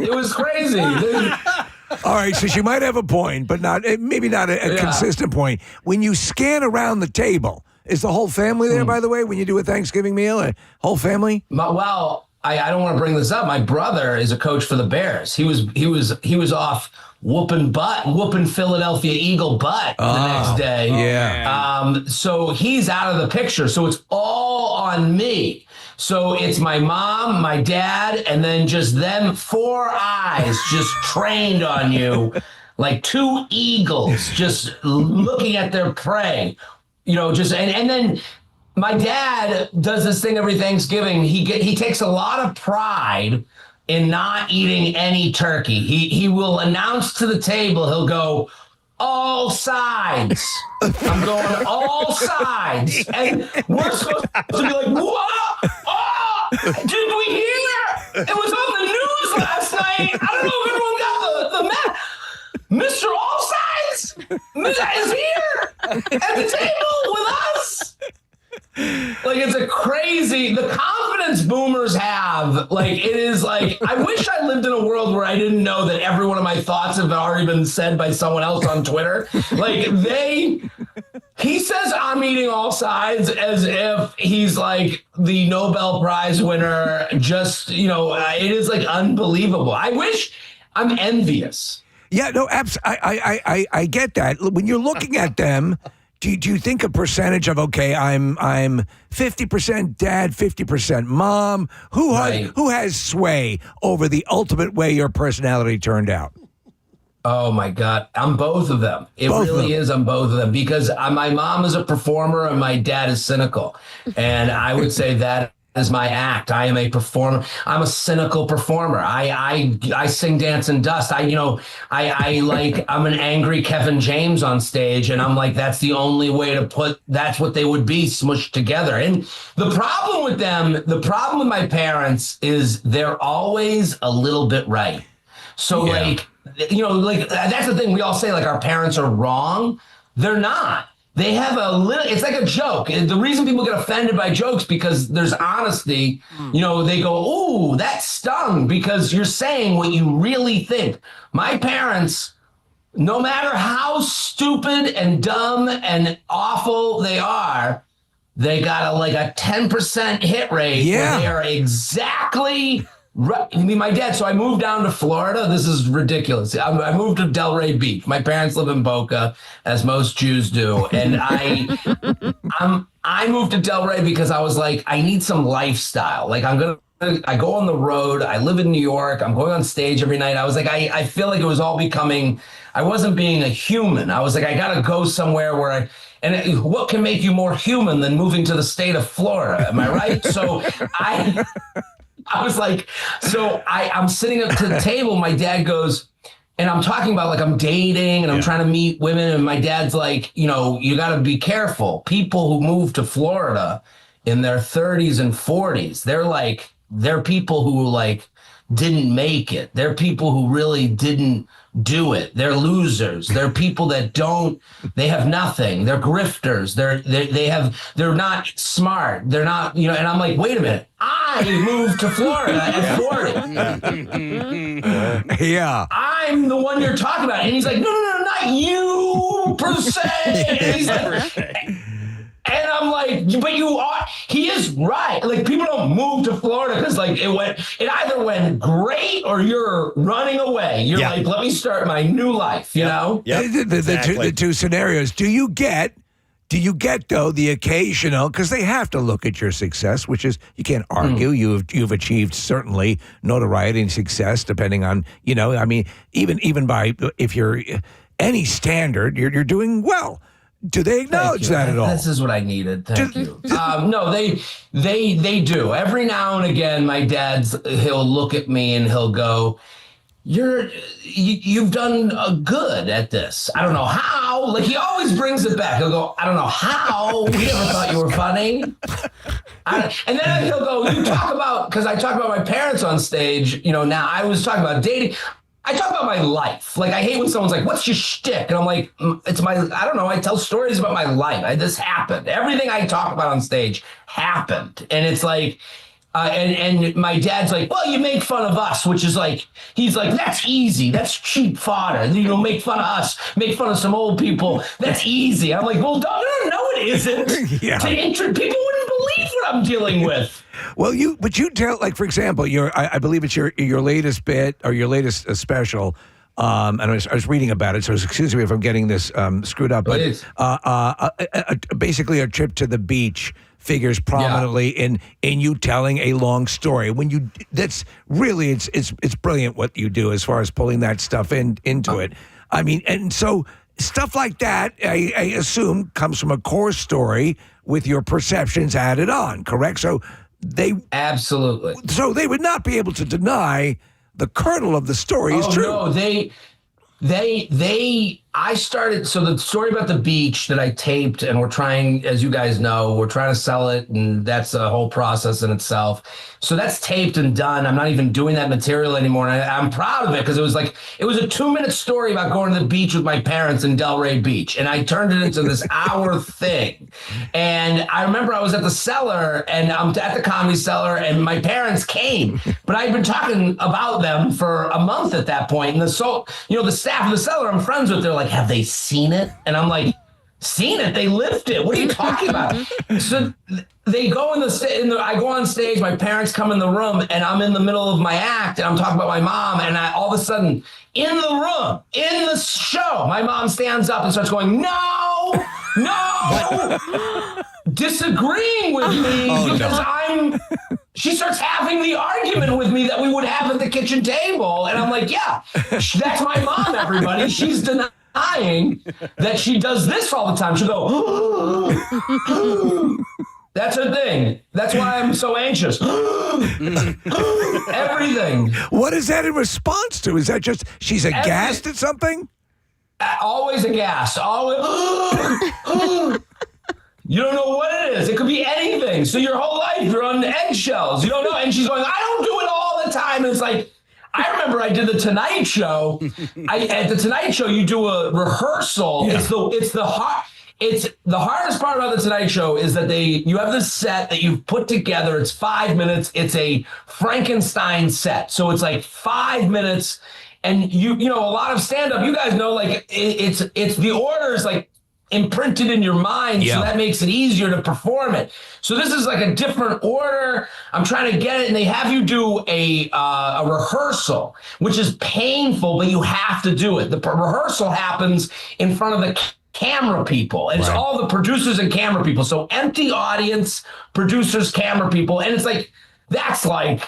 It was crazy. All right, so she might have a point, but maybe not a consistent point. When you scan around the table, is the whole family there, by the way, when you do a Thanksgiving meal? A whole family? I don't want to bring this up. My brother is a coach for the Bears. He was off whooping Philadelphia Eagle butt the next day. Yeah. So he's out of the picture. So it's all on me. So it's my mom, my dad, and then just them 4 eyes just trained on you like 2 eagles just looking at their prey. And then my dad does this thing every Thanksgiving. He takes a lot of pride in not eating any turkey. He will announce to the table, he'll go, all sides. I'm going all sides. And we're supposed to be like, what? Oh, did we hear? It was on the news last night. I don't know if everyone got the map. Mr. All Sides is here at the table with us. Like, it's the confidence boomers have. Like, it is like, I wish I lived in a world where I didn't know that every one of my thoughts have already been said by someone else on Twitter. Like, he says I'm eating all sides as if he's like the Nobel Prize winner. Just, it is like unbelievable. I'm envious. Yeah, no, I get that. When you're looking at them, do you think a percentage of, okay, I'm 50% dad, 50% mom? Who has sway over the ultimate way your personality turned out? Oh my God, I'm both of them. It really is. I'm both of them because my mom is a performer and my dad is cynical, and I would say that is my act. I am a performer. I'm a cynical performer. I sing, dance, and dust. I'm an angry Kevin James on stage, and I'm like, that's the only way that's what they would be smushed together. And the problem with my parents is they're always a little bit right. So that's the thing. We all say like our parents are wrong. They're not. They have it's like a joke. The reason people get offended by jokes because there's honesty. They go, ooh, that stung because you're saying what you really think. My parents, no matter how stupid and dumb and awful they are, they got a 10% hit rate. Yeah. Where they are exactly right. I mean, my dad, so I moved down to Florida. This is ridiculous. I moved to Delray Beach. My parents live in Boca, as most Jews do. And I moved to Delray because I was like, I need some lifestyle. Like, I go on the road. I live in New York. I'm going on stage every night. I was like, I feel like it was all becoming, I wasn't being a human. I was like, I got to go somewhere where what can make you more human than moving to the state of Florida? Am I right? So I was like, I'm sitting up to the table. My dad goes, and I'm talking about like I'm dating and I'm trying to meet women. And my dad's like, you got to be careful. People who move to Florida in their 30s and 40s, they're people who like didn't make it. They're people who really didn't do it. They're losers. They're people that they have nothing. They're grifters. They're not smart. They're not, and I'm like, wait a minute. I moved to Florida at 40. Yeah. I'm the one you're talking about. And he's like, no, not you per se. He's like, and I'm like, but he is right. Like, people don't move to Florida because like it either went great or you're running away. You're like, let me start my new life, you know? Yeah. The two scenarios. Do you get though the occasional, because they have to look at your success, which is, you can't argue. You've achieved certainly notoriety and success depending on, even by, if you're any standard, you're doing well. Do they acknowledge that at all? This is what I needed. Thank you. No, they do. Every now and again, my he'll look at me and he'll go, you've done good at this. I don't know how. Like, he always brings it back. He'll go, I don't know how. We never thought you were funny. And then he'll go, you talk about, because I talk about my parents on stage, now I was talking about dating. I talk about my life. Like, I hate when someone's like, what's your shtick? And I'm like, I don't know. I tell stories about my life. This happened. Everything I talk about on stage happened. And it's like, and my dad's like, well, you make fun of us, which is like, he's like, that's easy. That's cheap fodder. Make fun of us, make fun of some old people. That's easy. I'm like, well, no, it isn't. Yeah. People wouldn't believe what I'm dealing with. Well, you tell, like, for example, I believe it's your latest bit or your latest special. And I was reading about it, so excuse me if I'm getting this screwed up. But basically, a trip to the beach figures prominently in you telling a long story. When that's really it's brilliant what you do as far as pulling that stuff into it. I mean, and so stuff like that, I assume, comes from a core story with your perceptions added on. Correct? So absolutely. So they would not be able to deny the kernel of the story is true. No, I started, so the story about the beach that I taped, and we're trying, as you guys know, we're trying to sell it, and that's a whole process in itself. So that's taped and done. I'm not even doing that material anymore, and I'm proud of it because it was a 2-minute story about going to the beach with my parents in Delray Beach, and I turned it into this hour thing. And I remember I was at the Cellar, and I'm at the Comedy Cellar, and my parents came, but I'd been talking about them for a month at that point, and the staff of the Cellar I'm friends with, they're like, have they seen it? And I'm like, seen it? They lived it. What are you talking about? So they go I go on stage, my parents come in the room, and I'm in the middle of my act, and I'm talking about my mom, and all of a sudden, in the room, in the show, my mom stands up and starts going, no, disagreeing with me because she starts having the argument with me that we would have at the kitchen table. And I'm like, yeah, that's my mom, everybody. She's denying that she does this all the time. She'll go, that's her thing. That's why I'm so anxious. Everything. What is that in response to? Is that just she's aghast at something? Always aghast. Always. You don't know what it is. It could be anything. So your whole life, you're on eggshells. You don't know. And she's going, I don't do it all the time. And it's like, I remember I did the Tonight Show. At the Tonight Show, you do a rehearsal. Yeah. It's the hardest part about the Tonight Show is that you have this set that you've put together. It's 5 minutes. It's a Frankenstein set. So it's like 5 minutes. And you know, a lot of stand-up, you guys know, like it's the order is like imprinted in your mind, so that makes it easier to perform it. So this is like a different order. I'm trying to get it, and they have you do a rehearsal, which is painful, but you have to do it. The rehearsal happens in front of the camera people, and it's all the producers and camera people. So empty audience, producers, camera people, and it's like that's like,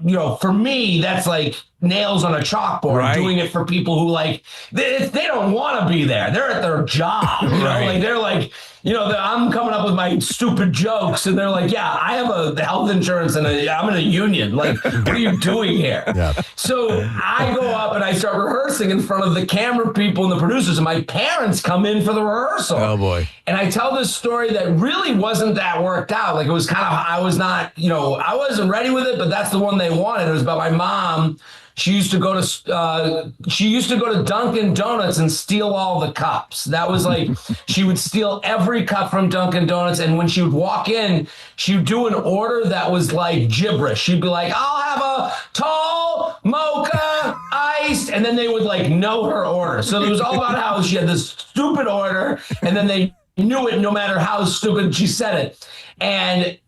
you know, for me, that's like nails on a chalkboard, doing it for people who like, they don't want to be there. They're at their job, you know, like they're like, you know, I'm coming up with my stupid jokes and they're like, yeah, I have a health insurance and I'm in a union. Like, what are you doing here? So I go up and I start rehearsing in front of the camera people and the producers, and my parents come in for the rehearsal. Oh boy. And I tell this story that really wasn't that worked out. Like it was kind of, I was not, you know, I wasn't ready with it, but that's the one they wanted. It was about my mom. She used to go to Dunkin' Donuts and steal all the cups. That was like, she would steal every cup from Dunkin' Donuts. And when she would walk in, she would do an order that was like gibberish. She'd be like, I'll have a tall mocha iced. And then they would like know her order. So it was all about how she had this stupid order. And then they knew it no matter how stupid she said it. And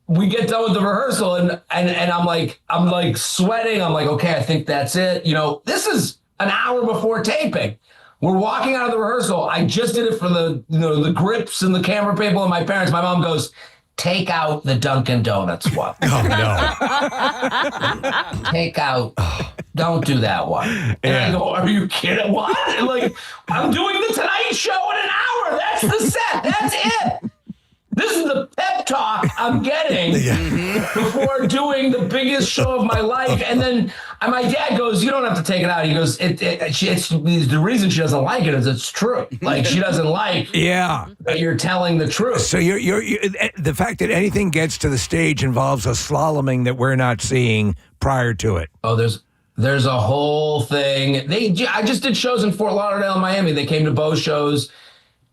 we get done with the rehearsal and I'm like sweating. I'm like, okay, I think that's it. You know, this is an hour before taping. We're walking out of the rehearsal. I just did it for the, you know, the grips and the camera people and my parents. My mom goes, take out the Dunkin' Donuts one. Oh no. Take out. Don't do that one. And I go, are you kidding? What? And like, I'm doing the Tonight Show in an hour. That's the set. That's it. This is the pep talk I'm getting before doing the biggest show of my life. And then my dad goes, you don't have to take it out. He goes, it's the reason she doesn't like it is it's true. Like she doesn't like that you're telling the truth. So you're the fact that anything gets to the stage involves a slaloming that we're not seeing prior to it. Oh, there's a whole thing. I just did shows in Fort Lauderdale and Miami. They came to both shows.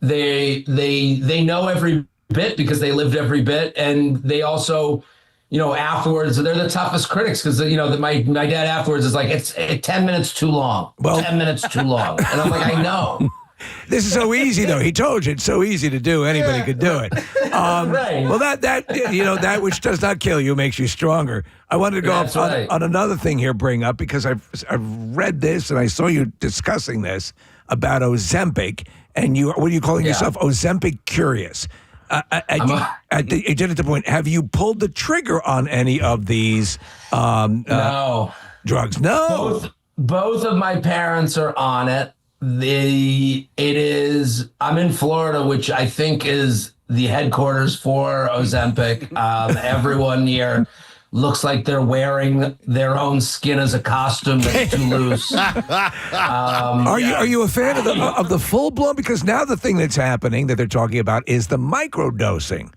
They know every bit because they lived every bit, and they also, you know, afterwards they're the toughest critics because, you know, that my dad afterwards is like, it's 10 minutes too long. Well, 10 minutes too long. And I'm like, I know. This is so easy, though. He told you it's so easy to do. Anybody could do it. Well, that you know, that which does not kill you makes you stronger. I wanted to go up on another thing here, bring up, because I've read this and I saw you discussing this about Ozempic, and what are you calling yourself? Ozempic curious. At the point, have you pulled the trigger on any of these No. drugs? No. Both of my parents are on it. I'm in Florida, which I think is the headquarters for Ozempic. Everyone here looks like they're wearing their own skin as a costume that's too loose. Are you a fan of the full blown? Because now the thing that's happening that they're talking about is the micro dosing.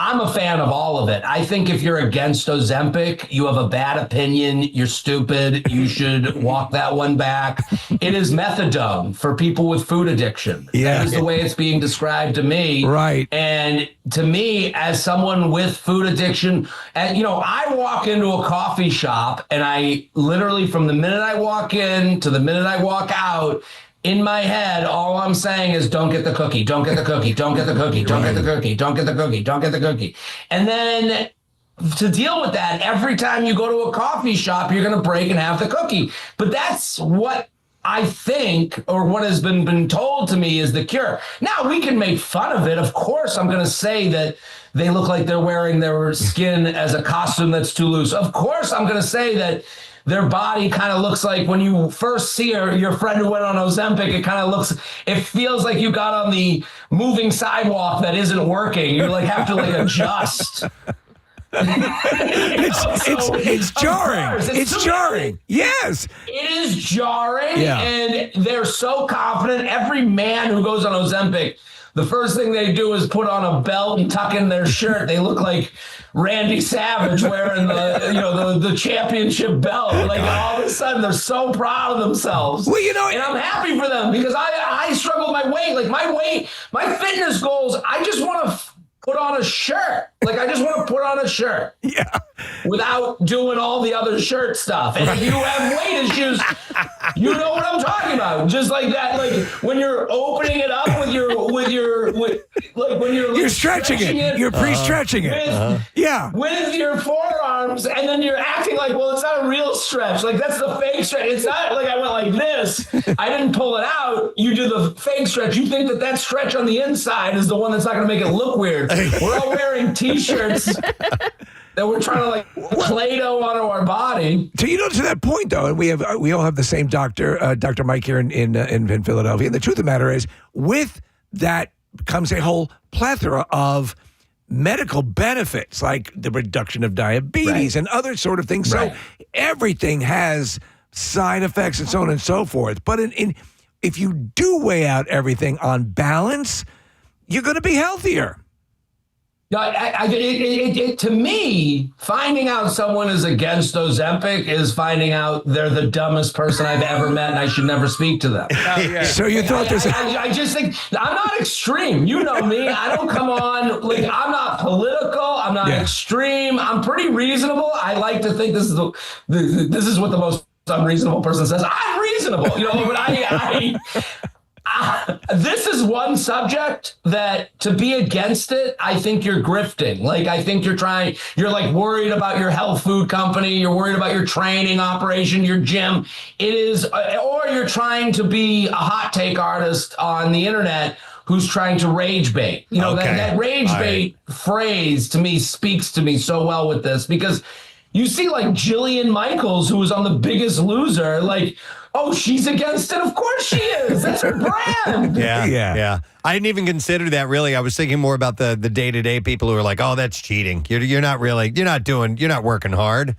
I'm a fan of all of it. I think if you're against Ozempic, you have a bad opinion. You're stupid. You should walk that one back. It is methadone for people with food addiction. Yeah. That is the way it's being described to me. Right. And to me, as someone with food addiction, and I walk into a coffee shop and I literally, from the minute I walk in to the minute I walk out, in my head, all I'm saying is, don't get the cookie, don't get the cookie, don't get the cookie, don't get the cookie, don't get the cookie, don't get the cookie. And then to deal with that, every time you go to a coffee shop, you're going to break and have the cookie. But that's what I think, or what has been told to me, is the cure. Now, we can make fun of it. Of course, I'm going to say that they look like they're wearing their skin as a costume that's too loose. Of course, I'm going to say that their body kind of looks like, when you first see your friend who went on Ozempic, it feels like you got on the moving sidewalk that isn't working. You have to adjust. It's jarring. It's jarring. Yes. It is jarring. Yeah. And they're so confident. Every man who goes on Ozempic, the first thing they do is put on a belt and tuck in their shirt. They look like Randy Savage wearing the championship belt. All of a sudden, they're so proud of themselves. Well, and I'm happy for them, because I struggle with my weight. My fitness goals, I just want to put on a shirt. I just want to put on a shirt. Yeah. Without doing all the other shirt stuff. And if you have weight issues, you know what I'm talking about. Just like that, when you're opening it up when you're stretching it. You're pre-stretching it. With your forearms, and then you're acting like, well, it's not a real stretch. That's the fake stretch. It's not like I went like this. I didn't pull it out. You do the fake stretch. You think that stretch on the inside is the one that's not going to make it look weird. We're all wearing T-shirts that we're trying to Play-Doh onto our body. So to that point though, and we all have the same doctor, Dr. Mike here in Philadelphia. And the truth of the matter is, with that comes a whole plethora of medical benefits, like the reduction of diabetes and other sort of things. Right. So everything has side effects and so on and so forth. But if you do weigh out everything on balance, you're going to be healthier. To me, finding out someone is against Ozempic is finding out they're the dumbest person I've ever met, and I should never speak to them. So you thought there's I just think I'm not extreme. You know me. I don't come on I'm not political. I'm not extreme. I'm pretty reasonable. I like to think this is what the most unreasonable person says. I'm reasonable, but this is one subject that, to be against it, I think you're grifting. I think you're worried about your health food company, you're worried about your training operation, your gym. It is, or you're trying to be a hot take artist on the internet who's trying to rage bait. That rage bait phrase to me speaks to me so well with this, because you see Jillian Michaels, who was on The Biggest Loser, oh, she's against it? Of course she is. That's her brand. Yeah. I didn't even consider that, really. I was thinking more about the day-to-day people who are like, oh, that's cheating. You're not working hard,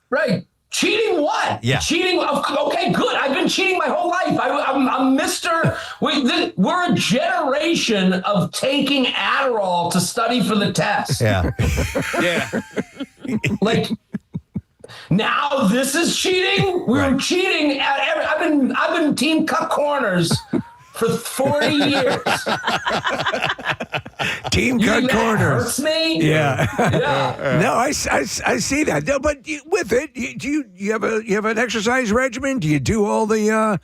Right. Cheating what? Yeah. Cheating. Okay, good. I've been cheating my whole life. I'm Mr. We're a generation of taking Adderall to study for the test. Yeah. Now this is cheating. We were cheating at I've been team cut corners for 40 years. Team cut corners. Hurts me. Yeah. No, I see that. No, but with it, do you have an exercise regimen? Do you do all the other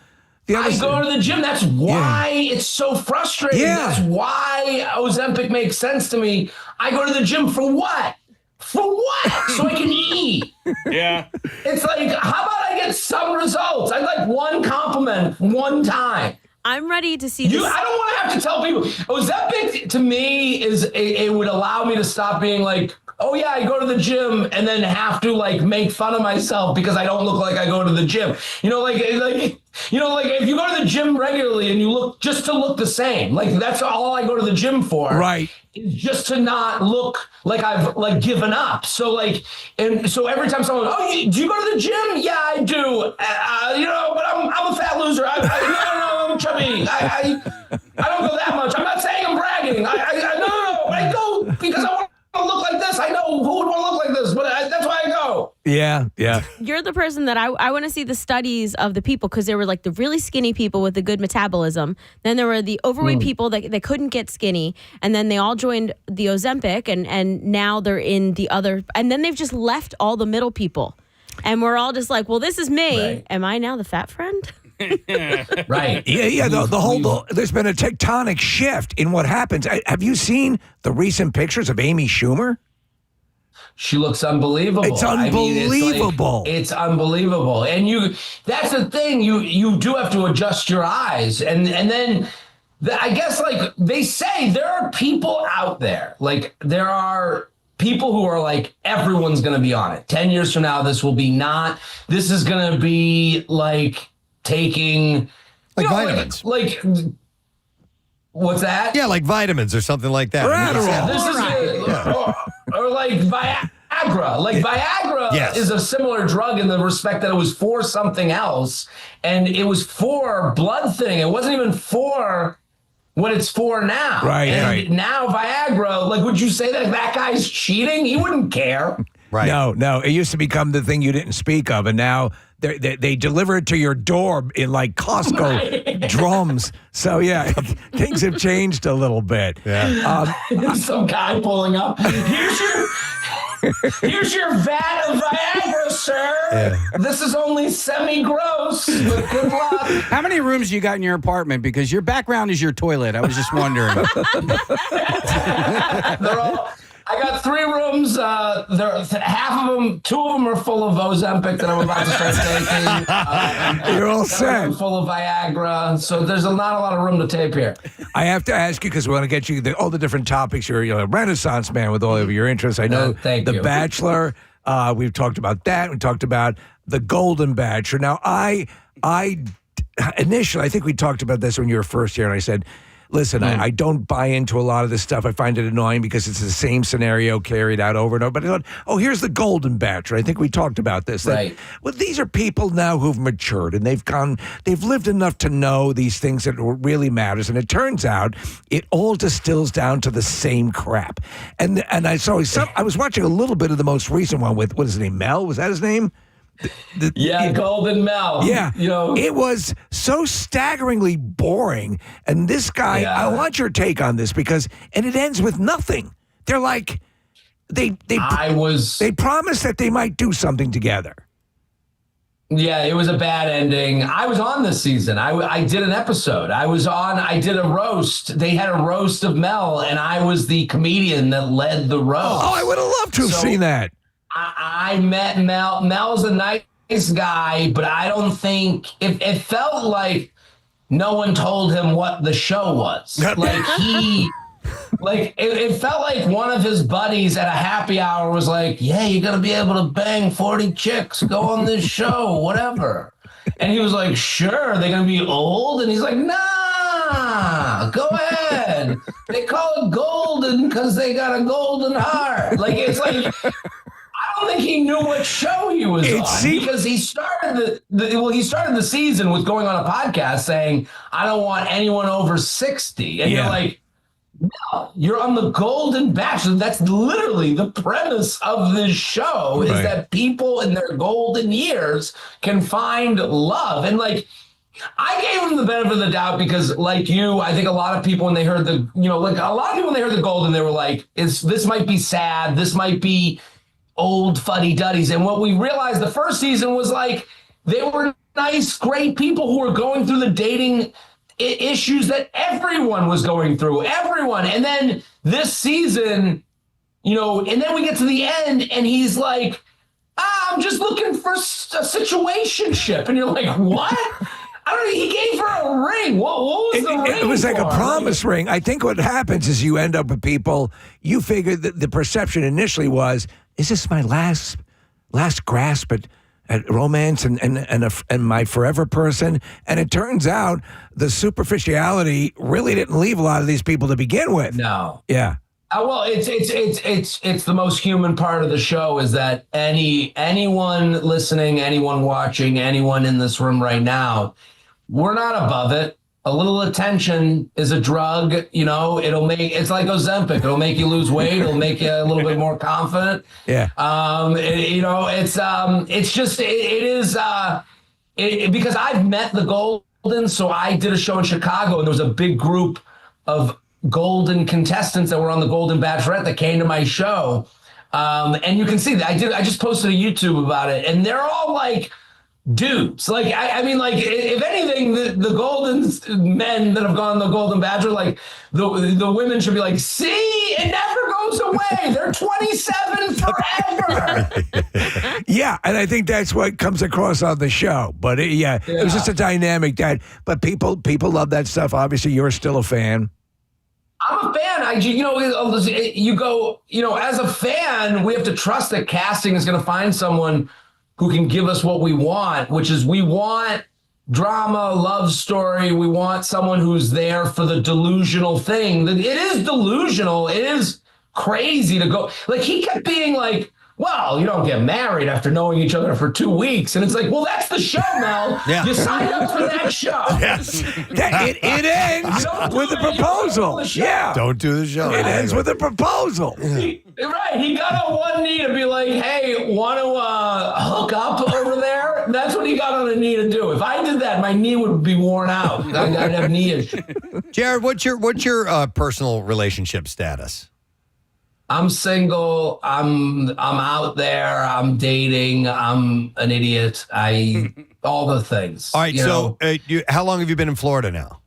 I go to the gym. That's why it's so frustrating. Yeah. That's why Ozempic makes sense to me. I go to the gym for what? For what? So I can eat. Yeah. It's how about I get some results? I'd like one compliment one time. I'm ready to see I this. don't want to have to tell people. Ozempic to me it would allow me to stop being like, oh yeah, I go to the gym and then have to like make fun of myself because I don't look like I go to the gym. Like if you go to the gym regularly and you look just to look the same, like that's all I go to the gym for. Right. Is just to not look like I've like given up. So so every time someone, do you go to the gym? Yeah, I do. But I'm a fat loser. I'm chubby. I don't go that much. I'm not saying I'm bragging. I go because I want to look like this. I know who would want to look like this, but that's why I go. Yeah. You're the person that I want to see the studies of the people, because there were like the really skinny people with the good metabolism. Then there were the overweight people that couldn't get skinny. And then they all joined the Ozempic and now they're in the other. And then they've just left all the middle people. And we're all just like, well, this is me. Right. Am I now the fat friend? Right. Yeah. There's been a tectonic shift in what happens. Have you seen the recent pictures of Amy Schumer? She looks unbelievable. It's unbelievable. It's unbelievable. And that's the thing. You do have to adjust your eyes. And then I guess like they say there are people out there. Like there are people who are like, everyone's going to be on it. 10 years from now, this is going to be like taking vitamins. Like what's that? Yeah, like vitamins or something like that. Or like Viagra. Like Viagra is a similar drug in the respect that it was for something else, and it was for blood thing. It wasn't even for what it's for now. Right. Now Viagra, like, would you say that guy's cheating? He wouldn't care. Right. No. It used to become the thing you didn't speak of, and now they deliver it to your door in like Costco drums. So yeah, things have changed a little bit. Yeah. Some guy pulling up. Here's your vat of Viagra, sir. Yeah. This is only semi-gross, but good luck. How many rooms you got in your apartment? Because your background is your toilet. I was just wondering. I got 3 rooms. Half of them, 2 of them are full of Ozempic that I'm about to start taking. You're all set. Full of Viagra. So there's not a lot of room to tape here. I have to ask you, because we want to get you all the different topics. You're a Renaissance man with all of your interests. I know The Bachelor. We've talked about that. We talked about the Golden Bachelor. Now, I initially, I think we talked about this when you were first here, and I said, listen, I don't buy into a lot of this stuff. I find it annoying because it's the same scenario carried out over and over. But I thought, here's the Golden Bachelor. I think we talked about this. Right. Well, these are people now who've matured and they've lived enough to know these things that really matters. And it turns out it all distills down to the same crap. And I was watching a little bit of the most recent one with, what is his name, Mel? Was that his name? Golden Mel. Yeah. It was so staggeringly boring. And this guy, I want your take on this and it ends with nothing. They're like, they promised that they might do something together. Yeah, it was a bad ending. I was on this season. I did an episode. I did a roast. They had a roast of Mel, and I was the comedian that led the roast. Oh, I would have loved to have seen that. I met Mel. Mel's a nice guy, but I don't think it felt like no one told him what the show was. It felt like one of his buddies at a happy hour was like, yeah, you're going to be able to bang 40 chicks, go on this show, whatever. And he was like, sure, they're going to be old? And he's like, nah, go ahead. They call it golden because they got a golden heart. I don't think he knew what show he was on because he started he started the season with going on a podcast saying, I don't want anyone over 60. And you're like, no, you're on the Golden Bachelor. That's literally the premise of this show is that people in their golden years can find love. And I gave him the benefit of the doubt because like you, I think a lot of people when they heard the Golden, they were like, this might be sad. This might be old fuddy-duddies. And what we realized the first season was they were nice, great people who were going through the dating issues that everyone was going through. Everyone. And then this season, and then we get to the end and he's like, I'm just looking for a situationship. And you're like, what? I don't know. He gave her a ring. What was the ring? It was like a for? promise ring. I think what happens is you end up with people. You figure that the perception initially was, "Is this my last grasp at romance and my forever person?" And it turns out the superficiality really didn't leave a lot of these people to begin with. No. Yeah. Well, it's the most human part of the show is that anyone listening, anyone watching, anyone in this room right now, we're not above it. A little attention is a drug, it's like Ozempic. It'll make you lose weight. It'll make you a little bit more confident. Yeah. Because I've met the Golden. So I did a show in Chicago and there was a big group of Golden contestants that were on the Golden Bachelorette that came to my show. And you can see that I just posted a YouTube about it and they're all like dudes. Like, I mean, like if anything, the Golden men that have gone on the Golden Bachelor, like the women should be like, see, it never goes away. They're 27 forever. Yeah. And I think that's what comes across on the show. But it was just a dynamic but people love that stuff. Obviously you're still a fan. I'm a fan. You go, as a fan, we have to trust that casting is going to find someone who can give us what we want, which is we want drama, love story. We want someone who's there for the delusional thing. It is delusional. It is crazy to go. Like, he kept being like, well, you don't get married after knowing each other for 2 weeks. And it's like, well, that's the show, Mel. Yeah. You signed up for that show. Yes. It ends with a proposal. Yeah. Don't do the show. It ends with a proposal. Right. He got on one knee to be like, hey, want to hook up over there? That's what he got on a knee to do. If I did that, my knee would be worn out. I'd have knee issues. Jared, what's your personal relationship status? I'm single. I'm out there. I'm dating. I'm an idiot. All the things. All right. How long have you been in Florida now?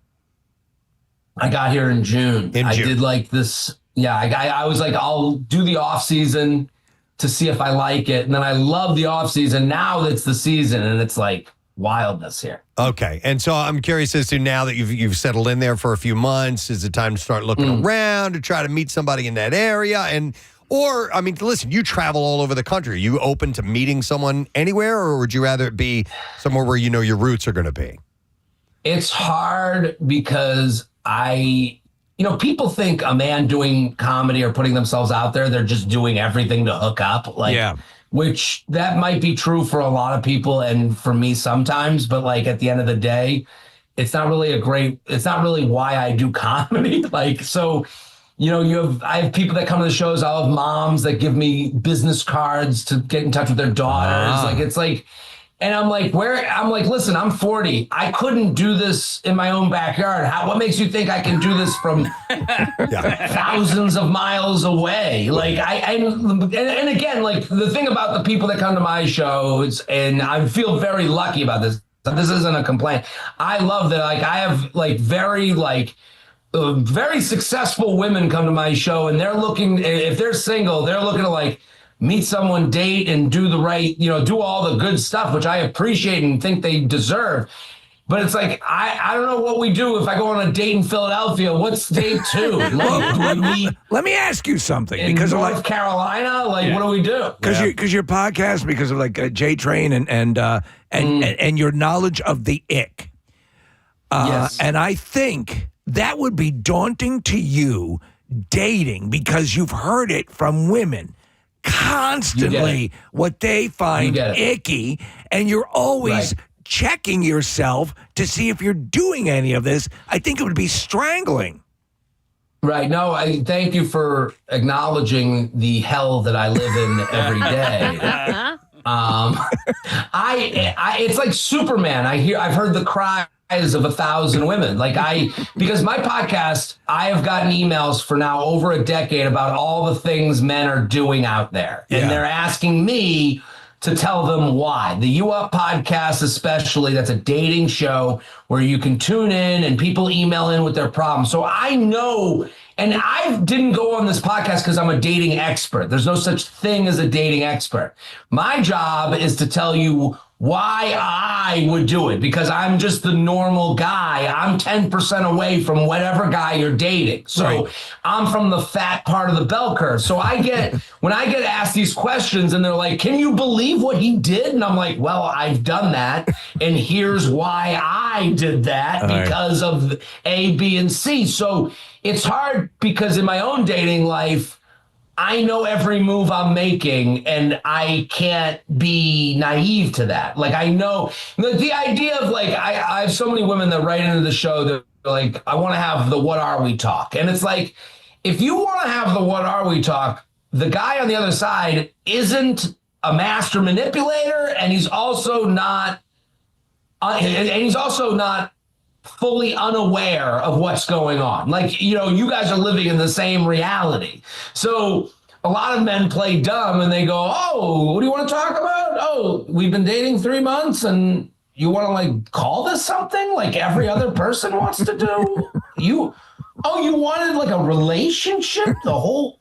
I got here in June. I did like this. Yeah. I was like, I'll do the off season to see if I like it. And then I love the off season. Now that's the season. And it's like wildness here. Okay. And so I'm curious as to now that you've settled in there for a few months, is it time to start looking around to try to meet somebody in that area? Or listen, you travel all over the country. Are you open to meeting someone anywhere, or would you rather it be somewhere where you know your roots are going to be? It's hard because people think a man doing comedy or putting themselves out there, they're just doing everything to hook up. Which that might be true for a lot of people and for me sometimes, but like at the end of the day, it's not really why I do comedy. I have people that come to the shows. I'll have moms that give me business cards to get in touch with their daughters. And I'm like, listen, I'm 40. I couldn't do this in my own backyard. What makes you think I can do this from thousands of miles away? And again, like the thing about the people that come to my shows, and I feel very lucky about this. This isn't a complaint. I love that. I have very successful women come to my show, and they're looking. If they're single, they're looking to meet someone, date, and do the right, do all the good stuff, which I appreciate and think they deserve. But it's like, I don't know what we do if I go on a date in Philadelphia. What's date 2? Let me ask you something. In because North Carolina, what do we do? Because your podcast, because of J Train and your knowledge of the ick. Yes. And I think that would be daunting to you dating because you've heard it from women constantly what they find icky, and you're always checking yourself to see if you're doing any of this. I think it would be strangling. Right. No, I thank you for acknowledging the hell that I live in every day. It's like Superman. I've heard the cries of 1,000 women. Because my podcast, I have gotten emails for now over a decade about all the things men are doing out there. And they're asking me to tell them why. The You Up podcast, especially, that's a dating show where you can tune in and people email in with their problems. So I know, and I didn't go on this podcast because I'm a dating expert. There's no such thing as a dating expert. My job is to tell you why I would do it, because I'm just the normal guy. I'm 10% away from whatever guy you're dating. So I'm from the fat part of the bell curve. So when I get asked these questions and they're like, can you believe what he did? And I'm like, well, I've done that. And here's why I did that, because of A, B, and C. So it's hard because in my own dating life, I know every move I'm making, and I can't be naive to that. Like, I know the idea of like, I have so many women that write into the show that are like, I want to have the what are we talk. And it's like, if you want to have the what are we talk, the guy on the other side isn't a master manipulator, and he's also not fully unaware of what's going on. Like, you know, you guys are living in the same reality. So a lot of men play dumb and they go, oh, what do you want to talk about? Oh, we've been dating 3 months and you want to like call this something like every other person wants to do? You wanted like a relationship the whole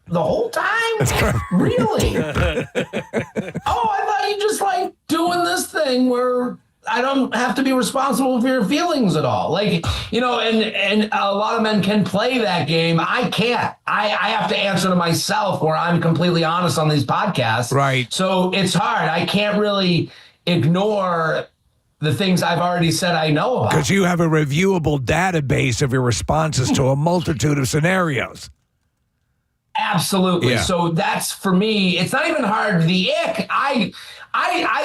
time? Really? Oh, I thought you just like doing this thing where I don't have to be responsible for your feelings at all. Like, you know, and a lot of men can play that game. I can't. I have to answer to myself where I'm completely honest on these podcasts. Right. So it's hard. I can't really ignore the things I've already said I know about. Because you have a reviewable database of your responses to a multitude of scenarios. Absolutely. Yeah. So that's, for me, it's not even hard. The ick, I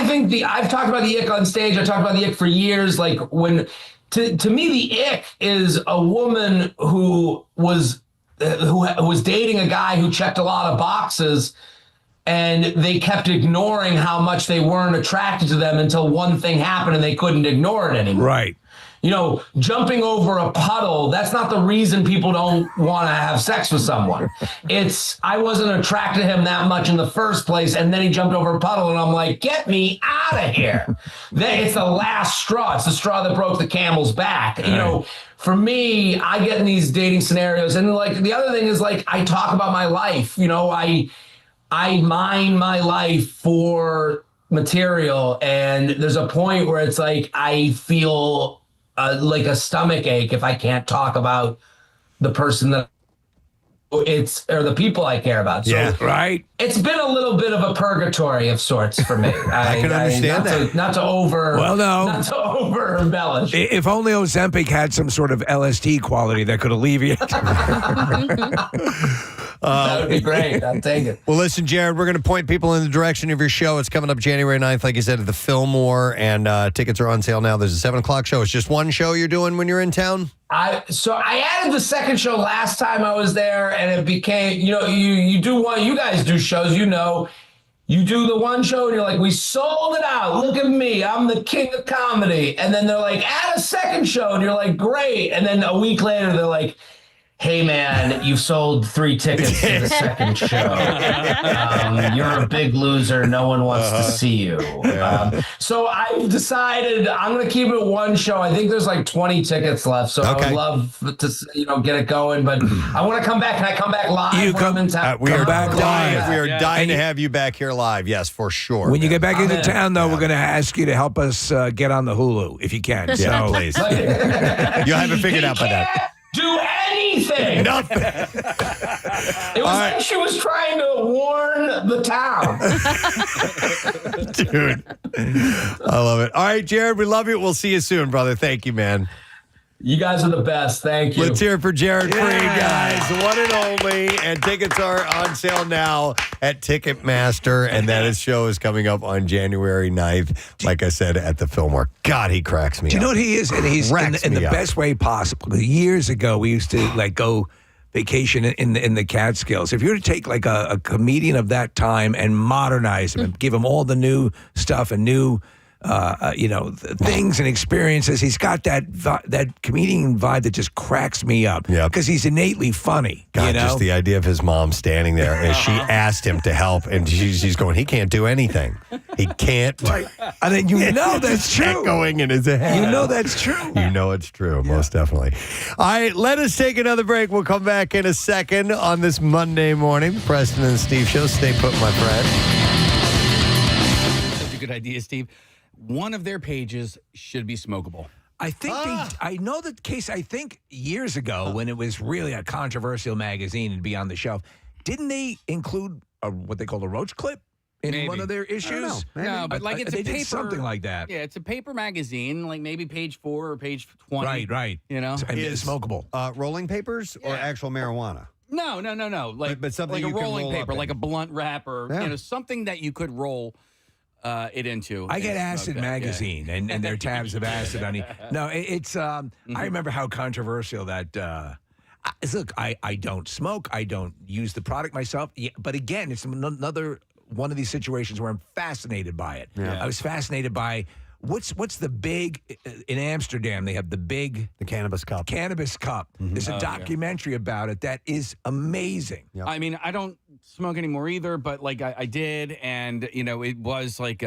think I've talked about the ick on stage. I talked about the ick for years. Like to me, the ick is a woman who was dating a guy who checked a lot of boxes, and they kept ignoring how much they weren't attracted to them until one thing happened and they couldn't ignore it anymore. Right. You know, jumping over a puddle, that's not the reason people don't want to have sex with someone. It's, I wasn't attracted to him that much in the first place, and then he jumped over a puddle, and I'm like, get me out of here. It's the last straw. It's the straw that broke the camel's back. You know, for me, I get in these dating scenarios, and like the other thing is like, I talk about my life. You know, I mine my life for material, and there's a point where it's like, I feel like a stomach ache if I can't talk about the person that or the people I care about. So yeah, right. It's been a little bit of a purgatory of sorts for me. I can understand that. Not to over embellish. If only Ozempic had some sort of LSD quality that could alleviate. That would be great. I'll take it. Well, listen, Jared, we're going to point people in the direction of your show. It's coming up January 9th, like you said, at the Fillmore, and tickets are on sale now. There's a 7 o'clock show. It's just one show you're doing when you're in town? So I added the second show last time I was there, and it became, you know, you do one, you guys do shows, you know, you do the one show and you're like, we sold it out. Look at me. I'm the king of comedy. And then they're like, add a second show. And you're like, great. And then a week later, they're like, hey, man, you sold 3 tickets to the second show. You're a big loser. No one wants to see you. So I've decided I'm going to keep it one show. I think there's like 20 tickets left. So I would love to, get it going. But I want to come back. Can I come back live? We are back live. We are dying to have you back here live. Yes, for sure. When you get back into town, though, we're going to ask you to help us get on the Hulu, if you can. Yeah, please. You'll have it figured out by that. Do anything. Nothing. It was like she was trying to warn the town. Dude, I love it. All right, Jared, we love you. We'll see you soon, brother. Thank you, man. You guys are the best. Thank you. Let's hear it for Jared Freid, guys. One and only. And tickets are on sale now at Ticketmaster. And that show is coming up on January 9th, like I said, at the Fillmore. God, he cracks me up. Do you know what he is? And he's in the best way possible. Years ago, we used to go vacation in the Catskills. If you were to take like a comedian of that time and modernize him and give him all the new stuff and new things and experiences. He's got that comedian vibe that just cracks me up. Because he's innately funny. God, just the idea of his mom standing there as she asked him to help, and she's going, he can't do anything. He can't. And then you know that's true. Echoing in his head. You know that's true. You know it's true, most definitely. All right, let us take another break. We'll come back in a second on this Monday morning. Preston and Steve show. Stay put, my friend. Such a good idea, Steve. one of their pages should be smokable. I think I know the case. I think years ago when it was really a controversial magazine and be on the shelf, didn't they include what they call a roach clip in one of their issues? No, but like it's a they paper, did something like that. Yeah, it's a paper magazine, like maybe page 4 or page 20. Right. You know, and it's smokable. Rolling papers or actual marijuana? No. Like, but something like you a can rolling roll paper, up like in. a blunt wrap, or something that you could roll it into. I get and Acid smoke that, magazine and their tabs of acid on it. No, it's. I remember how controversial that. Look, I don't smoke. I don't use the product myself. Yeah, but again, it's another one of these situations where I'm fascinated by it. Yeah. I was fascinated by what's the big in Amsterdam. They have the cannabis cup. Cannabis cup. There's a documentary about it that is amazing. I mean, I don't smoke anymore either, but like I did, and it was like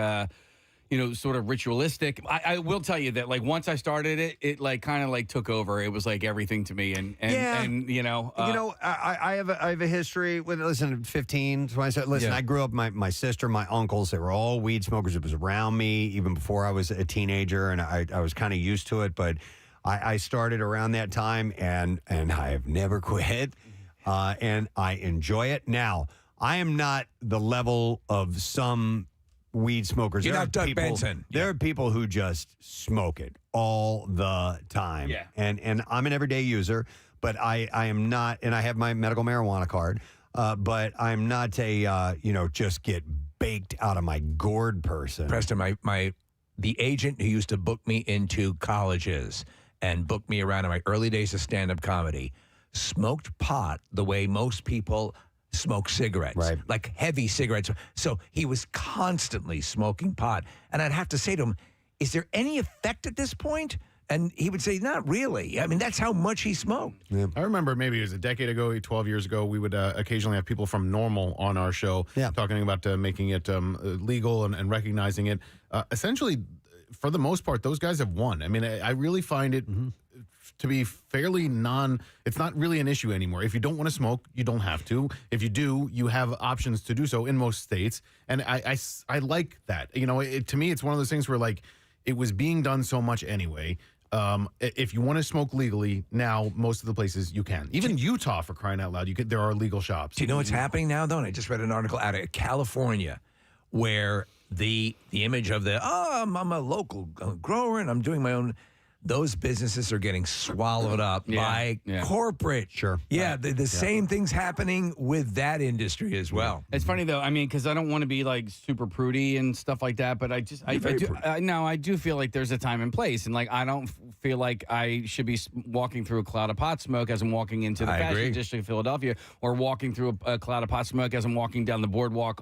sort of ritualistic. I will tell you that like once I started it like kind of like took over. It was like everything to me, and I have a history with 15. So I said, I grew up. My sister, my uncles, they were all weed smokers. It was around me even before I was a teenager, and I was kind of used to it. But I started around that time, and I have never quit, and I enjoy it. Now I am not the level of some weed smokers. You're There not are Doug people- Benson. There are people who just smoke it all the time. Yeah. And I'm an everyday user, but I am not, and I have my medical marijuana card, but I'm not a, just get baked out of my gourd person. Preston, the agent who used to book me into colleges and book me around in my early days of stand-up comedy smoked pot the way most people smoke cigarettes, like heavy cigarettes. So he was constantly smoking pot. And I'd have to say to him, is there any effect at this point? And he would say, not really. I mean, that's how much he smoked. I remember maybe it was a decade ago, 12 years ago, we would occasionally have people from Normal on our show talking about making it legal and recognizing it. Essentially, for the most part, those guys have won. I mean, I really find it to be fairly it's not really an issue anymore. If you don't want to smoke, you don't have to. If you do, you have options to do so in most states. And I like that. To me, it's one of those things where like it was being done so much anyway. If you want to smoke legally now, most of the places you can. Even Utah, for crying out loud, there are legal shops. Do you know what's happening now, though? And I just read an article out of California where the image of I'm a local grower and I'm doing my own. Those businesses are getting swallowed up by corporate. Sure. Yeah, the same thing's happening with that industry as well. It's funny though. I mean, because I don't want to be like super prudy and stuff like that, but I do feel like there's a time and place, and like I don't feel like I should be walking through a cloud of pot smoke as I'm walking into the fashion district of Philadelphia, or walking through a cloud of pot smoke as I'm walking down the boardwalk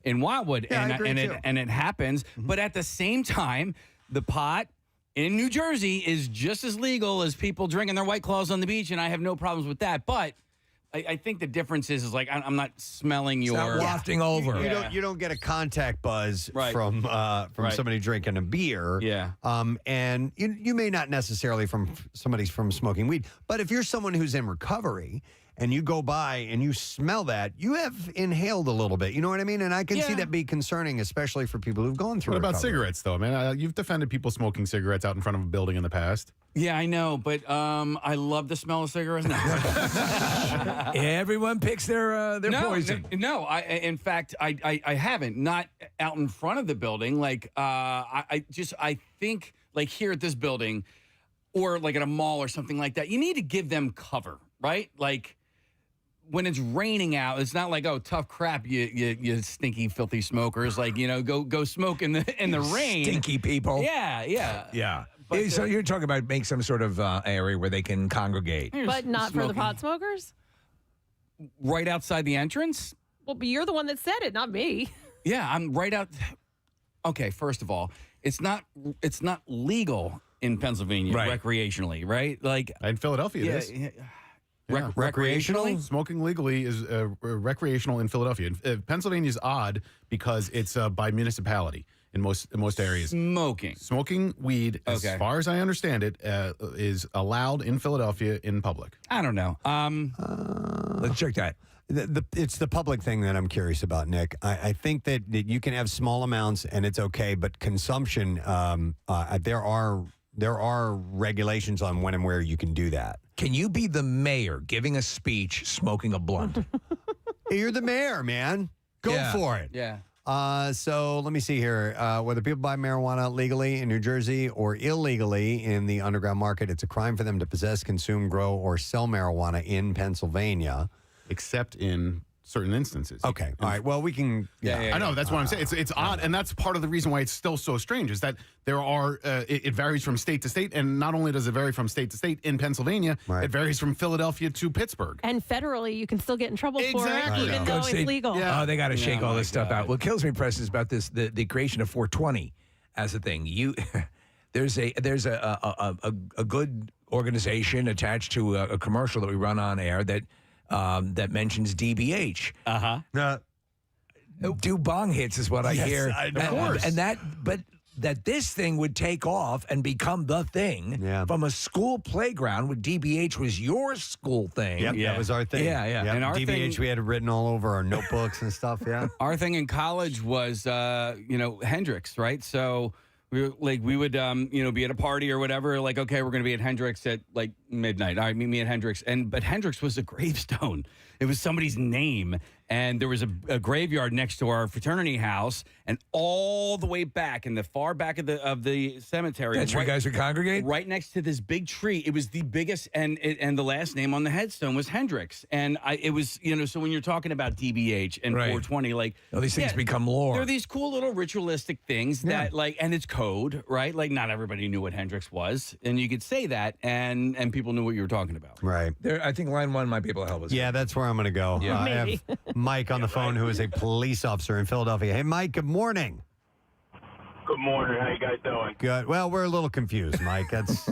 in Wildwood, and it happens. But at the same time, the pot in New Jersey is just as legal as people drinking their White Claws on the beach, and I have no problems with that. But I think the difference is like I'm not smelling your not wafting over. You don't get a contact buzz from somebody drinking a beer. Yeah. And you may not necessarily from somebody from smoking weed, but if you're someone who's in recovery and you go by and you smell that, you have inhaled a little bit. You know what I mean? And I can see that be concerning, especially for people who've gone through. What about recovery. cigarettes, though, man? You've defended people smoking cigarettes out in front of a building in the past. Yeah, I know, but I love the smell of cigarettes now. Everyone picks their poison. No, in fact, I haven't. Not out in front of the building. Like, I think, like here at this building, or like at a mall or something like that, you need to give them cover, right? Like, when it's raining out, it's not like, oh, tough crap, you stinky, filthy smokers. Like, go smoke in the rain. Stinky people. Yeah. But, so you're talking about make some sort of area where they can congregate. But not for the pot smokers? Right outside the entrance? Well, but you're the one that said it, not me. Yeah, I'm right out. Okay, first of all, it's not legal in Pennsylvania recreationally, right? Like in Philadelphia, it is. Yeah. Recreational? Smoking legally is recreational in Philadelphia. Pennsylvania is odd because it's by municipality in most areas. Smoking weed, as far as I understand it, is allowed in Philadelphia in public. I don't know. Let's check that. It's the public thing that I'm curious about, Nick. I think that you can have small amounts and it's okay, but consumption, there are regulations on when and where you can do that. Can you be the mayor giving a speech smoking a blunt? You're the mayor, man. Go for it. Yeah. So let me see here. Whether people buy marijuana legally in New Jersey or illegally in the underground market, it's a crime for them to possess, consume, grow, or sell marijuana in Pennsylvania. Except in certain instances. Okay. All right. Well, we can. I know. That's what I'm saying. It's odd. And that's part of the reason why it's still so strange is that there are, it varies from state to state. And not only does it vary from state to state in Pennsylvania, it varies from Philadelphia to Pittsburgh. And federally, you can still get in trouble for it, even though it's legal. Oh, they got to shake all this stuff out. What kills me, Preston, is about this the creation of 420 as a thing. There's a good organization attached to a commercial that we run on air that mentions DBH. Do bong hits is what I hear. Of course. And that this thing would take off and become the thing from a school playground when DBH was your school thing. Yep, that was our thing. Yeah. And our DBH, thing, we had it written all over our notebooks and stuff, Our thing in college was, Hendrix, right? So we would, be at a party or whatever. Like, okay, we're going to be at Hendrix at like midnight. All right, meet me at Hendrix. But Hendrix was a gravestone. It was somebody's name. And there was a graveyard next to our fraternity house, and all the way back in the far back of the cemetery. That's where you guys would congregate? Right next to this big tree. It was the biggest, and the last name on the headstone was Hendrix. And it was, so when you're talking about DBH and 420, like these things become lore. They're these cool little ritualistic things that and it's code, right? Like not everybody knew what Hendrix was, and you could say that, and people knew what you were talking about. Right. I think line one might be able to help us. Yeah, that's where I'm going to go. Yeah. I have Mike on the phone, who is a police officer in Philadelphia. Hey, Mike, good morning. Good morning. How you guys doing? Good. Well, we're a little confused, Mike. That's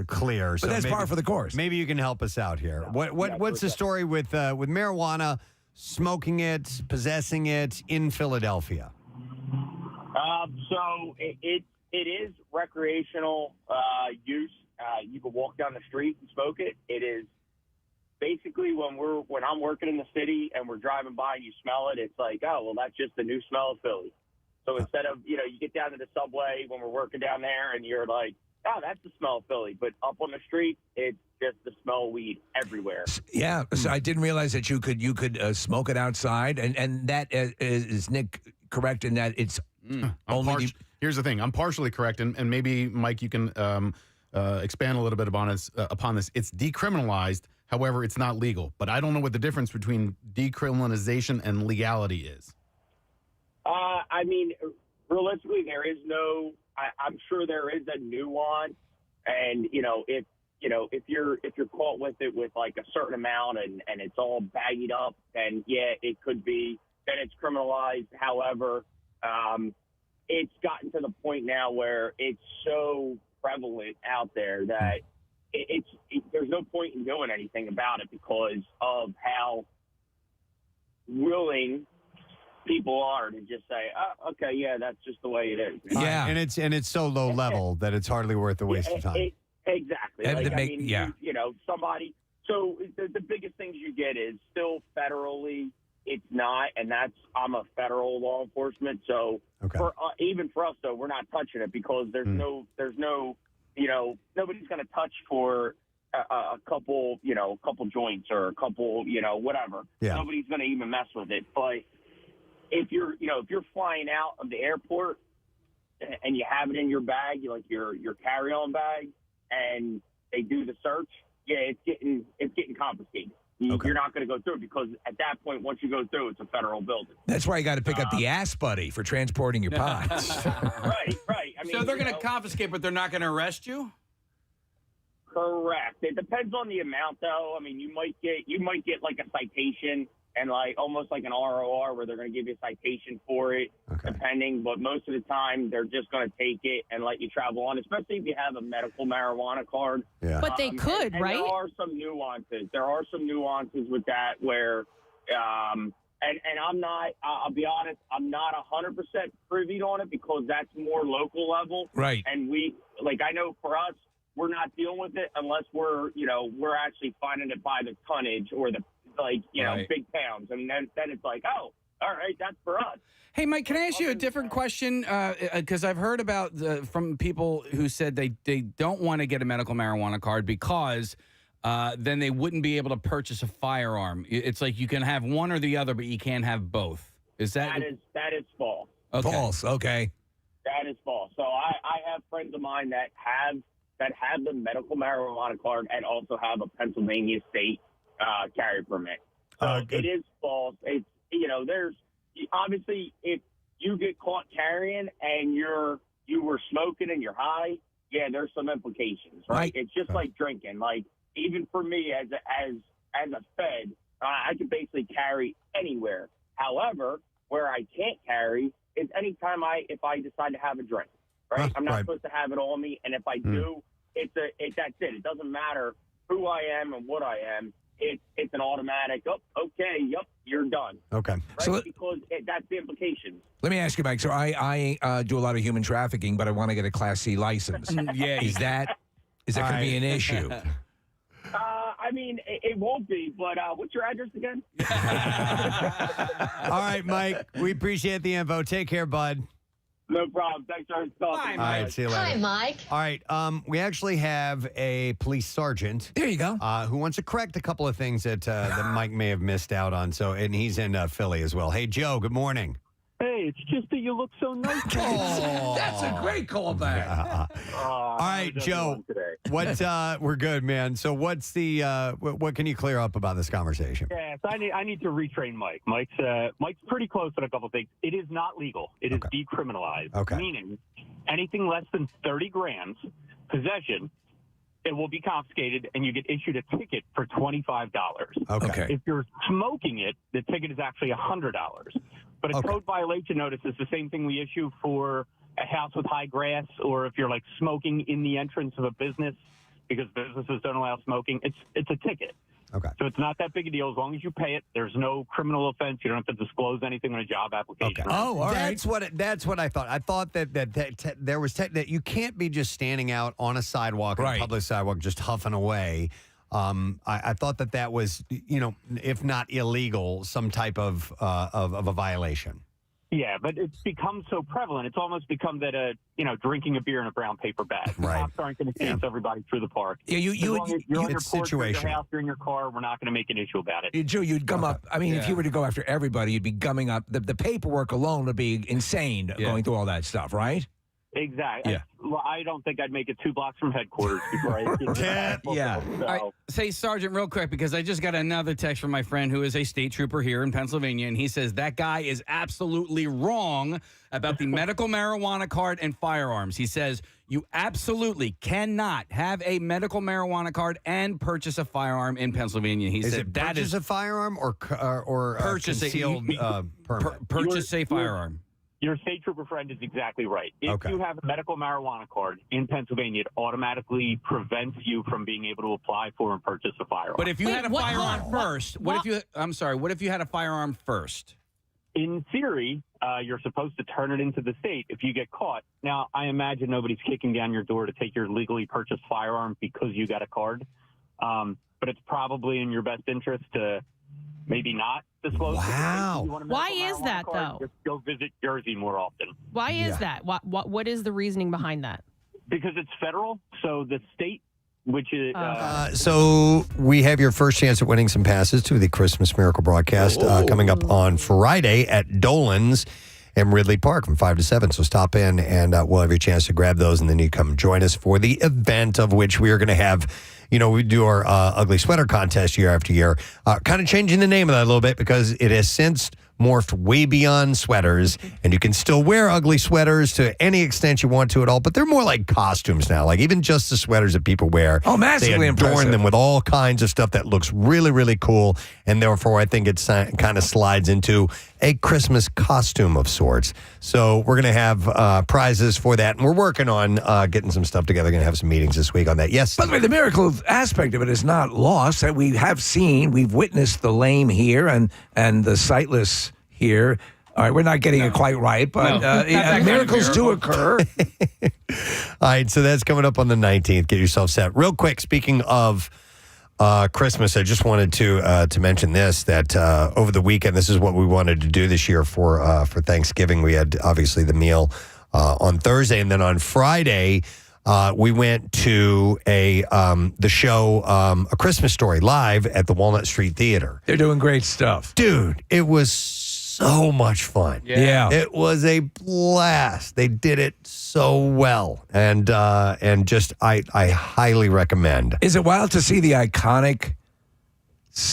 clear. But that's par for the course. Maybe you can help us out here. What's the story with marijuana, smoking it, possessing it in Philadelphia? So it is recreational use. You can walk down the street and smoke it. It is basically when I'm working in the city and we're driving by and you smell it, it's like, oh, well, that's just the new smell of Philly. So instead of, you get down to the subway when we're working down there and you're like, oh, that's the smell of Philly. But up on the street, it's just the smell of weed everywhere. Yeah. So I didn't realize that you could smoke it outside. And that is Nick correct in that it's only. Here's the thing. I'm partially correct. And maybe, Mike, you can expand a little bit upon this. It's decriminalized. However, it's not legal. But I don't know what the difference between decriminalization and legality is. I mean, realistically, there is no. I'm sure there is a nuance, and if you're caught with it with like a certain amount and it's all baggied up, then it could be. Then it's criminalized. However, it's gotten to the point now where it's so prevalent out there that there's no point in doing anything about it because of how willing people are to just say, oh, okay, yeah, that's just the way it is. Yeah, and it's so low level that it's hardly worth the waste of time. Exactly. Somebody. So the biggest things you get is still federally. It's not, and I'm a federal law enforcement. So even for us, though, we're not touching it because there's no, nobody's going to touch for a couple joints or a couple, whatever. Yeah. Nobody's going to even mess with it. But if you're flying out of the airport and you have it in your bag, like your carry-on bag, and they do the search, it's getting confiscated. You're not going to go through it because at that point, once you go through, it's a federal building. That's why you got to pick up the ass buddy for transporting your pots. Right. I mean, so they're going to confiscate, but they're not going to arrest you? Correct. It depends on the amount, though. I mean, you might get like a citation and like almost like an ROR where they're going to give you a citation for it, depending. But most of the time, they're just going to take it and let you travel on, especially if you have a medical marijuana card. Yeah. But they could, and right? There are some nuances with that where, and I'm not. I'll be honest. I'm not 100% privy on it because that's more local level. Right. And I know for us, we're not dealing with it unless we're actually finding it by the tonnage or the like, Right. big towns. And then it's like, oh, all right, that's for us. Hey, Mike, can I ask you a different question? Because I've heard about from people who said they don't want to get a medical marijuana card because then they wouldn't be able to purchase a firearm. It's like you can have one or the other, but you can't have both. Is that That is false. okay? False. Okay. That is false. So I have friends of mine that have the medical marijuana card and also have a Pennsylvania state carry permit. So it is false. It's there's obviously if you get caught carrying and you were smoking and you're high, yeah, there's some implications, right? It's just like drinking. Like even for me as a Fed, I could basically carry anywhere. However, where I can't carry is anytime if I decide to have a drink, right? I'm not supposed to have it on me, and if I do, that's it. It doesn't matter who I am and what I am. It's an automatic. Oh, okay, yep, you're done. Okay, right? So Because that's the implications. let me ask you, Mike. So I do a lot of human trafficking, but I want to get a Class C license. Yeah, Is that going to be an issue? I mean, it won't be, but what's your address again? All right, Mike. We appreciate the info. Take care, bud. No problem. Thanks for talking. All right, see you later. Hi, Mike. All right, we actually have a police sergeant. There you go. Who wants to correct a couple of things that Mike may have missed out on. And he's in Philly as well. Hey, Joe. Good morning. Hey, it's just that you look so nice. That's a great callback. All right, Joe. We're good, man. So what's the what can you clear up about this conversation? Yes, I need to retrain Mike. Mike's pretty close on a couple things. It is not legal. It is decriminalized. Okay. Meaning anything less than 30 grams possession, it will be confiscated and you get issued a ticket for $25. Okay. If you're smoking it, the ticket is actually $100. But a code violation notice is the same thing we issue for a house with high grass, or if you're like smoking in the entrance of a business because businesses don't allow smoking. It's a ticket. Okay. So it's not that big a deal. As long as you pay it, there's no criminal offense. You don't have to disclose anything on a job application. Okay. Oh, all right. That's what I thought. I thought that there was that you can't be just standing out on a sidewalk, on a public sidewalk, just huffing away. I thought that was, if not illegal, some type of a violation. Yeah, but it's become so prevalent. It's almost become that drinking a beer in a brown paper bag. Right. Cops aren't going to chase everybody through the park. Yeah, you're on your it's porch, or your situational. house, you're in your car. We're not going to make an issue about it. Joe, you'd gum up. I mean, if you were to go after everybody, you'd be gumming up. The paperwork alone would be insane going through all that stuff, right? Exactly. Yeah. Well, I don't think I'd make it 2 blocks from headquarters before I get Yeah. So, All right, say, Sergeant, real quick, because I just got another text from my friend who is a state trooper here in Pennsylvania, and he says that guy is absolutely wrong about the medical marijuana card and firearms. He says you absolutely cannot have a medical marijuana card and purchase a firearm in Pennsylvania. He Is said it that purchase is a firearm or purchase concealed permit? purchase a firearm. Your state trooper friend is exactly right. If you have a medical marijuana card in Pennsylvania, it automatically prevents you from being able to apply for and purchase a firearm. But if you had a firearm first, what if you had a firearm first? In theory, you're supposed to turn it into the state if you get caught. Now, I imagine nobody's kicking down your door to take your legally purchased firearm because you got a card. But it's probably in your best interest to maybe not disclose. Wow. Why is that, though? Just go visit Jersey more often. Why is that? What is the reasoning behind that? Because it's federal. So the state, which is... So we have your first chance at winning some passes to the Christmas Miracle broadcast coming up on Friday at Dolan's in Ridley Park from 5 to 7. So stop in and we'll have your chance to grab those, and then you come join us for the event, of which we are going to have, we do our ugly sweater contest year after year, kind of changing the name of that a little bit because it has since morphed way beyond sweaters, and you can still wear ugly sweaters to any extent you want to at all, but they're more like costumes now, like even just the sweaters that people wear. Oh, massively they adorn impressive. them with all kinds of stuff that looks really, really cool, and therefore I think it kind of slides into a Christmas costume of sorts. So we're going to have prizes for that, and we're working on getting some stuff together. Going to have some meetings this week on that. Yes? By the way, the miracle aspect of it is not lost. That we've witnessed the lame here and the sightless here. All right, we're not getting it quite right, but miracles do occur. All right, so that's coming up on the 19th. Get yourself set. Real quick, speaking of Christmas, I just wanted to mention this, that over the weekend, this is what we wanted to do this year for Thanksgiving. We had obviously the meal on Thursday, and then on Friday, we went to the show A Christmas Story live at the Walnut Street Theater. They're doing great stuff. Dude, it was so much fun. Yeah. It was a blast. They did it so well. And just I highly recommend. Is it wild to see the iconic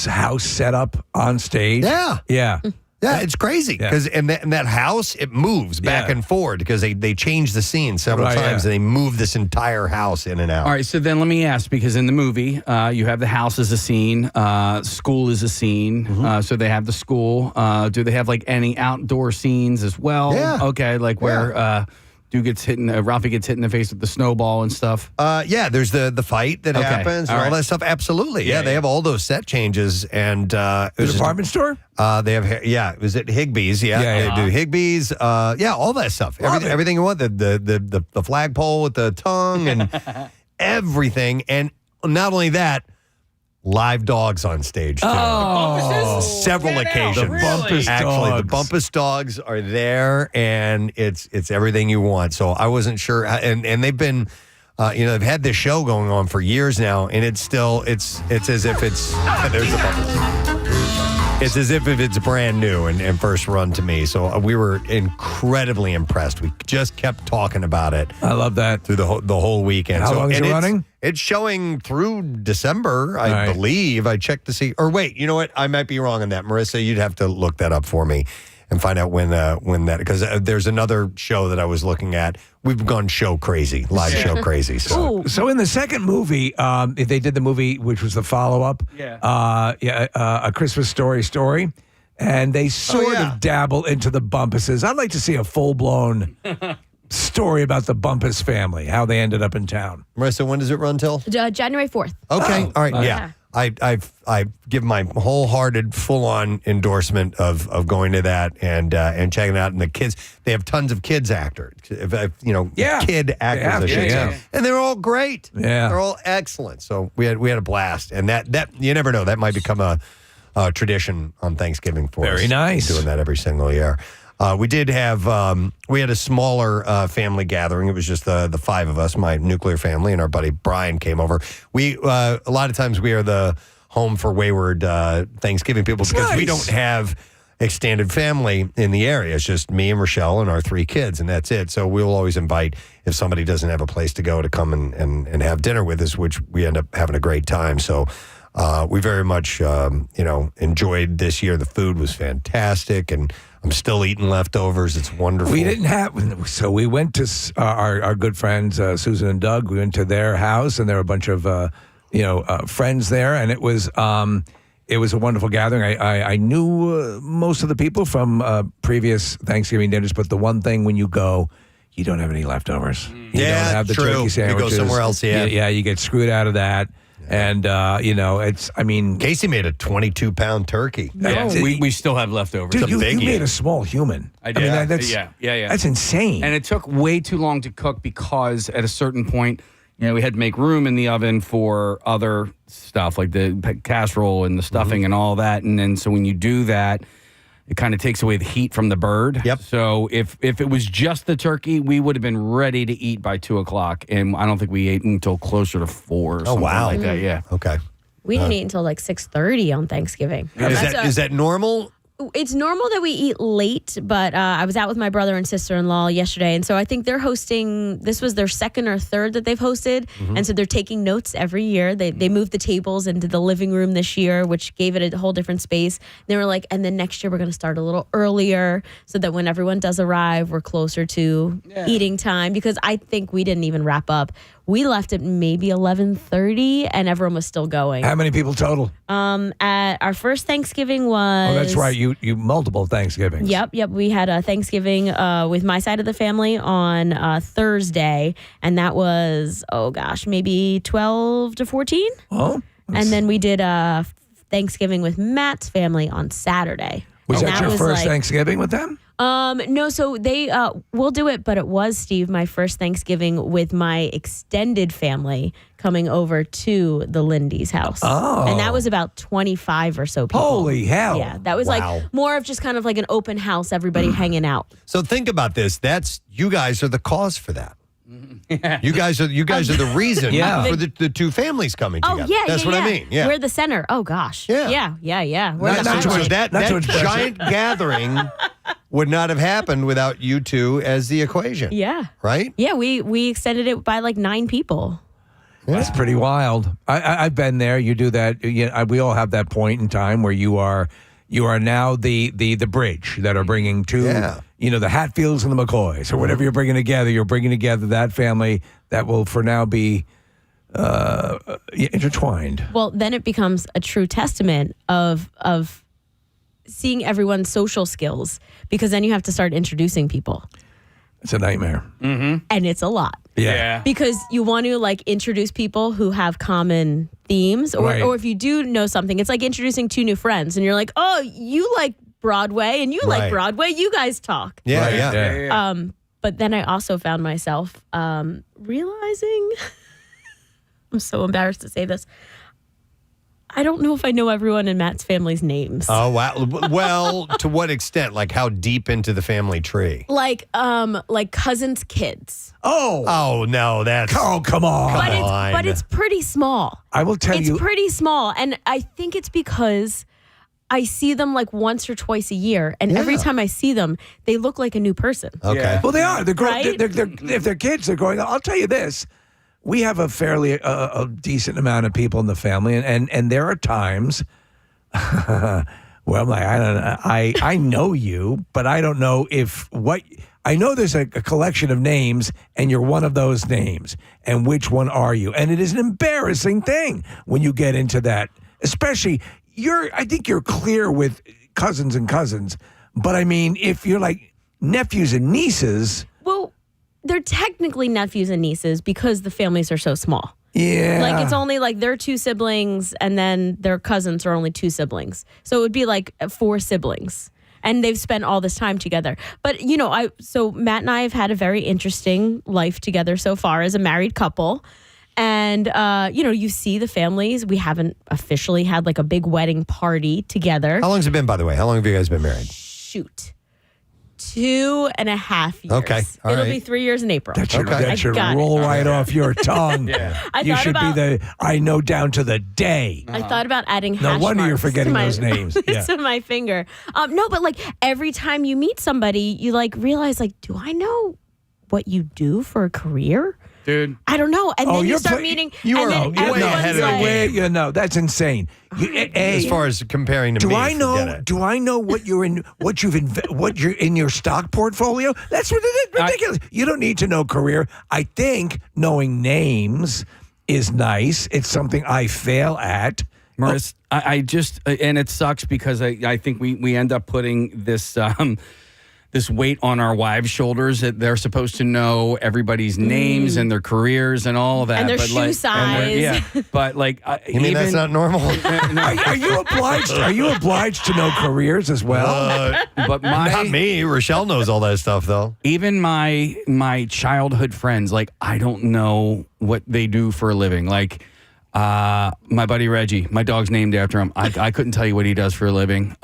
house set up on stage? Yeah. Yeah. Yeah, it's crazy because in that house, it moves back and forward because they change the scene several times and they move this entire house in and out. All right, so then let me ask, because in the movie, you have the house as a scene, school is a scene, so they have the school. Do they have like any outdoor scenes as well? Yeah. Okay, like where Ralphie gets hit in the face with the snowball and stuff? Yeah, there's the fight that happens and all that stuff. Absolutely. Yeah, they have all those set changes. And the department store? They have, it was at Higbee's. Yeah, they do Higbee's. All that stuff. Everything you want. The flagpole with the tongue and everything. And not only that, live dogs on stage too. Several occasions. The Bumpus Actually, dogs. the Bumpus dogs are there, and it's everything you want. So I wasn't sure, and they've been, they've had this show going on for years now, and it's as if it's there's the Bumpus. It's as if it's brand new and first run to me. So we were incredibly impressed. We just kept talking about it. I love that. Through the whole weekend. How long is it running? It's showing through December, I believe. I checked to see. Or wait, you know what? I might be wrong on that. Marissa, you'd have to look that up for me and find out when that, because there's another show that I was looking at. We've gone show crazy, live show crazy. So in the second movie, they did the movie, which was the follow-up, A Christmas Story, and they sort of dabble into the Bumpuses. I'd like to see a full-blown story about the Bumpus family, how they ended up in town. Marissa, when does it run till? January 4th. Okay, all right, yeah. I give my wholehearted, full-on endorsement of going to that and checking it out. And the kids, they have tons of kids actors, kid actors, I should say, and they're all great. Yeah, they're all excellent. So we had a blast, and that you never know, that might become a tradition on Thanksgiving for us. Very nice, doing that every single year. We did have we had a smaller family gathering. It was just the five of us, my nuclear family, and our buddy Brian came over. We a lot of times we are the home for wayward Thanksgiving people because we don't have extended family in the area. It's just me and Rochelle and our three kids, and that's it. So we'll always invite, if somebody doesn't have a place to go, to come and have dinner with us, which we end up having a great time. So we very much enjoyed this year. The food was fantastic, and I'm still eating leftovers. It's wonderful. We didn't have, so we went to our good friends, Susan and Doug. We went to their house, and there were a bunch of, friends there, and it was a wonderful gathering. I knew most of the people from previous Thanksgiving dinners, but the one thing when you go, you don't have any leftovers. You don't have the turkey sandwiches. You go somewhere else, Yeah, you get screwed out of that. And, Casey made a 22-pound turkey. We still have leftovers. Dude, you made a small human. I did. mean, that's That's insane. And it took way too long to cook because at a certain point, we had to make room in the oven for other stuff like the casserole and the stuffing and all that. And then so when you do that, it kind of takes away the heat from the bird. Yep. So if it was just the turkey, we would have been ready to eat by 2:00, and I don't think we ate until closer to 4. Or something like that. Yeah. Okay. We didn't eat until like 6:30 on Thanksgiving. Is that normal? It's normal that we eat late, but I was out with my brother and sister-in-law yesterday, and so I think they're hosting, this was their second or third that they've hosted, and so they're taking notes every year. They moved the tables into the living room this year, which gave it a whole different space. They were like, and then next year we're going to start a little earlier so that when everyone does arrive, we're closer to eating time, because I think we didn't even wrap up. We left at maybe 11:30, and everyone was still going. How many people total? At our first Thanksgiving was... Oh, that's right. You multiple Thanksgivings. Yep. We had a Thanksgiving with my side of the family on Thursday, and that was, maybe 12 to 14. Oh. And then we did Thanksgiving with Matt's family on Saturday. Was And that your first like, Thanksgiving with them? No, so they will do it, but it was, Steve, my first Thanksgiving with my extended family coming over to the Lindy's house. Oh. And that was about 25 or so people. Holy hell. Yeah, that was like more of just kind of like an open house, everybody hanging out. So think about this. You guys are the cause for that. You guys are the reason for the two families coming together. Oh, yeah, That's what I mean. Yeah. We're the center. Oh, gosh. Yeah. We're the So center. that giant gathering would not have happened without you two as the equation. Yeah. Right? Yeah, we extended it by like 9 people. That's pretty wild. I've been there. You do that. We all have that point in time where you are now the bridge that are bringing two, the Hatfields and the McCoys or whatever you're bringing together. You're bringing together that family that will for now be intertwined. Well, then it becomes a true testament of seeing everyone's social skills, because then you have to start introducing people. It's a nightmare. Mm-hmm. And it's a lot. Yeah. Because you want to like introduce people who have common themes, or if you do know something, it's like introducing 2 new friends and you're like, oh, you like Broadway and you like Broadway. You guys talk. Yeah. But then I also found myself realizing, I'm so embarrassed to say this, I don't know if I know everyone in Matt's family's names. Oh, wow. Well, to what extent? Like how deep into the family tree? Like cousins' kids. Oh, no, that's... Oh, come on. But it's pretty small. I will tell you... It's pretty small. And I think it's because I see them like once or twice a year. And every time I see them, they look like a new person. Okay. Yeah. Well, they are. They're growing. Right? If they're kids, they're growing up. I'll tell you this. We have a fairly a decent amount of people in the family, and there are times where I'm like, I don't know, I know you, but I don't know I know there's a collection of names, and you're one of those names, and which one are you? And it is an embarrassing thing when you get into that, especially I think you're clear with cousins and cousins, but I mean, if you're like nephews and nieces. Well, they're technically nephews and nieces because the families are so small. Yeah. Like it's only like their 2 siblings and then their cousins are only 2 siblings. So it would be like 4 siblings. And they've spent all this time together. But, so Matt and I have had a very interesting life together so far as a married couple. And, you see the families. We haven't officially had like a big wedding party together. How long's it been, by the way? How long have you guys been married? Shoot. 2.5 years. Okay. All It'll right. be 3 years in April. That should roll right off your tongue. You should be I know down to the day. I thought about adding hash No wonder you're marks forgetting to my, those names. Yeah. to my finger. No, but like every time you meet somebody, you like realize like, do I know what you do for a career? Dude. I don't know. And then you start meeting. You and are then way ahead of the everyone's game. like, That's insane. As far as comparing to me, forget it. Do I know what you're in? What you're in your stock portfolio? That's ridiculous. You don't need to know career. I think knowing names is nice. It's something I fail at. Maurice, I just, and it sucks because I think we end up putting this this weight on our wives' shoulders that they're supposed to know everybody's names and their careers and all of that. And their but shoe size. But like, you mean that's not normal? Are you obliged? Are you obliged to know careers as well? But not me. Rochelle knows all that stuff though. Even my childhood friends, like I don't know what they do for a living. Like my buddy Reggie, my dog's named after him. I couldn't tell you what he does for a living.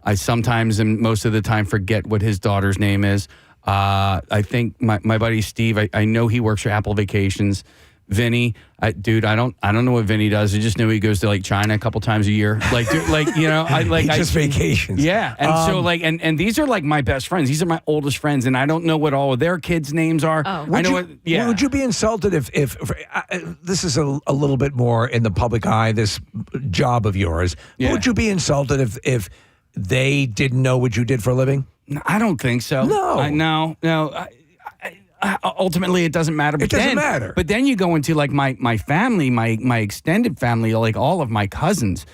I sometimes and most of the time forget what his daughter's name is. I think my buddy Steve, I know he works for Apple Vacations. Vinny, I don't know what Vinny does. I just know he goes to like China a couple times a year. Like, dude, just vacations. Yeah, and so like, and these are like my best friends. These are my oldest friends, and I don't know what all of their kids' names are. Oh. Would you be insulted if this is a little bit more in the public eye, this job of yours? Yeah. Would you be insulted if they didn't know what you did for a living? I don't think so. No. No. Ultimately, it doesn't matter. But It doesn't matter. But then you go into like my family, my extended family, like all of my cousins.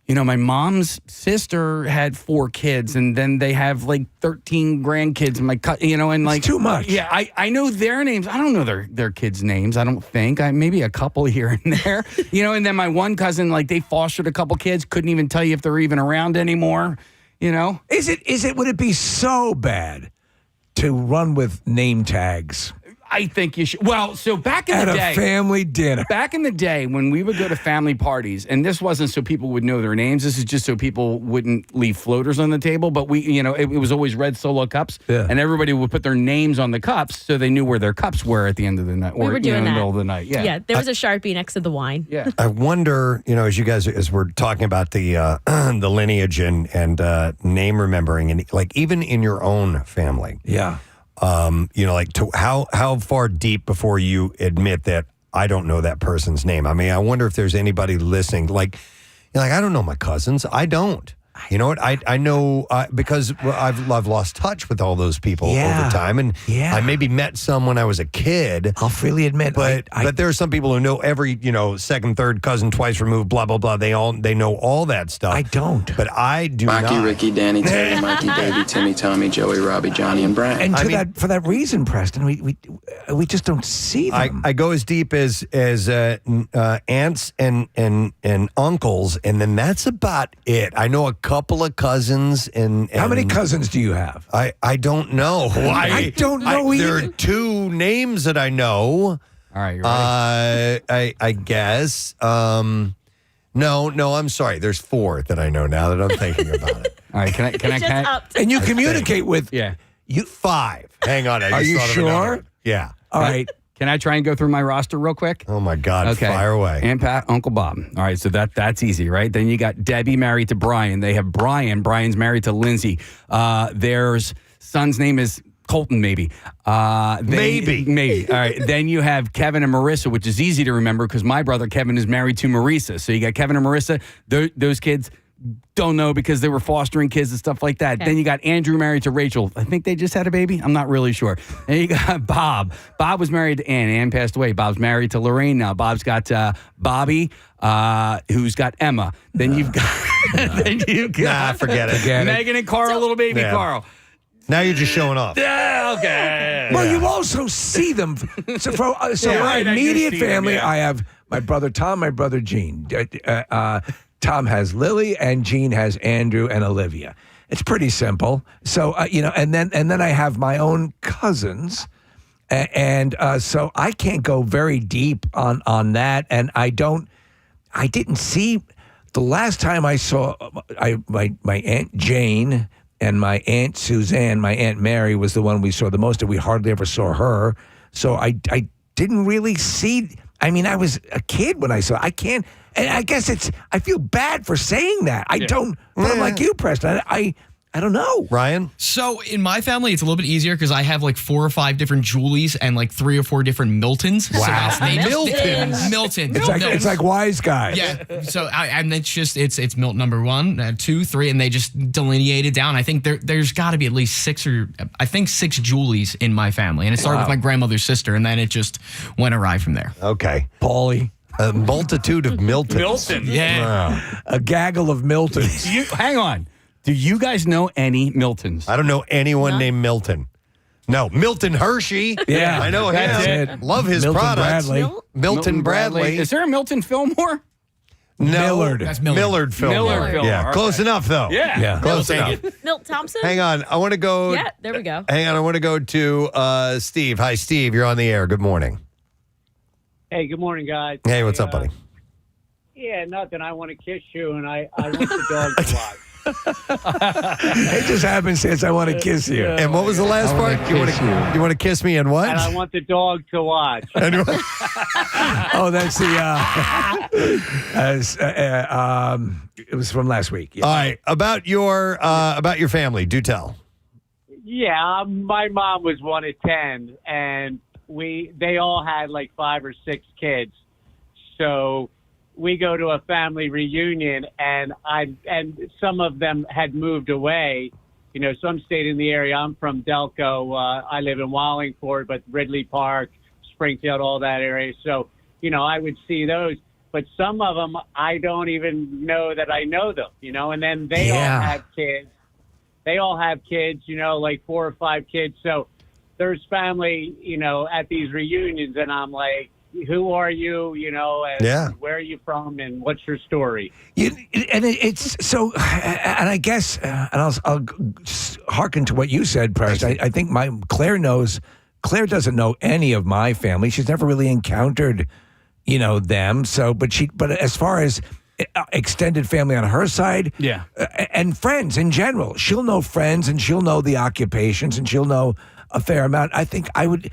You know, my mom's sister had 4 kids, and then they have like 13 grandkids. And and like it's too much. Yeah, I know their names. I don't know their kids' names. I don't think. Maybe a couple here and there. And then my one cousin, like they fostered a couple kids, couldn't even tell you if they're even around anymore. You know, would it be so bad to run with name tags? I think you should. Well, so back in the day, at a family dinner. Back in the day when we would go to family parties, and this wasn't so people would know their names. This is just so people wouldn't leave floaters on the table. But it was always red Solo cups, and everybody would put their names on the cups so they knew where their cups were at the end of the night, We were doing in the that. middle of the night. Yeah, Yeah, there was a Sharpie next to the wine. Yeah. I wonder, as we're talking about the the lineage and name remembering, and like even in your own family, how far deep before you admit that I don't know that person's name. I mean, I wonder if there's anybody listening, like I don't know my cousins. I don't. You know what? I know because I've lost touch with all those people over time, and I maybe met some when I was a kid. I'll freely admit, but there are some people who know every second, third cousin, twice removed, blah blah blah. They know all that stuff. I don't, but I do Mikey, not. Ricky, Danny, Terry, Mikey, Davey, Timmy, Tommy, Joey, Robbie, Johnny, and Brian. And for that reason, Preston, we just don't see them. I go as deep as aunts and uncles, and then that's about it. I know a couple of cousins and how many cousins do you have? I don't know. I don't know either. There are two names that I know. All right, you ready? I guess. No, I'm sorry. There's four that I know now that I'm thinking about it. All right, can I? And you communicate with you five. Hang on, I Are just you thought of another sure? one. Yeah. All right. Can I try and go through my roster real quick? Oh my God! Okay. Fire away. Aunt Pat, Uncle Bob. All right, so that's easy, right? Then you got Debbie married to Brian. They have Brian. Brian's married to Lindsay. Their son's name is Colton, maybe. Maybe. All right. Then you have Kevin and Marissa, which is easy to remember because my brother Kevin is married to Marissa. So you got Kevin and Marissa. Those kids don't know because they were fostering kids and stuff like that. Okay. Then you got Andrew married to Rachel. I think they just had a baby. I'm not really sure. Then you got Bob. Bob was married to Ann. Ann passed away. Bob's married to Lorraine now. Bob's got Bobby, who's got Emma. Then you've got forget it. Megan and Carl, little baby Yeah. Carl. Now you're just showing off. Yeah, okay. Well, you also see them. So for my right, I do immediate see them, family, yeah. I have my brother Tom, my brother Gene. Tom has Lily, and Gene has Andrew and Olivia. It's pretty simple. So and then I have my own cousins, and so I can't go very deep on that. And I didn't see the last time I saw my Aunt Jane. And my Aunt Suzanne, my Aunt Mary was the one we saw the most, and we hardly ever saw her. So I didn't really see. I mean, I was a kid when I saw. I can't. And I guess I feel bad for saying that. I don't. But I'm like you, Preston. I don't know. Ryan? So in my family, it's a little bit easier because I have like 4 or 5 different Julies and like 3 or 4 different Miltons. Wow. So that's Miltons. Milton. It's like wise guys. Yeah. So and it's just it's Milton number 1, 2, 3, and they just delineate it down. I think there's got to be at least 6 Julies in my family, and it started with my grandmother's sister, and then it just went awry from there. Okay. Paulie. A multitude of Miltons. Milton. Yeah. Wow. A gaggle of Miltons. Hang on. Do you guys know any Miltons? I don't know anyone named Milton. No, Milton Hershey. Yeah, I know that's him. it. Love his Milton products. Bradley. Milton Bradley. Is there a Milton Fillmore? No, Millard. That's Millard. Millard Fillmore. Millard Fillmore, Yeah, okay. close enough though. Yeah. Close We'll enough. take it. Milt Thompson? Hang on, I want to go. Yeah, there we go. Hang on, I want to go to Steve. Hi, Steve. You're on the air. Good morning. Hey, good morning, guys. Hey, what's up, buddy? Yeah, nothing. I want to kiss you, and I want the dog to watch. It just happens I want to kiss you. And what was the last part? You want to kiss me and what? And I want the dog to watch. Oh, that's the. It was from last week. Yeah. All right, about your family. Do tell. Yeah, my mom was 1 of 10, and they all had like 5 or 6 kids. So we go to a family reunion, and some of them had moved away. You know, some stayed in the area. I'm from Delco. I live in Wallingford, but Ridley Park, Springfield, all that area. So, you know, I would see those. But some of them, I don't even know that I know them, you know, and then they all have kids. They all have kids, you know, like 4 or 5 kids. So there's family, you know, at these reunions, and I'm like, who are you, and where are you from, and what's your story? It's so, and I guess, and I'll hearken to what you said, Preston. I think Claire doesn't know any of my family. She's never really encountered, them. So, but as far as extended family on her side, and friends in general, she'll know friends and she'll know the occupations and she'll know a fair amount. I think I would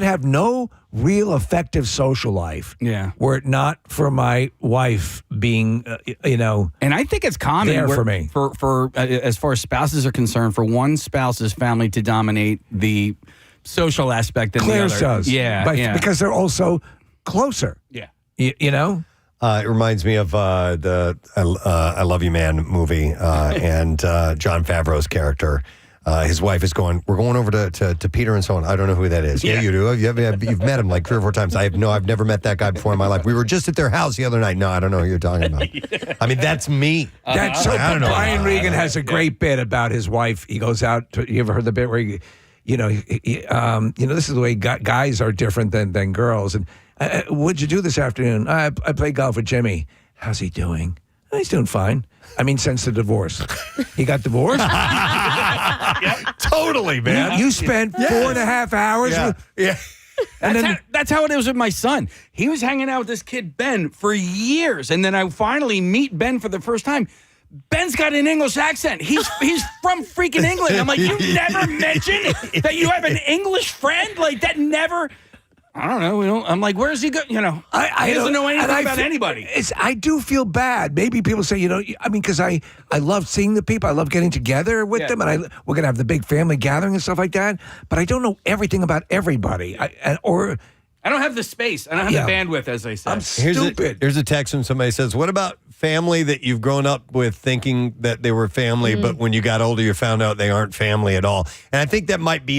have no real effective social life were it not for my wife being, And I think it's common there for me. For as far as spouses are concerned, for one spouse's family to dominate the social aspect than Claire's the other. does. Because they're also closer. Yeah. It reminds me of the I Love You Man movie and John Favreau's character. His wife is we're going over to Peter and so on. I don't know who that is. Yeah, you do. You've met him like 3 or 4 times. I've never met that guy before in my life. We were just at their house the other night. No, I don't know who you're talking about. I mean, that's me. That's so. I don't know. Brian Regan has a great bit about his wife. He goes out. You ever heard the bit where he this is the way guys are different than girls. And what'd you do this afternoon? I played golf with Jimmy. How's he doing? He's doing fine. I mean, since the divorce. He got divorced? Totally, man. You spent 4.5 hours with... That's how it is with my son. He was hanging out with this kid, Ben, for years. And then I finally meet Ben for the first time. Ben's got an English accent. He's from freaking England. I'm like, you never mentioned that you have an English friend? Like, that never... I don't know. I'm like, where is he going? He doesn't know anything about anybody. I do feel bad. Maybe people say, because I love seeing the people. I love getting together with them. And we're going to have the big family gathering and stuff like that. But I don't know everything about everybody. I don't have the space. I don't have the bandwidth, as I said. I'm stupid. Here's a text from somebody says, what about family that you've grown up with thinking that they were family, but when you got older, you found out they aren't family at all? And I think that might be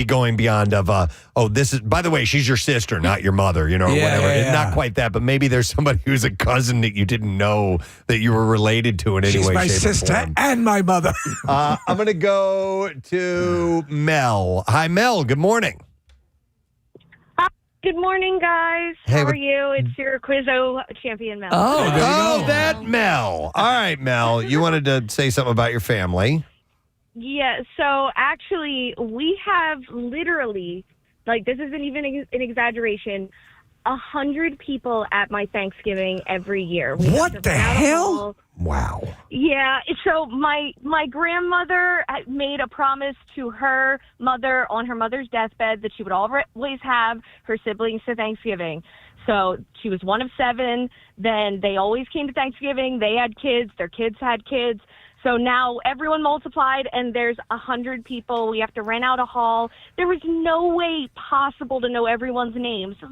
going beyond of, this is, by the way, she's your sister, not your mother, or whatever. It's not quite that, but maybe there's somebody who's a cousin that you didn't know that you were related to in any She's way, my shape, sister or form. and my mother. I'm going to go to Mel. Hi, Mel. Good morning. Good morning, guys. Hey, How are you? It's your Quizzo champion, Mel. That Mel. All right, Mel. You wanted to say something about your family. Yeah, so actually, we have literally, this isn't even an exaggeration, 100 people at my Thanksgiving every year. What the hell? Wow. Yeah, so my grandmother made a promise to her mother on her mother's deathbed that she would always have her siblings to Thanksgiving. So she was one of 7. Then they always came to Thanksgiving. They had kids. Their kids had kids. So now everyone multiplied, and there's 100 people. We have to rent out a hall. There was no way possible to know everyone's names. So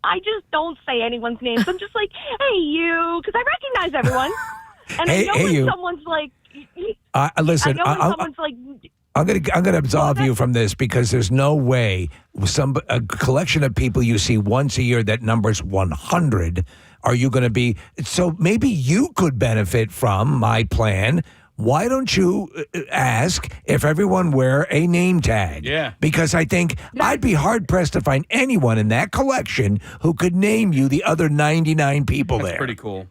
I just don't say anyone's names. I'm just like, hey, you, because I recognize everyone. And I know when someone's like, listen, I know when someone's like, I'm gonna absolve you from this because there's no way a collection of people you see once a year that numbers 100 are you going to be. So maybe you could benefit from my plan. Why don't you ask if everyone wear a name tag? Yeah. Because I think I'd be hard-pressed to find anyone in that collection who could name you the other 99 people there. That's pretty cool.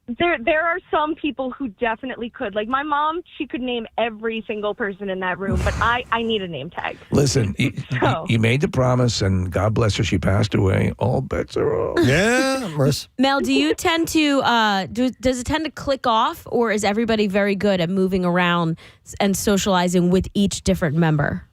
There are some people who definitely could. Like my mom, she could name every single person in that room, but I need a name tag. Listen, you made the promise, and God bless her, she passed away. All bets are off. Yeah, Merce. Mel, do you tend to does it tend to click off, or is everybody very good at moving around and socializing with each different member?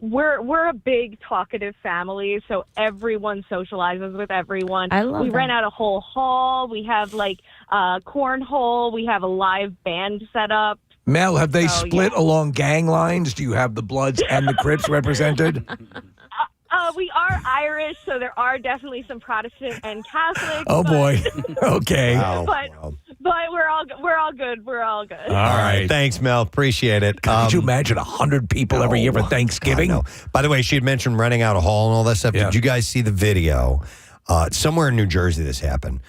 We're a big talkative family, so everyone socializes with everyone. I love We that. rent out a whole hall. We have cornhole. We have a live band set up. Mel, have they split along gang lines? Do you have the Bloods and the Crips represented? We are Irish, so there are definitely some Protestant and Catholic. Oh boy. Okay. But we're all good. We're all good. All right. Thanks, Mel. Appreciate it. Could you imagine 100 people every year for Thanksgiving? God, no. By the way, she had mentioned renting out a hall and all that stuff. Yeah. Did you guys see the video? Somewhere in New Jersey this happened,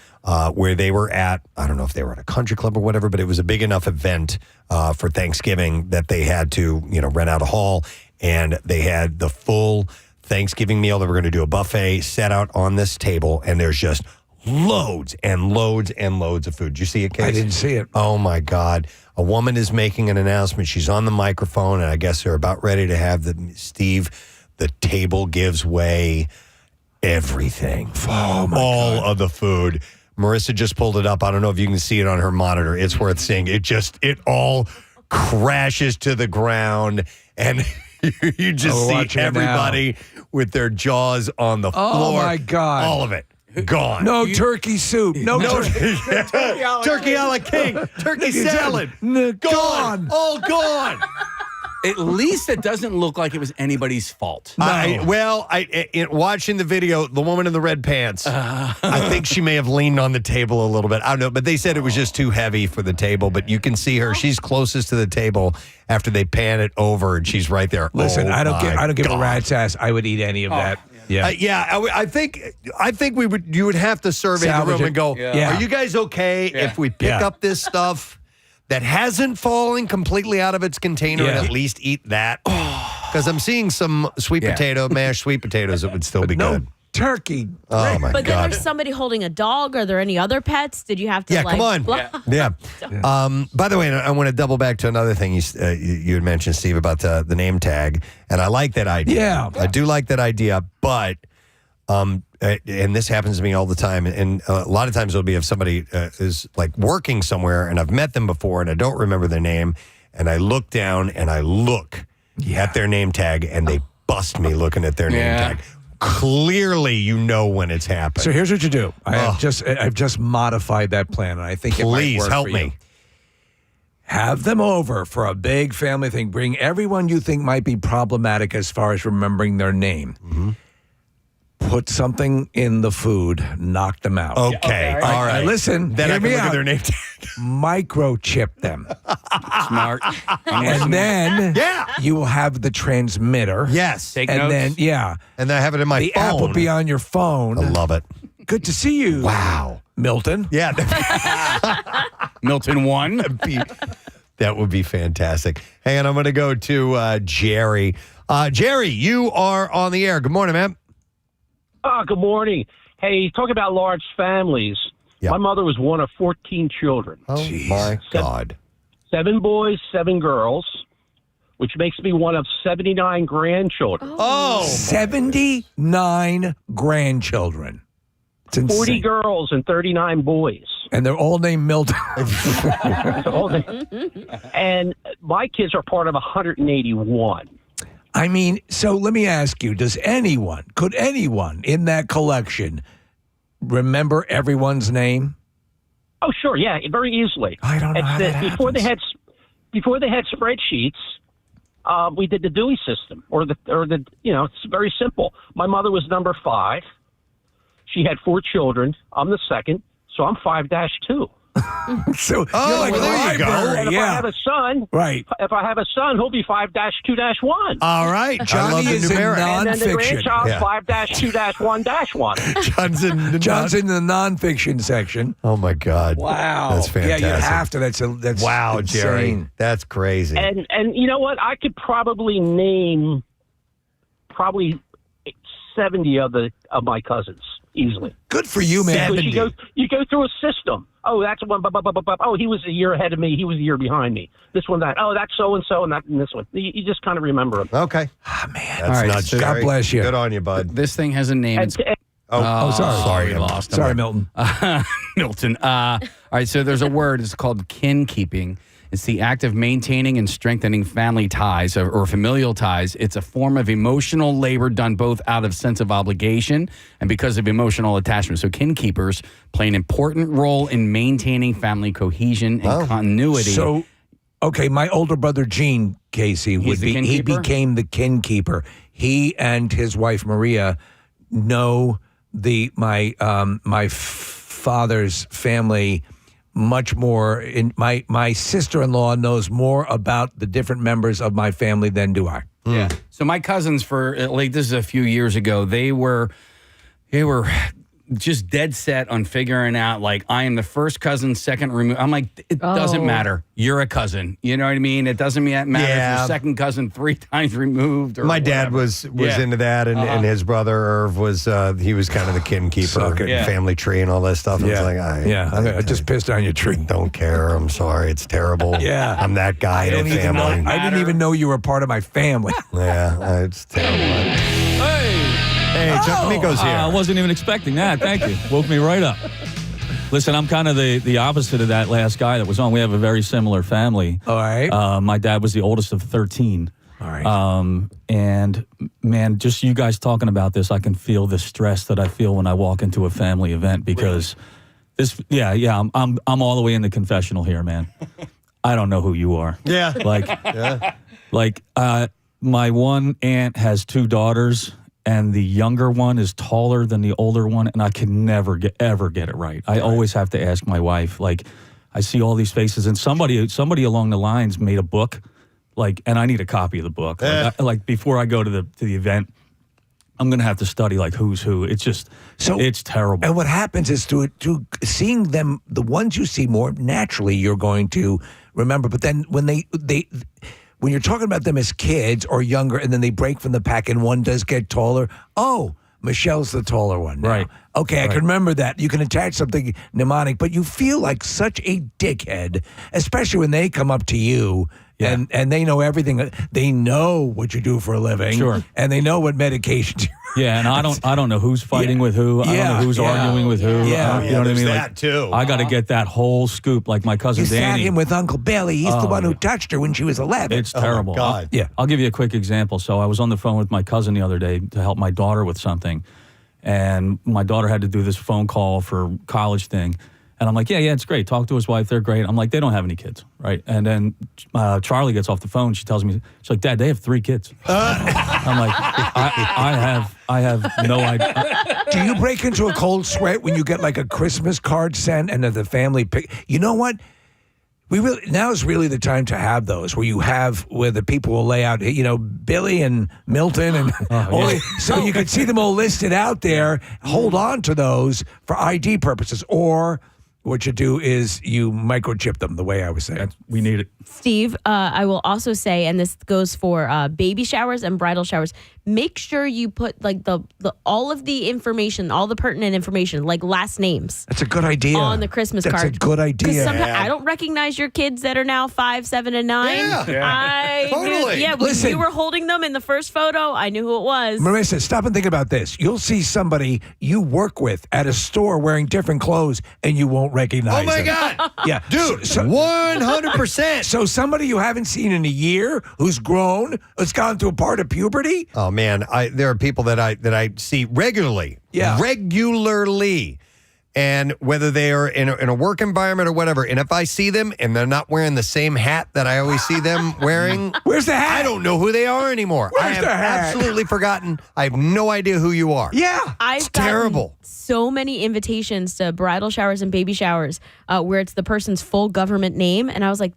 where they were at, I don't know if they were at a country club or whatever, but it was a big enough event for Thanksgiving that they had to, rent out a hall, and they had the full Thanksgiving meal that we're going to do a buffet set out on this table, and there's just loads and loads and loads of food. Did you see it, Casey? I didn't see it. Oh, my God. A woman is making an announcement. She's on the microphone, and I guess they're about ready to have the table gives way. Everything. Oh, all of the food. Marissa just pulled it up. I don't know if you can see it on her monitor. It's worth seeing. It all crashes to the ground, and you just see everybody with their jaws on the floor. Oh, my God. All of it. Gone. No turkey soup. No turkey. Turkey a la king. Turkey salad. Gone. All gone. At least it doesn't look like it was anybody's fault. Watching the video, the woman in the red pants, I think she may have leaned on the table a little bit. I don't know, but they said it was just too heavy for the table. But you can see her; she's closest to the table after they pan it over, and she's right there. Listen, I don't give a rat's ass. I would eat any of that. Yeah, I think you would have to survey the room and go, Yeah. Are you guys okay if we pick up this stuff that hasn't fallen completely out of its container and at least eat that? Because I'm seeing some mashed sweet potatoes that would still be good. Turkey. Oh, my But then God. there's somebody holding a dog. Are there any other pets? Did you have to Come on. Yeah. By the way, I want to double back to another thing you had mentioned, Steve, about the name tag. And I like that idea. Yeah. I do like that idea, but and this happens to me all the time. And a lot of times it'll be if somebody is like working somewhere and I've met them before and I don't remember their name. And I look down and I look at their name tag and they bust me looking at their name tag. Clearly, you know when it's happened. So here's what you do. I've just modified that plan, and I think it might work help for me. you. Have them over for a big family thing. Bring everyone you think might be problematic as far as remembering their name. Mm-hmm. Put something in the food. Knock them out. Okay. All right. Listen. Then hear I can me look at out. their name tag. Microchip them. Smart. And then you will have the transmitter. Yes. Take and notes. then, And I have it in my the phone. app will be on your phone. I love it. Good to see you. Wow. Milton. Yeah. Milton won. That would be fantastic. Hey, and I'm going to go to Jerry. Jerry, you are on the air. Good morning, man. Good morning. Hey, talk about large families. Yep. My mother was one of 14 children. Oh, my God. 7 boys, 7 girls, which makes me one of 79 grandchildren. Oh. 79 grandchildren. It's insane. 40 girls and 39 boys. And they're all named Milton. And my kids are part of 181. I mean, so let me ask you, could anyone in that collection remember everyone's name? Oh, sure, yeah, very easily. I don't know how that before they had spreadsheets, we did the Dewey system, or the it's very simple. My mother was number 5. She had 4 children. I'm the second, so I'm 5-2. So there you go. And if I have a son, right? If I have a son, he'll be All 5-2-1. right, Johnny is in And then the nonfiction. grandchild 5-2-1-1. John's in the nonfiction section. Oh my God! Wow, that's fantastic. Yeah, you have to. That's wow, insane. Jerry. That's crazy. And you know what? I could probably name 70 of my cousins easily. Good for you, man. You go through a system. Oh, that's one. Oh, he was a year ahead of me. He was a year behind me. This one, that. Oh, that's so and so, and this one. You just kind of remember them. Okay. Ah, man. That's nuts. so God Jerry. bless you. Good on you, bud. This thing has a name. Sorry. We lost him. Sorry, Milton. Milton. All right, so there's a word. It's called kin keeping. It's the act of maintaining and strengthening family ties or familial ties. It's a form of emotional labor done both out of sense of obligation and because of emotional attachment. So kin keepers play an important role in maintaining family cohesion and continuity. So, okay, my older brother Gene, Casey, he became the kin keeper. He and his wife Maria know my father's family much more. In my sister-in-law knows more about the different members of my family than do I. Yeah. So my cousins, this is a few years ago, they were just dead set on figuring out, like, I am the first cousin, second removed. I'm like, it doesn't matter. You're a cousin. You know what I mean? It doesn't matter if you're second cousin 3 times removed. Or my dad was into that, and his brother Irv was he was kind of the kin keeper, family tree, and all that stuff. Yeah. I was like, I just pissed on your tree. Don't care. I'm sorry. It's terrible. Yeah. I'm that guy in a family. I didn't even know you were part of my family. Yeah, it's terrible. Hey, Chuck Miko's here. I wasn't even expecting that. Thank you. Woke me right up. Listen, I'm kind of the opposite of that last guy that was on. We have a very similar family. All right. My dad was the oldest of 13. All right. And man, just you guys talking about this, I can feel the stress that I feel when I walk into a family event because this. Yeah. I'm all the way in the confessional here, man. I don't know who you are. Yeah. My one aunt has 2 daughters. And the younger one is taller than the older one, and I can never ever get it right. I always have to ask my wife. Like, I see all these faces, and somebody along the lines made a book, like, and I need a copy of the book. Like before I go to the event, I'm gonna have to study like who's who. It's just it's terrible. And what happens is to seeing them, the ones you see more naturally, you're going to remember. But then when when you're talking about them as kids or younger, and then they break from the pack and one does get taller, Michelle's the taller one now. Right. Okay, I can remember that. You can attach something mnemonic, but you feel like such a dickhead, especially when they come up to you and they know everything. They know what you do for a living. Sure. And they know what medications you're Yeah, and I don't know who's fighting with who. I don't know who's arguing with who. Yeah. You know what I mean? That too. I got to get that whole scoop, like my cousin You Danny. sat him with Uncle Billy. He's the one who touched her when she was 11. It's terrible. God. I'll give you a quick example. So I was on the phone with my cousin the other day to help my daughter with something, and my daughter had to do this phone call for college thing. And I'm like, yeah, it's great. Talk to his wife. They're great. I'm like, they don't have any kids, right? And then Charlie gets off the phone. She tells me, she's like, Dad, they have 3 kids. I'm like, I have no idea. Do you break into a cold sweat when you get like a Christmas card sent and the family pick? You know what? Now is really the time to have those where the people will lay out, Billy and Milton and so you can see them all listed out there. Hold on to those for ID purposes, or what you do is you microchip them the way I was saying. We need it. Steve, I will also say, and this goes for baby showers and bridal showers, make sure you put like the all of the information, all the pertinent information, like last names. That's a good idea. On the Christmas card. That's a good idea. Because sometimes I don't recognize your kids that are now 5, 7, and 9. Totally. When you were holding them in the first photo, I knew who it was. Marissa, stop and think about this. You'll see somebody you work with at a store wearing different clothes, and you won't recognize them. God. Yeah. Dude, 100%. So somebody you haven't seen in a year who's grown, has gone through a part of puberty. Oh man, there are people that I see regularly. Yeah. Regularly. And whether they are in a work environment or whatever, and if I see them and they're not wearing the same hat that I always see them wearing, where's the hat? I don't know who they are anymore. I have absolutely forgotten. I have no idea who you are. Yeah. I've terrible. So many invitations to bridal showers and baby showers where it's the person's full government name, and I was like,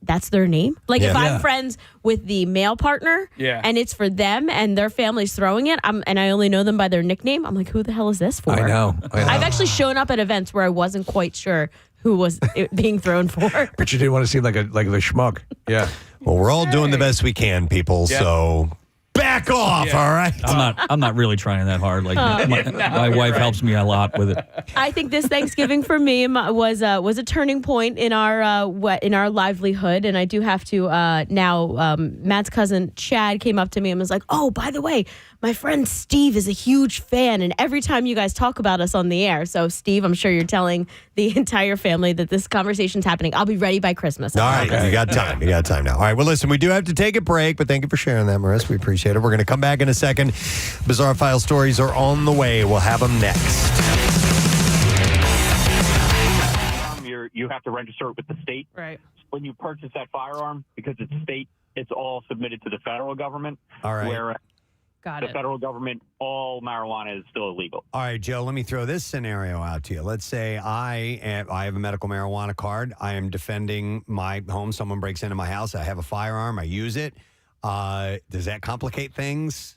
that's their name? Like if I'm friends with the male partner and it's for them and their family's throwing it, and I only know them by their nickname, I'm like, who the hell is this for? I know. I've actually shown up at events where I wasn't quite sure who was it being thrown for. But you didn't want to seem like the schmuck. Yeah. Well, we're all doing the best we can, people, so back off, all right? I'm not really trying that hard. Like my wife helps me a lot with it. I think this Thanksgiving for me was a turning point in our livelihood, and I do have to now. Matt's cousin Chad came up to me and was like, "Oh, by the way, my friend Steve is a huge fan, and every time you guys talk about us on the air, so Steve, I'm sure you're telling the entire family that this conversation's happening. I'll be ready by Christmas." All right, you got time. You got time now. All right, well, listen, we do have to take a break, but thank you for sharing that, Marissa. We appreciate it. We're going to come back in a second. Bizarre File stories are on the way. We'll have them next. You have to register it with the state. Right. When you purchase that firearm, because it's state, it's all submitted to the federal government. All right. Where Got the it. federal government, all marijuana is still illegal. All right, Joe, let me throw this scenario out to you. Let's say I have a medical marijuana card. I am defending my home. Someone breaks into my house. I have a firearm. I use it. Does that complicate things?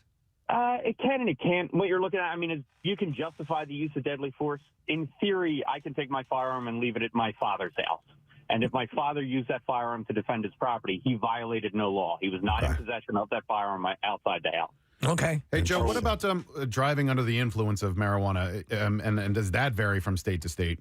It can and it can't. What you're looking at, I mean, is you can justify the use of deadly force. In theory, I can take my firearm and leave it at my father's house. And if my father used that firearm to defend his property, he violated no law. He was not in possession of that firearm outside the house. Okay. Hey, Joe, what about driving under the influence of marijuana? And does that vary from state to state?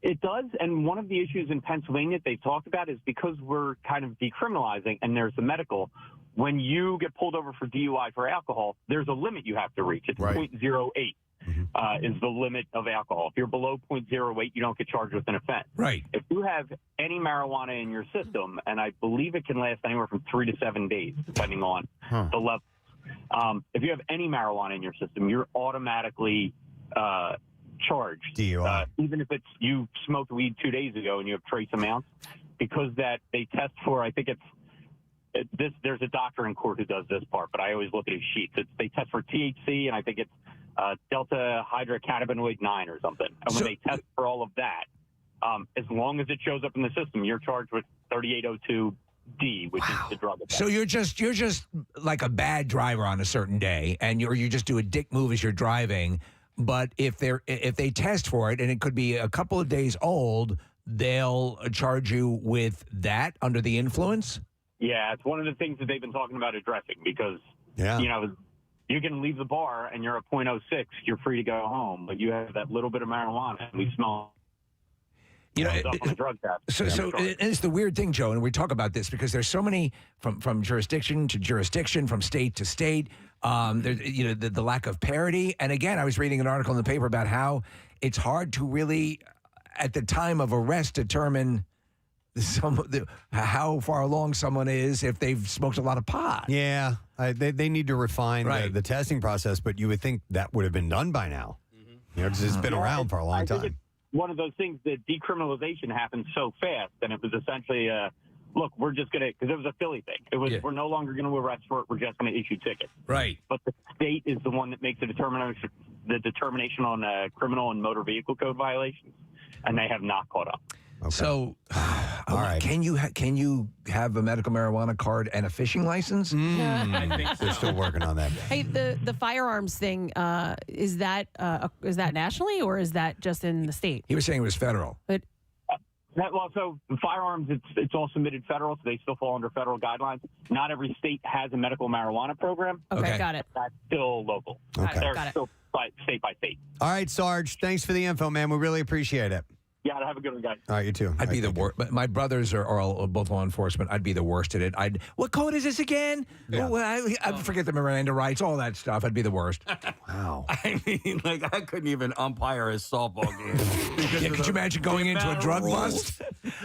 It does, and one of the issues in Pennsylvania they've talked about is because we're kind of decriminalizing and there's the medical, when you get pulled over for DUI for alcohol, there's a limit you have to reach. It's 0.08 is the limit of alcohol. If you're below 0.08, you don't get charged with an offense. Right. If you have any marijuana in your system, and I believe it can last anywhere from 3 to 7 days, depending on the level. If you have any marijuana in your system, you're automatically charged. DUI. Even if it's you smoked weed 2 days ago and you have trace amounts, because that they test for, I think there's a doctor in court who does this part, but I always look at his sheets. They test for THC, and I think it's delta hydrocannabinoid 9 or something. And when they test for all of that, as long as it shows up in the system, you're charged with 3802D, which is the drug offense. So you're just like a bad driver on a certain day, and you just do a dick move as you're driving. But if they test for it, and it could be a couple of days old, they'll charge you with that under the influence? Yeah, it's one of the things that they've been talking about addressing because, you can leave the bar and you're at 0.06, you're free to go home, but you have that little bit of marijuana and we smell. You know, up on a drug test. So it's the weird thing, Joe, and we talk about this because there's so many from jurisdiction to jurisdiction, from state to state. There's the lack of parity. And again, I was reading an article in the paper about how it's hard to really, at the time of arrest, determine how far along someone is if they've smoked a lot of pot. Yeah, they need to refine the testing process, but you would think that would have been done by now. Because it's been around for a long time. One of those things that decriminalization happened so fast, and it was essentially, look, we're just going to, because it was a Philly thing. It was, we're no longer going to arrest for it. We're just going to issue tickets. Right. But the state is the one that makes the determination on criminal and motor vehicle code violations, and they have not caught up. Okay. So, all right. Can you have a medical marijuana card and a fishing license? I think so. They're still working on that. Hey, the firearms thing, is that nationally or is that just in the state? He was saying it was federal. But so firearms, it's all submitted federal, so they still fall under federal guidelines. Not every state has a medical marijuana program. Okay, got it. That's still local. Okay. They're still state by state. All right, Sarge, thanks for the info, man. We really appreciate it. Yeah, have a good one, guys. All right, you too. I'd be the worst. But my brothers are all both law enforcement. I'd be the worst at it. What code is this again? Yeah. I forget the Miranda rights, all that stuff. I'd be the worst. Wow. I mean, I couldn't even umpire a softball game. Yeah, could you imagine going into a drug bust?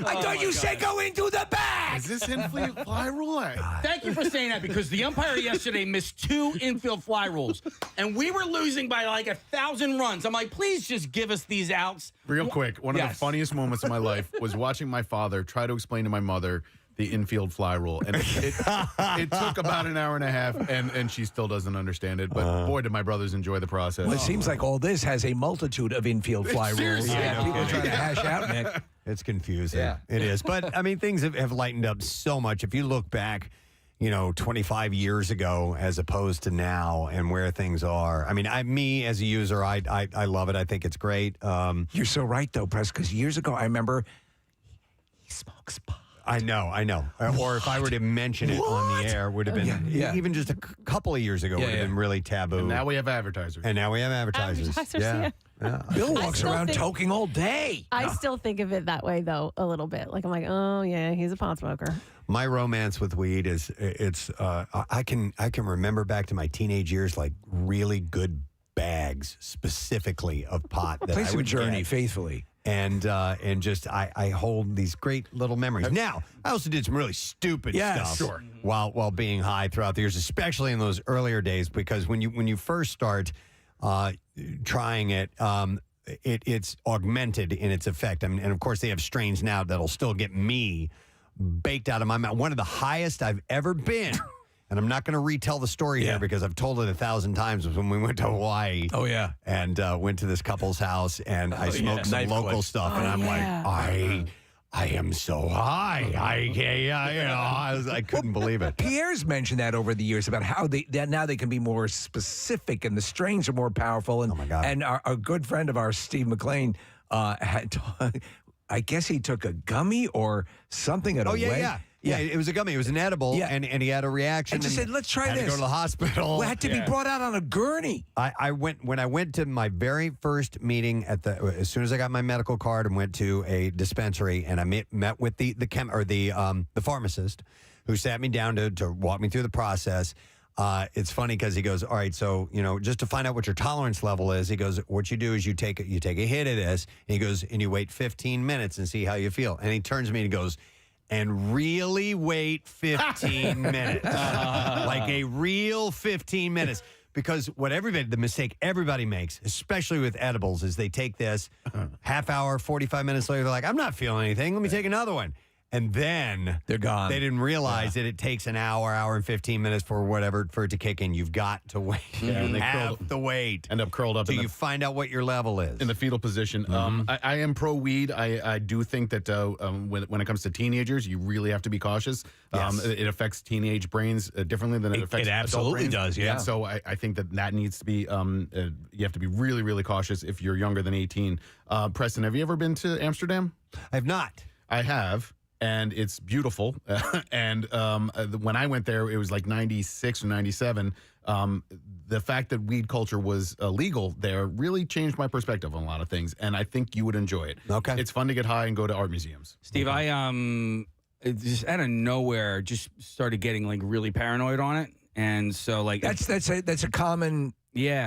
I thought you said go into the bag. Is this infield fly rule? Thank you for saying that because the umpire yesterday missed 2 infield fly rules, and we were losing by like 1,000 runs. I'm like, please just give us these outs. Real quick, one of the funniest moments of my life was watching my father try to explain to my mother the infield fly rule. And it took about an hour and a half, and she still doesn't understand it. But boy, did my brothers enjoy the process. Well, it seems like all this has a multitude of infield fly rules. Yeah, People trying to hash out, Nick. It's confusing. Yeah. It is. But, I mean, things have lightened up so much. If you look back, 25 years ago as opposed to now and where things are. I mean, me as a user, I love it. I think it's great. You're so right, though, Press, because years ago, I remember he smokes pot. I know. Or if I were to mention it on the air, would have been, even just a couple of years ago, would have been really taboo. And now we have advertisers. Yeah. Bill walks around toking all day. I still think of it that way, though, a little bit. Like, I'm like, oh, yeah, he's a pot smoker. My romance with weed is, I can remember back to my teenage years, like really good bags specifically of pot. That Place I would of journey get. faithfully. And just I hold these great little memories. Now, I also did some really stupid stuff while being high throughout the years, especially in those earlier days, because when you first start trying it, it's augmented in its effect. I mean, and of course, they have strains now that'll still get me baked out of my mouth. One of the highest I've ever been. And I'm not going to retell the story here because I've told it 1,000 times, was when we went to Hawaii. Oh, yeah. And went to this couple's house, and I smoked some local stuff. And I'm like, I am so high. I couldn't believe it. Pierre's mentioned that over the years about how that now they can be more specific and the strains are more powerful. And, oh my God. And our good friend of ours, Steve McLean, I guess he took a gummy or something at a wedding. Yeah, it was a gummy. It was an edible, and he had a reaction. And just said, let's try this. Had to go to the hospital. We had to be brought out on a gurney. When I went to my very first meeting as soon as I got my medical card and went to a dispensary, and I met with the pharmacist who sat me down to walk me through the process. It's funny because he goes, all right, so, just to find out what your tolerance level is, he goes, what you do is you take a hit of this, and he goes, and you wait 15 minutes and see how you feel. And he turns to me and he goes, and really wait 15 minutes. Like a real 15 minutes. Because the mistake everybody makes, especially with edibles, is they take this half hour, 45 minutes later, they're like, I'm not feeling anything. Let me take another one. And then they're gone. They didn't realize that it takes an hour and 15 minutes for it to kick in. You've got to wait. Yeah, you have to wait. End up curled up. Till you find out what your level is. In the fetal position. I am pro weed. I do think that when it comes to teenagers, you really have to be cautious. Yes. It affects teenage brains differently than it affects adult absolutely brains. does, yeah. And so I think that needs to be, you have to be really, really cautious if you're younger than 18. Preston, have you ever been to Amsterdam? I have not. I have. And it's beautiful. And when I went there, it was like 96 or 97. The fact that weed culture was legal there really changed my perspective on a lot of things. And I think you would enjoy it. Okay. It's fun to get high and go to art museums. Steve, I just out of nowhere just started getting like really paranoid on it. And so like that's a common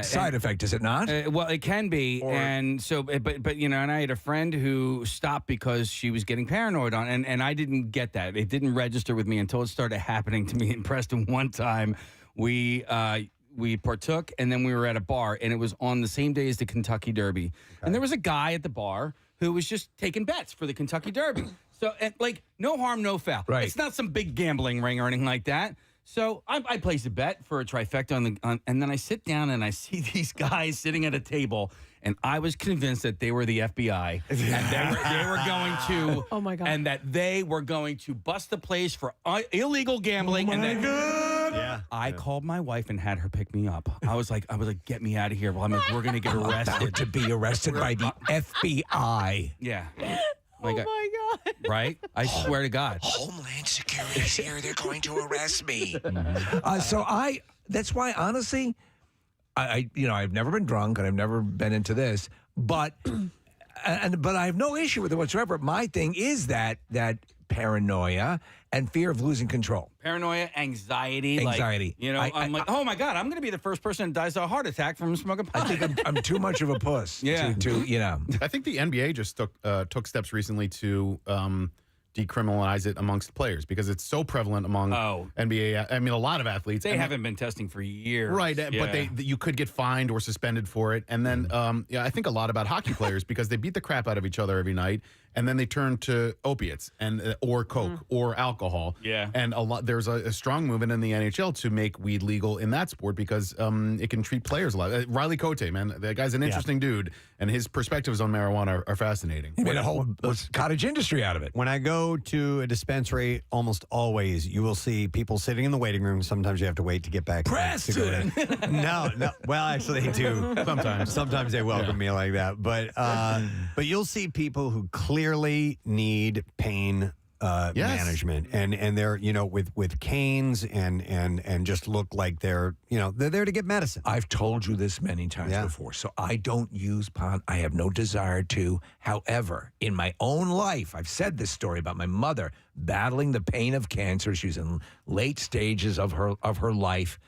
side effect, is it not? Well, it can be, and so, but and I had a friend who stopped because she was getting paranoid on, and I didn't get that. It didn't register with me until it started happening to me in Preston. One time, we partook, and then we were at a bar, and it was on the same day as the Kentucky Derby, and there was a guy at the bar who was just taking bets for the Kentucky Derby. So, like, no harm, no foul. Right. It's not some big gambling ring or anything like that. So I placed a bet for a trifecta and then I sit down and I see these guys sitting at a table, and I was convinced that they were the FBI and they were going to oh my God. And that they were going to bust the place for illegal gambling. I called my wife and had her pick me up. I was like, get me out of here. Well, we're going to get arrested. To be arrested by the FBI. Yeah. Oh my God. Right? I swear to God. Homeland Security's here. They're going to arrest me. That's why, honestly, I've never been drunk and I've never been into this, but I have no issue with it whatsoever. My thing is that paranoia and fear of losing control. Paranoia, anxiety. Anxiety. Like, I'm like, oh my God, I'm going to be the first person that dies of a heart attack from smoking pot. I think I'm too much of a puss. Yeah. I think the NBA just took steps recently to decriminalize it amongst players because it's so prevalent among NBA. I mean, a lot of athletes. They haven't been testing for years. Right, but you could get fined or suspended for it. And then, I think a lot about hockey players because they beat the crap out of each other every night, and then they turn to opiates and or coke or alcohol. Yeah, and there's a strong movement in the NHL to make weed legal in that sport because it can treat players a lot. Riley Cote, man, that guy's an interesting dude, and his perspectives on marijuana are fascinating. He made a whole cottage industry out of it. When I go to a dispensary, almost always you will see people sitting in the waiting room. Sometimes you have to wait to get back. Preston! To go in. No. Well, actually, they do. Sometimes they welcome me like that. But you'll see people who clearly need pain management, and they're with canes and just look like they're there to get medicine. I've told you this many times before, so I don't use pot. I have no desire to. However, in my own life, I've said this story about my mother battling the pain of cancer. She was in late stages of her life.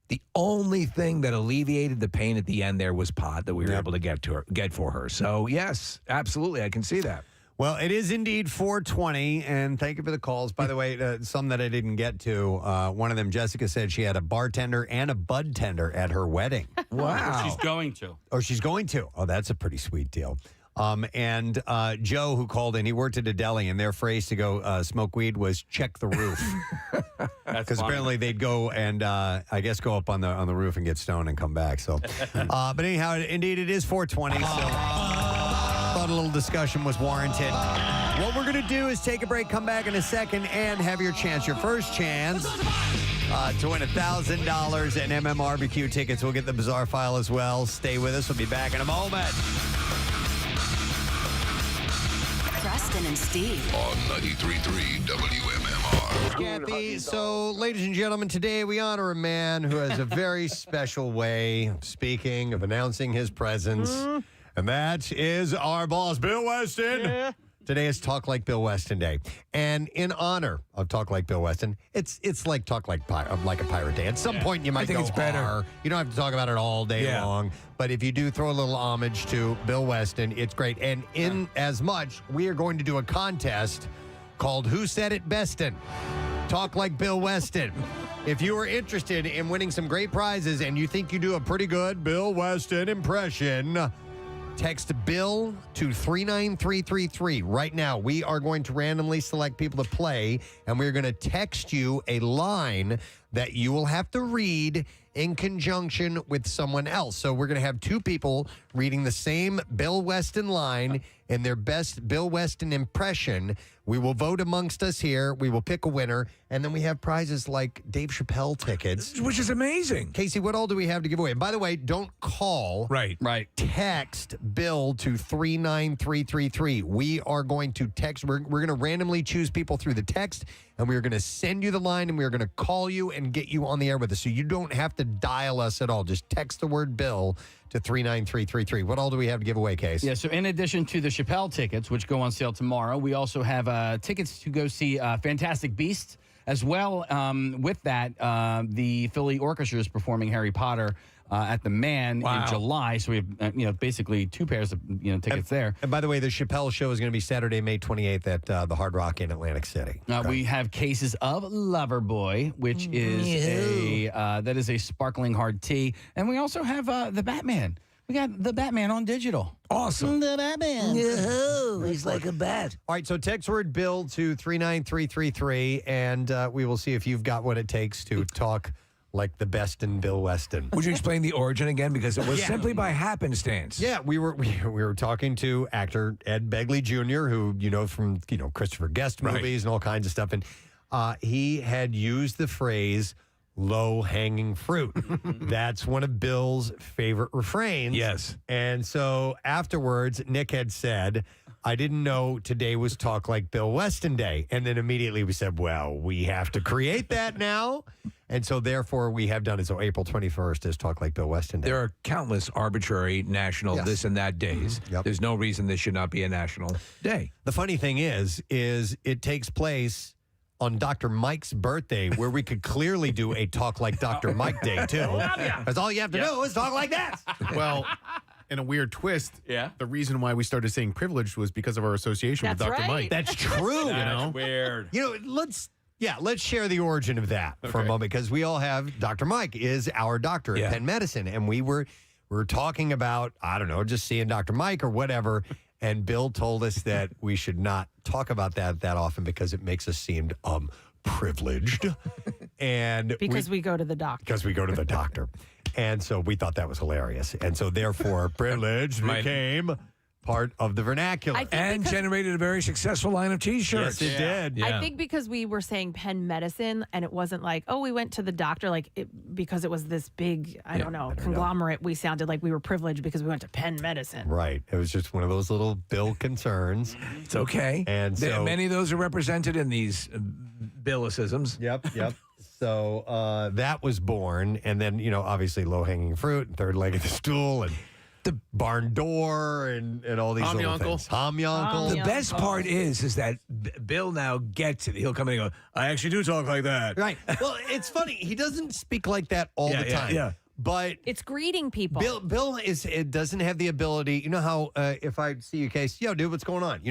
The only thing that alleviated the pain at the end there was pot that we were able to get for her. So yes, absolutely, I can see that. Well, it is indeed 420, and thank you for the calls. By the way, some that I didn't get to, one of them, Jessica, said she had a bartender and a bud tender at her wedding. Wow. She's going to. Oh, she's going to. Oh, that's a pretty sweet deal. And Joe, who called in, he worked at a deli, and their phrase to go smoke weed was check the roof. Because apparently they'd go and I guess go up on the roof and get stoned and come back. So, but anyhow, indeed, it is 420. So thought a little discussion was warranted. What we're going to do is take a break, come back in a second, and have your chance, your first chance to win $1,000 in MMRBQ tickets. We'll get the bizarre file as well. Stay with us. We'll be back in a moment. Preston and Steve on 93.3 WMMR. Kathy, so ladies and gentlemen, today we honor a man who has a very special way of speaking, of announcing his presence, and that is our boss, Bill Weston. Yeah. Today is Talk Like Bill Weston Day, and in honor of Talk Like Bill Weston, it's like Talk Like a Pirate Day. At some point, you might think go it's better. "Har." You don't have to talk about it all day long, but if you do throw a little homage to Bill Weston, it's great. And in as much, we are going to do a contest called Who Said It Bestin'? Talk Like Bill Weston. If you are interested in winning some great prizes and you think you do a pretty good Bill Weston impression, text Bill to 39333. Right now, we are going to randomly select people to play, and we're going to text you a line that you will have to read in conjunction with someone else. So we're going to have two people reading the same Bill Weston line in their best Bill Weston impression. We will vote amongst us here. We will pick a winner, and then we have prizes like Dave Chappelle tickets. Which is amazing. Casey, what all do we have to give away? And by the way, don't call. Right. Text Bill to 39333. We are going to text. We're going to randomly choose people through the text, and we're going to send you the line, and we're going to call you and get you on the air with us. So you don't have to dial us at all. Just text the word Bill to 39333. What all do we have to give away, Case? Yeah, so in addition to the Chappelle tickets, which go on sale tomorrow, we also have tickets to go see Fantastic Beasts. As well, with that, the Philly Orchestra is performing Harry Potter at the Man in July. So we have, basically two pairs of tickets there. And by the way, the Chappelle show is going to be Saturday, May 28th at the Hard Rock in Atlantic City. We have cases of Loverboy, which is that is a sparkling hard tea, and we also have the Batman. We got the Batman on digital. Awesome. The Batman. He's like a bat. All right, so text word Bill to 39333, and we will see if you've got what it takes to talk like the best in Bill Weston. Would you explain the origin again? Because it was simply by happenstance. Yeah, we were talking to actor Ed Begley Jr., who you know from Christopher Guest movies and all kinds of stuff, and he had used the phrase low-hanging fruit. That's one of Bill's favorite refrains. Yes. And so afterwards, Nick had said, I didn't know today was Talk Like Bill Weston Day. And then immediately we said, well, we have to create that now. And so therefore we have done it. So April 21st is Talk Like Bill Weston Day. There are countless arbitrary national this and that days. There's no reason this should not be a national day. The funny thing is it takes place on Dr. Mike's birthday, where we could clearly do a Talk Like Dr. Mike Day, too. Because all you have to do is talk like that. Well, in a weird twist, the reason why we started saying privileged was because of our association with Dr. Mike. That's true. That's weird. Let's share the origin of that for a moment, because we all have Dr. Mike is our doctor at Penn Medicine, and we were talking about, I don't know, just seeing Dr. Mike or whatever, and Bill told us that we should not talk about that often because it makes us seem privileged. And because we go to the doctor. Because we go to the doctor. And so we thought that was hilarious. And so therefore, privilege became part of the vernacular. And generated a very successful line of T-shirts. Yes, it did. I think because we were saying Penn Medicine, and it wasn't like, oh, we went to the doctor, because it was this big, I don't know, conglomerate. We sounded like we were privileged because we went to Penn Medicine. Right. It was just one of those little Bill concerns. It's okay. And so many of those are represented in these Billicisms. Yep. So that was born. And then, obviously low-hanging fruit and third leg of the stool and the barn door and all these little things. Hom-yonkel. The best part is that Bill now gets it. He'll come in and go, I actually do talk like that. Right. Well, it's funny. He doesn't speak like that all the time. Yeah. But it's greeting people. Bill doesn't have the ability. You know how if I see you, Case, yo, dude, what's going on?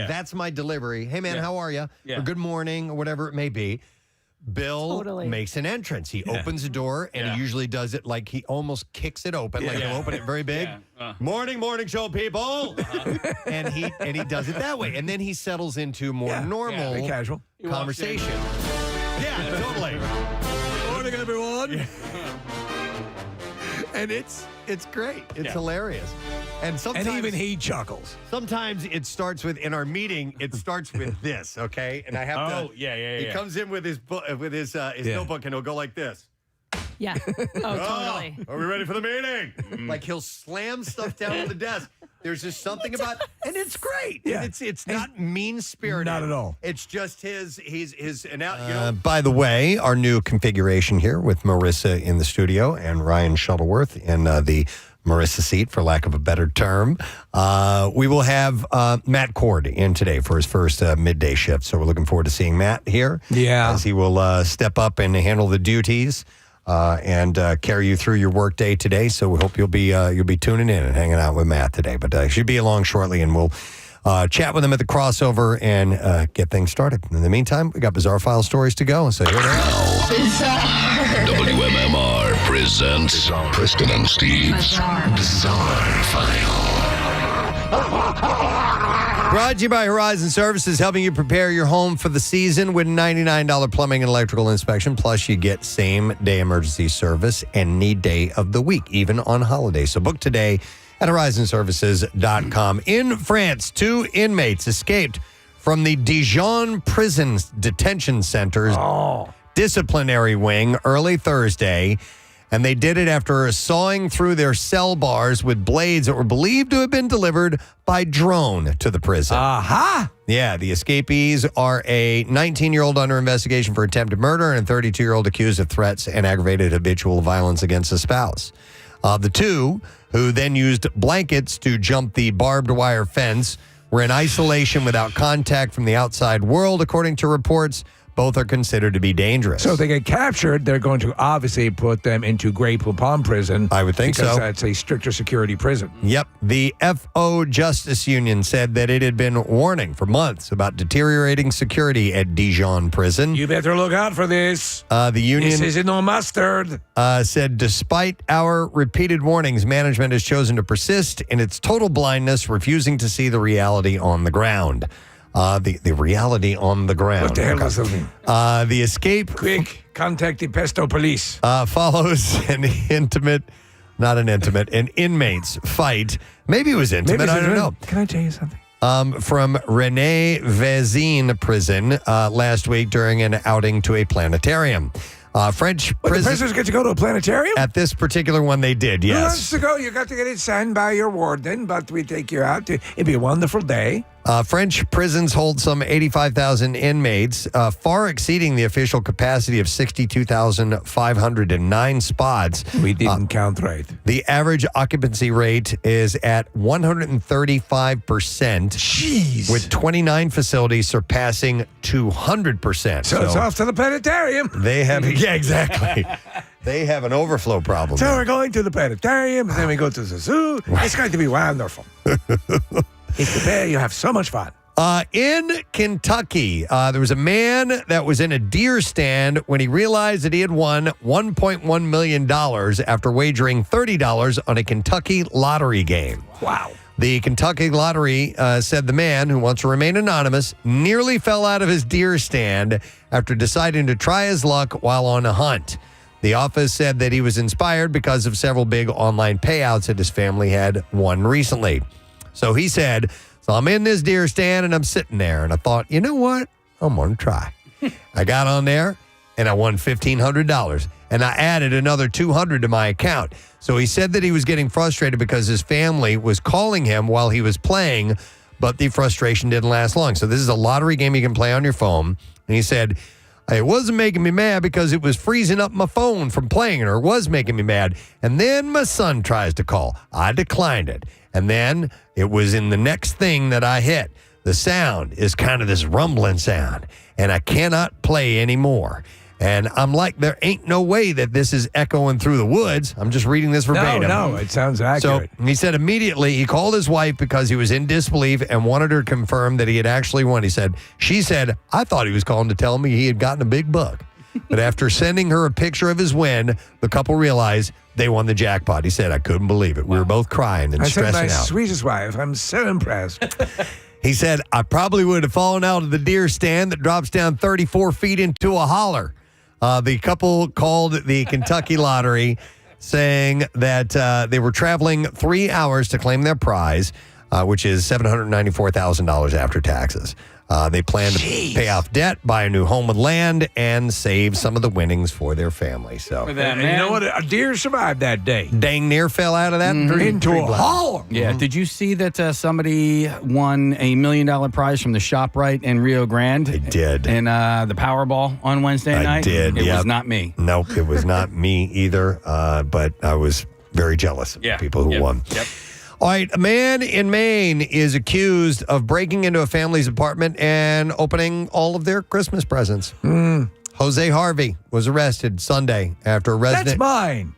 That's my delivery. Hey, man, how are you? Or good morning, or whatever it may be. Bill makes an entrance. He opens the door, and he usually does it like he almost kicks it open, like he'll open it very big. Morning show, people. And he does it that way, and then he settles into more normal, very casual conversation. Yeah, totally. Morning, everyone. And it's great. It's hilarious. And sometimes, And even he chuckles. Sometimes it starts with, in our meeting, it starts with this, okay? And I have to. Oh, yeah. He comes in with his book, with his notebook, and he'll go like this. Yeah. Oh, totally. Are we ready for the meeting? Like he'll slam stuff down on the desk. There's just something about, and it's great. Yeah. And it's not mean spirited. Not at all. It's just his. By the way, our new configuration here with Marissa in the studio and Ryan Shuttleworth in the Marissa seat, for lack of a better term. We will have Matt Cord in today for his first midday shift. So we're looking forward to seeing Matt here. Yeah. As he will step up and handle the duties and carry you through your work day today. So we hope you'll be tuning in and hanging out with Matt today. But he should be along shortly, and we'll chat with him at the crossover and get things started. In the meantime, we got Bizarre File stories to go. So here they are. WMMR presents Preston and Steve's Bizarre File. Brought to you by Horizon Services, helping you prepare your home for the season with $99 plumbing and electrical inspection. Plus, you get same-day emergency service any day of the week, even on holidays. So book today at horizonservices.com. In France, 2 inmates escaped from the Dijon Prison Detention Center's disciplinary wing early Thursday, and they did it after sawing through their cell bars with blades that were believed to have been delivered by drone to the prison. Aha! Yeah, the escapees are a 19-year-old under investigation for attempted murder and a 32-year-old accused of threats and aggravated habitual violence against a spouse. The two, who then used blankets to jump the barbed wire fence, were in isolation without contact from the outside world, according to reports. Both are considered to be dangerous. So if they get captured, they're going to obviously put them into Grey Poupon prison. I would think because so. That's a stricter security prison. Yep. The FO Justice Union said that it had been warning for months about deteriorating security at Dijon prison. You better look out for this. The union This isn't no mustard. Said, despite our repeated warnings, management has chosen to persist in its total blindness, refusing to see the reality on the ground. The reality on the ground. What the hell does that mean? The escape. Quick, contact the Pesto police. Follows an inmate's fight. Maybe it was intimate. I don't know. Can I tell you something? From Rene Vezine prison last week during an outing to a planetarium. French The prisoners prisoners get to go to a planetarium? At this particular one, they did, Who yes. wants to go? You got to get it signed by your warden, but we take you out. It'd be a wonderful day. French prisons hold some 85,000 inmates, far exceeding the official capacity of 62,509 spots. We didn't count right. The average occupancy rate is at 135%. Jeez. With 29 facilities surpassing 200%. So it's off to the planetarium. They have, yeah, exactly. They have an overflow problem. So we're going to the planetarium, and then we go to the zoo. It's going to be wonderful. It's the bear. You have so much fun. In Kentucky, there was a man that was in a deer stand when he realized that he had won $1.1 million after wagering $30 on a Kentucky lottery game. Wow. The Kentucky Lottery said the man, who wants to remain anonymous, nearly fell out of his deer stand after deciding to try his luck while on a hunt. The office said that he was inspired because of several big online payouts that his family had won recently. So he said, so I'm in this deer stand and I'm sitting there and I thought, you know what? I'm going to try. I got on there and I won $1,500 and I added another $200 to my account. So he said that he was getting frustrated because his family was calling him while he was playing, but the frustration didn't last long. So this is a lottery game you can play on your phone. And he said, it wasn't making me mad because it was freezing up my phone from playing it, or it was making me mad. And then my son tries to call. I declined it. And then it was in the next thing that I hit. The sound is kind of this rumbling sound, and I cannot play anymore. And I'm like, there ain't no way that this is echoing through the woods. I'm just reading this verbatim. No, it sounds accurate. So he said immediately he called his wife because he was in disbelief and wanted her to confirm that he had actually won. She said, I thought he was calling to tell me he had gotten a big buck. But after sending her a picture of his win, the couple realized they won the jackpot. He said, I couldn't believe it. We were both crying and stressing I said, my out. sweetest wife, I'm so impressed. He said, I probably would have fallen out of the deer stand that drops down 34 feet into a holler. The couple called the Kentucky Lottery saying that they were traveling 3 hours to claim their prize, which is $794,000 after taxes. They plan to pay off debt, buy a new home with land, and save some of the winnings for their family. So, For that, And you know what? A deer survived that day. dang near fell out of that Into a blast. hole. Yeah. Did you see that somebody won a $1 million prize from the ShopRite in Rio Grande? I did. In the Powerball on Wednesday night? I did. It yep. was not me. Nope, it was not me either. But I was very jealous of the people who won. Yep. All right, a man in Maine is accused of breaking into a family's apartment and opening all of their Christmas presents. Jose Harvey was arrested Sunday after a resident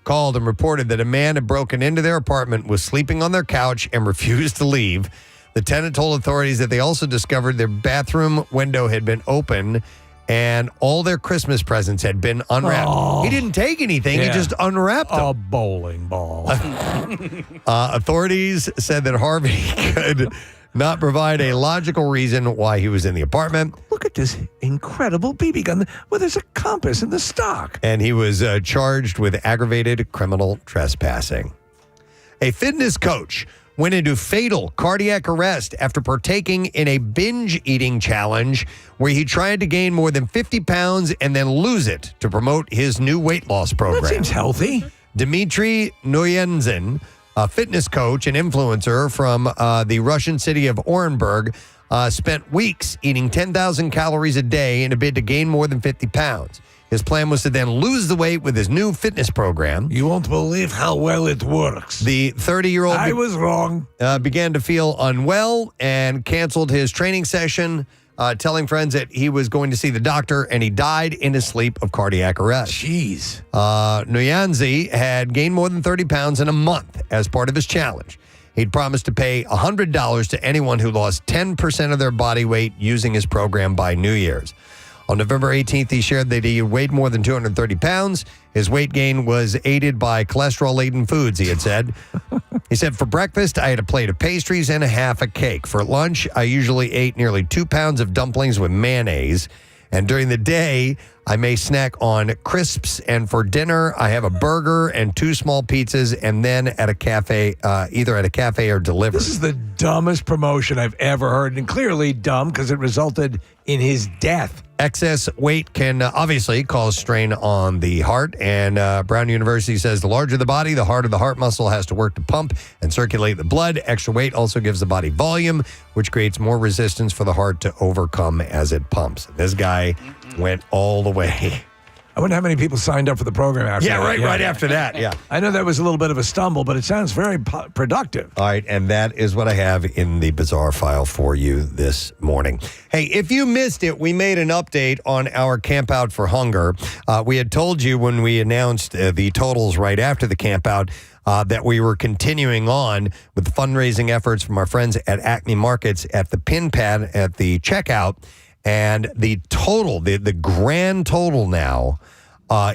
called and reported that a man had broken into their apartment, was sleeping on their couch, and refused to leave. The tenant told authorities that they also discovered their bathroom window had been open and all their Christmas presents had been unwrapped. Oh. He didn't take anything. He Yeah. just unwrapped them. A bowling ball. Authorities said that Harvey could not provide a logical reason why he was in the apartment. Look at this incredible BB gun. Well, there's a compass in the stock. And he was charged with aggravated criminal trespassing. A fitness coach went into fatal cardiac arrest after partaking in a binge eating challenge where he tried to gain more than 50 pounds and then lose it to promote his new weight loss program. That seems healthy. Dmitry Noyenzin, a fitness coach and influencer from the Russian city of Orenburg, spent weeks eating 10,000 calories a day in a bid to gain more than 50 pounds. His plan was to then lose the weight with his new fitness program. You won't believe how well it works. The 30-year-old I was wrong. Began to feel unwell and canceled his training session, telling friends that he was going to see the doctor, and he died in his sleep of cardiac arrest. Jeez. Nuyanzi had gained more than 30 pounds in a month as part of his challenge. He'd promised to pay $100 to anyone who lost 10% of their body weight using his program by New Year's. On November 18th, he shared that he weighed more than 230 pounds. His weight gain was aided by cholesterol-laden foods, he had said. He said, for breakfast, I had a plate of pastries and a half a cake. For lunch, I usually ate nearly 2 pounds of dumplings with mayonnaise. And during the day, I may snack on crisps. And for dinner, I have a burger and 2 small pizzas, and then at a cafe, either at a cafe or delivered. This is the dumbest promotion I've ever heard, and clearly dumb because it resulted in his death. Excess weight can obviously cause strain on the heart, and Brown University says the larger the body, the harder the heart muscle has to work to pump and circulate the blood. Extra weight also gives the body volume, which creates more resistance for the heart to overcome as it pumps. This guy went all the way. I wonder how many people signed up for the program after that. Right after that, yeah. I know that was a little bit of a stumble, but it sounds very productive. All right, and that is what I have in the bizarre file for you this morning. Hey, if you missed it, we made an update on our Camp Out for Hunger. We had told you when we announced the totals right after the Camp Out that we were continuing on with the fundraising efforts from our friends at Acme Markets at the pin pad at the checkout. And the total, the grand total now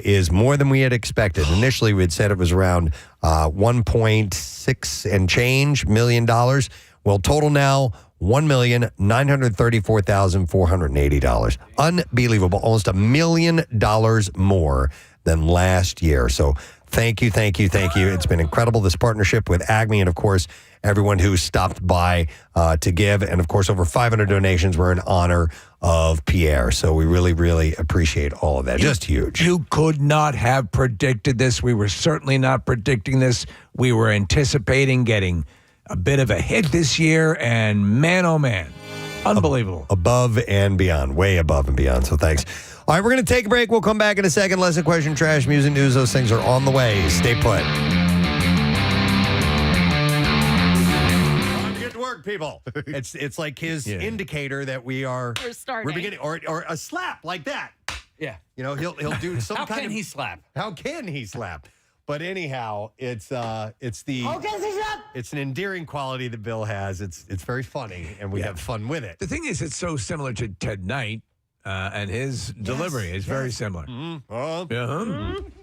is more than we had expected. Initially, we had said it was around 1.6 and change million dollars. Well, total now, $1,934,480. Unbelievable. Almost $1 million more than last year. So thank you. It's been incredible, this partnership with Acme, and of course, everyone who stopped by to give. And of course, over 500 donations were in honor of Pierre. So we really, really appreciate all of that. Just huge. You could not have predicted this. We were certainly not predicting this. We were anticipating getting a bit of a hit this year, and man, oh man, unbelievable. Above and beyond, way above and beyond. So thanks. All right, we're going to take a break. We'll come back in a second. Lesson, question, trash, music, news. Those things are on the way. Stay put. Time to get to work, people. It's like his indicator that we're beginning, or a slap like that. Yeah. You know, he'll do some How kind can of. he slap? How can he slap? But anyhow, it's an endearing quality that Bill has. It's very funny, and we have fun with it. The thing is, it's so similar to Ted Knight, and his delivery is very similar. All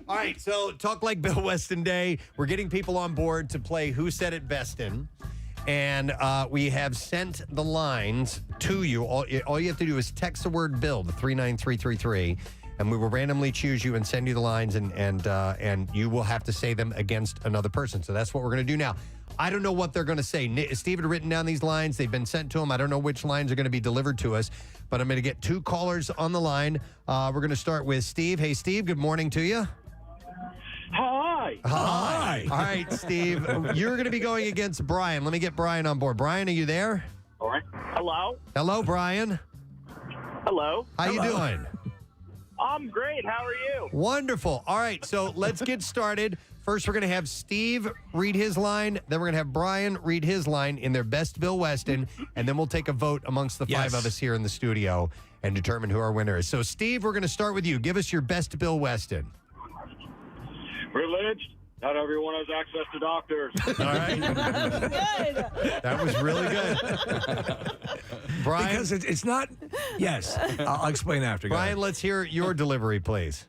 right, so Talk Like Bill Weston Day. We're getting people on board to play Who Said It Bestin'. And we have sent the lines to you. All you have to do is text the word Bill to 39333. and we will randomly choose you and send you the lines, and you will have to say them against another person. So that's what we're going to do now. I don't know what they're going to say. Steve had written down these lines. They've been sent to him. I don't know which lines are going to be delivered to us, but I'm going to get 2 callers on the line. We're going to start with Steve. Hey, Steve, good morning to you. Hi. Hi. All right, Steve, you're going to be going against Brian. Let me get Brian on board. Brian, are you there? All right. Hello. Hello, Brian. Hello. How you doing? I'm great. How are you? Wonderful. All right, so let's get started. First, we're going to have Steve read his line. Then we're going to have Brian read his line in their best Bill Weston. And then we'll take a vote amongst the 5 of us here in the studio and determine who our winner is. So, Steve, we're going to start with you. Give us your best Bill Weston. Privileged. Not everyone has access to doctors. All right. That was really good. Brian? Because it's not... Yes. I'll explain after. Brian, let's hear your delivery, please.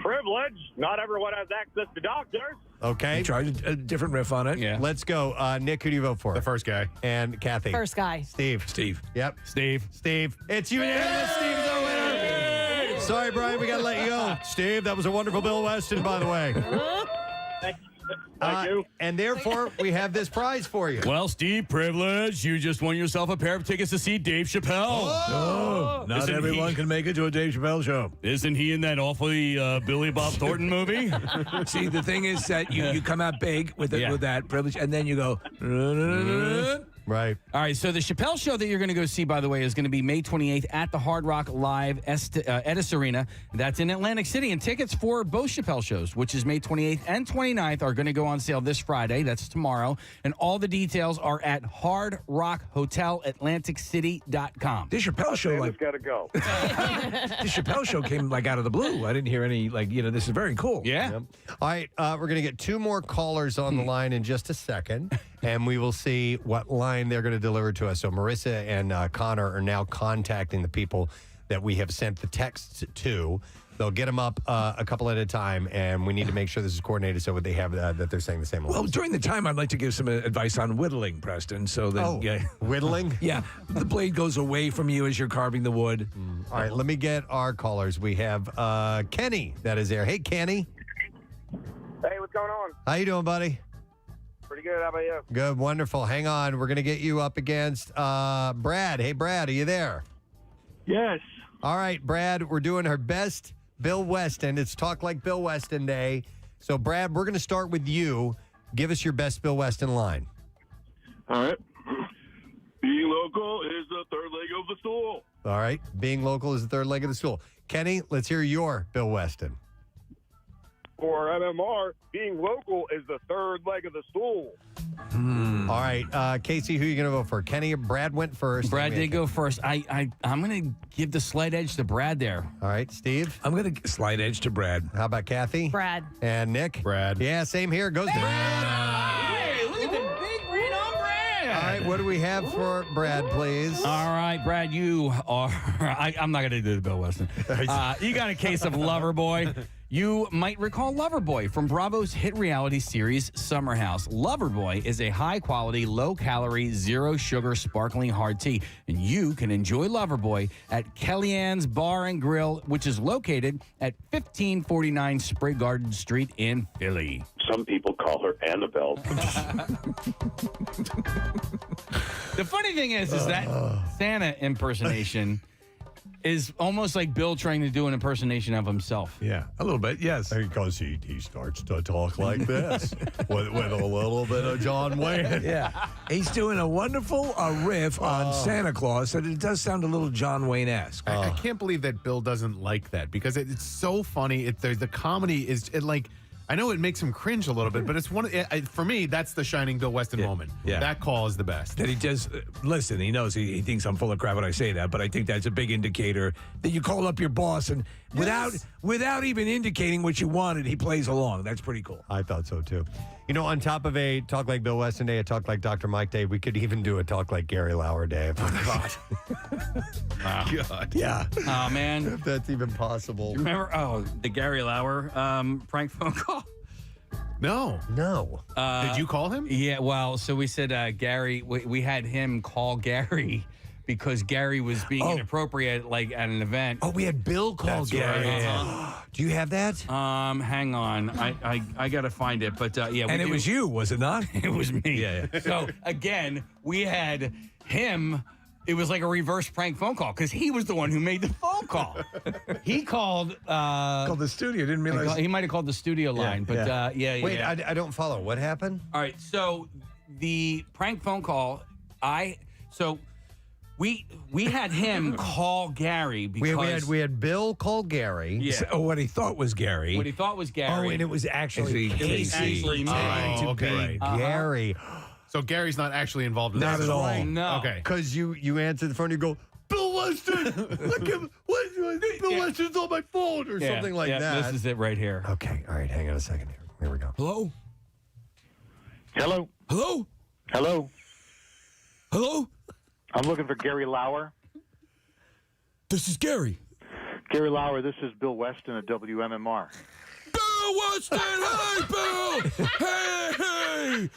Privileged. Not everyone has access to doctors. Okay. Try a different riff on it. Yeah. Let's go. Nick, who do you vote for? The first guy. And Kathy. First guy. Steve. Yep. Steve. It's unanimous. Steve's our winner. Sorry, Brian. We got to let you go. Steve, that was a wonderful Bill Weston, by the way. Thank you. And therefore, we have this prize for you. Well, Steve, privilege. You just won yourself a pair of tickets to see Dave Chappelle. Oh, not Isn't everyone can make it to a Dave Chappelle show. Isn't he in that awfully Billy Bob Thornton movie? See, the thing is that you come out big with that privilege, and then you go... Right. All right, so the Chappelle show that you're going to go see, by the way, is going to be May 28th at the Hard Rock Live Edis Arena. That's in Atlantic City. And tickets for both Chappelle shows, which is May 28th and 29th, are going to go on sale this Friday. That's tomorrow. And all the details are at Hard Rock Hotel AtlanticCity.com. This Chappelle show, Got to go. this Chappelle show came like out of the blue. I didn't hear any, this is very cool. Yeah. Yep. All right, we're going to get 2 more callers on the line in just a second, and we will see what line they're going to deliver to us. So Marissa and Connor are now contacting the people that we have sent the texts to. They'll get them up a couple at a time, and we need to make sure this is coordinated so they have that they're saying the same Well, lines. during the time, I'd like to give some advice on whittling, Preston. So that whittling? Yeah, the blade goes away from you as you're carving the wood. All right, let me get our callers. We have Kenny that is there. Hey, Kenny. Hey, what's going on? How you doing, buddy? Pretty good. How about you? Good, wonderful. Hang on. We're going to get you up against Brad. Hey, Brad, are you there? Yes. All right, Brad, we're doing our best Bill Weston. It's Talk Like Bill Weston Day. So, Brad, we're going to start with you. Give us your best Bill Weston line. All right. Being local is the third leg of the stool. All right. Being local is the third leg of the stool. Kenny, let's hear your Bill Weston. For MMR, being local is the third leg of the stool. All right. Casey, who are you going to vote for? Kenny or Brad went first? Brad did go first. I'm going to give the slight edge to Brad there. All right. Steve? I'm going to slide edge to Brad. How about Kathy? Brad. And Nick? Brad. Yeah, same here. Goes to Brad. Hey, look at the big green on Brad. All right. What do we have for Brad, please? All right, Brad, you are... I'm not going to do the Bill Weston. You got a case of Loverboy. You might recall Loverboy from Bravo's hit reality series Summer House. Loverboy is a high-quality, low-calorie, zero-sugar sparkling hard tea, and you can enjoy Loverboy at Kellyanne's Bar and Grill, which is located at 1549 Spray Garden Street in Philly. Some people call her Annabelle. The funny thing is that Santa impersonation is almost like Bill trying to do an impersonation of himself. Yeah, a little bit, yes. Because he starts to talk like this with a little bit of John Wayne. Yeah, he's doing a wonderful riff on Santa Claus, and it does sound a little John Wayne-esque. I can't believe that Bill doesn't like that because it's so funny. The comedy is like... I know it makes him cringe a little bit, but it's for me, that's the shining Bill Weston moment. Yeah. That call is the best. That he does, listen, he knows he thinks I'm full of crap when I say that, but I think that's a big indicator that you call up your boss and without even indicating what you wanted, he plays along. That's pretty cool. I thought so too. You know, on top of a Talk Like Bill Weston Day, a Talk Like Dr. Mike Day, we could even do a Talk Like Gary Lauer Day. Wow. God. Yeah. Oh, man. If that's even possible. Remember, the Gary Lauer prank phone call? No. No. Did you call him? Yeah, well, so we said Gary, we had him call Gary because Gary was being inappropriate, like at an event. Oh, we had Bill call That's Gary. right. Do you have that? Hang on. I got to find it. But yeah. And it was you, was it not? It was me. Yeah. So again, we had him. It was like a reverse prank phone call because he was the one who made the phone call. He called. Called the studio. Didn't realize. He might have called the studio line, but yeah. Wait, I don't follow. What happened? All right, so the prank phone call, we had him call Gary because we had Bill call Gary. Yeah. So what he thought was Gary. What he thought was Gary. Oh, and it was actually Casey. trying to be Gary. So Gary's not actually involved in Not this at all. right? No. Okay. Because you answer the phone, you go, Bill Weston, look at Bill Weston's on my phone or something like that. This is it right here. Okay, all right, hang on a second here. Here we go. Hello? Hello. Hello? Hello. Hello? I'm looking for Gary Lauer. This is Gary. Gary Lauer, this is Bill Weston at WMMR. Bill Weston! Hey, Bill! Hey,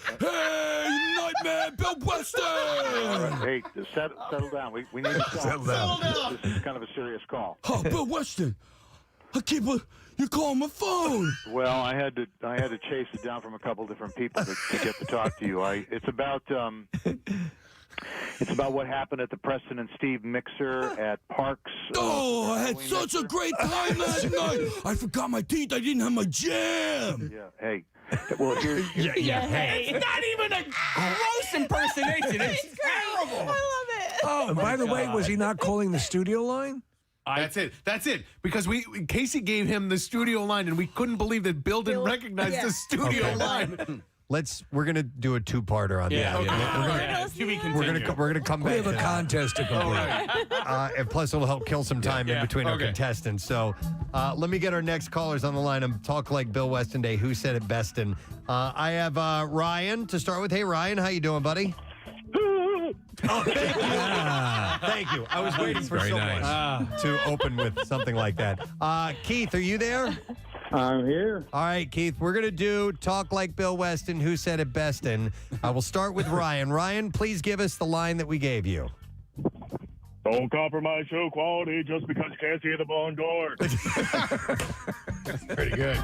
Nightmare Bill Weston! Hey, settle down. We need to talk. Settle down. This is kind of a serious call. Oh, Bill Weston! You're calling my phone. Well, I had to chase it down from a couple different people to get to talk to you. It's about what happened at the Preston and Steve mixer at Parks. Oh, I had such a great time last night. I forgot my teeth. I didn't have my jam. Yeah. Hey. Well, here's Hey. It's not even a gross impersonation. It's terrible. I love it. Oh, and by the way, was he not calling the studio line? That's it. Because Casey gave him the studio line, and we couldn't believe that Bill didn't recognize the studio line. We're gonna do a two-parter on that. We're gonna come back. We have a contest to complete. And plus, it'll help kill some time in between our contestants. So, let me get our next callers on the line. I'm Talk Like Bill Weston Day. Who said it best? And I have Ryan to start with. Hey, Ryan, how you doing, buddy? Oh, thank you. Thank you. I was waiting for someone to open with something like that. Keith, are you there? I'm here. All right, Keith, we're going to do Talk Like Bill Weston, Who Said It Best? And we'll start with Ryan. Ryan, please give us the line that we gave you. Don't compromise show quality just because you can't see the barn door. That's pretty good.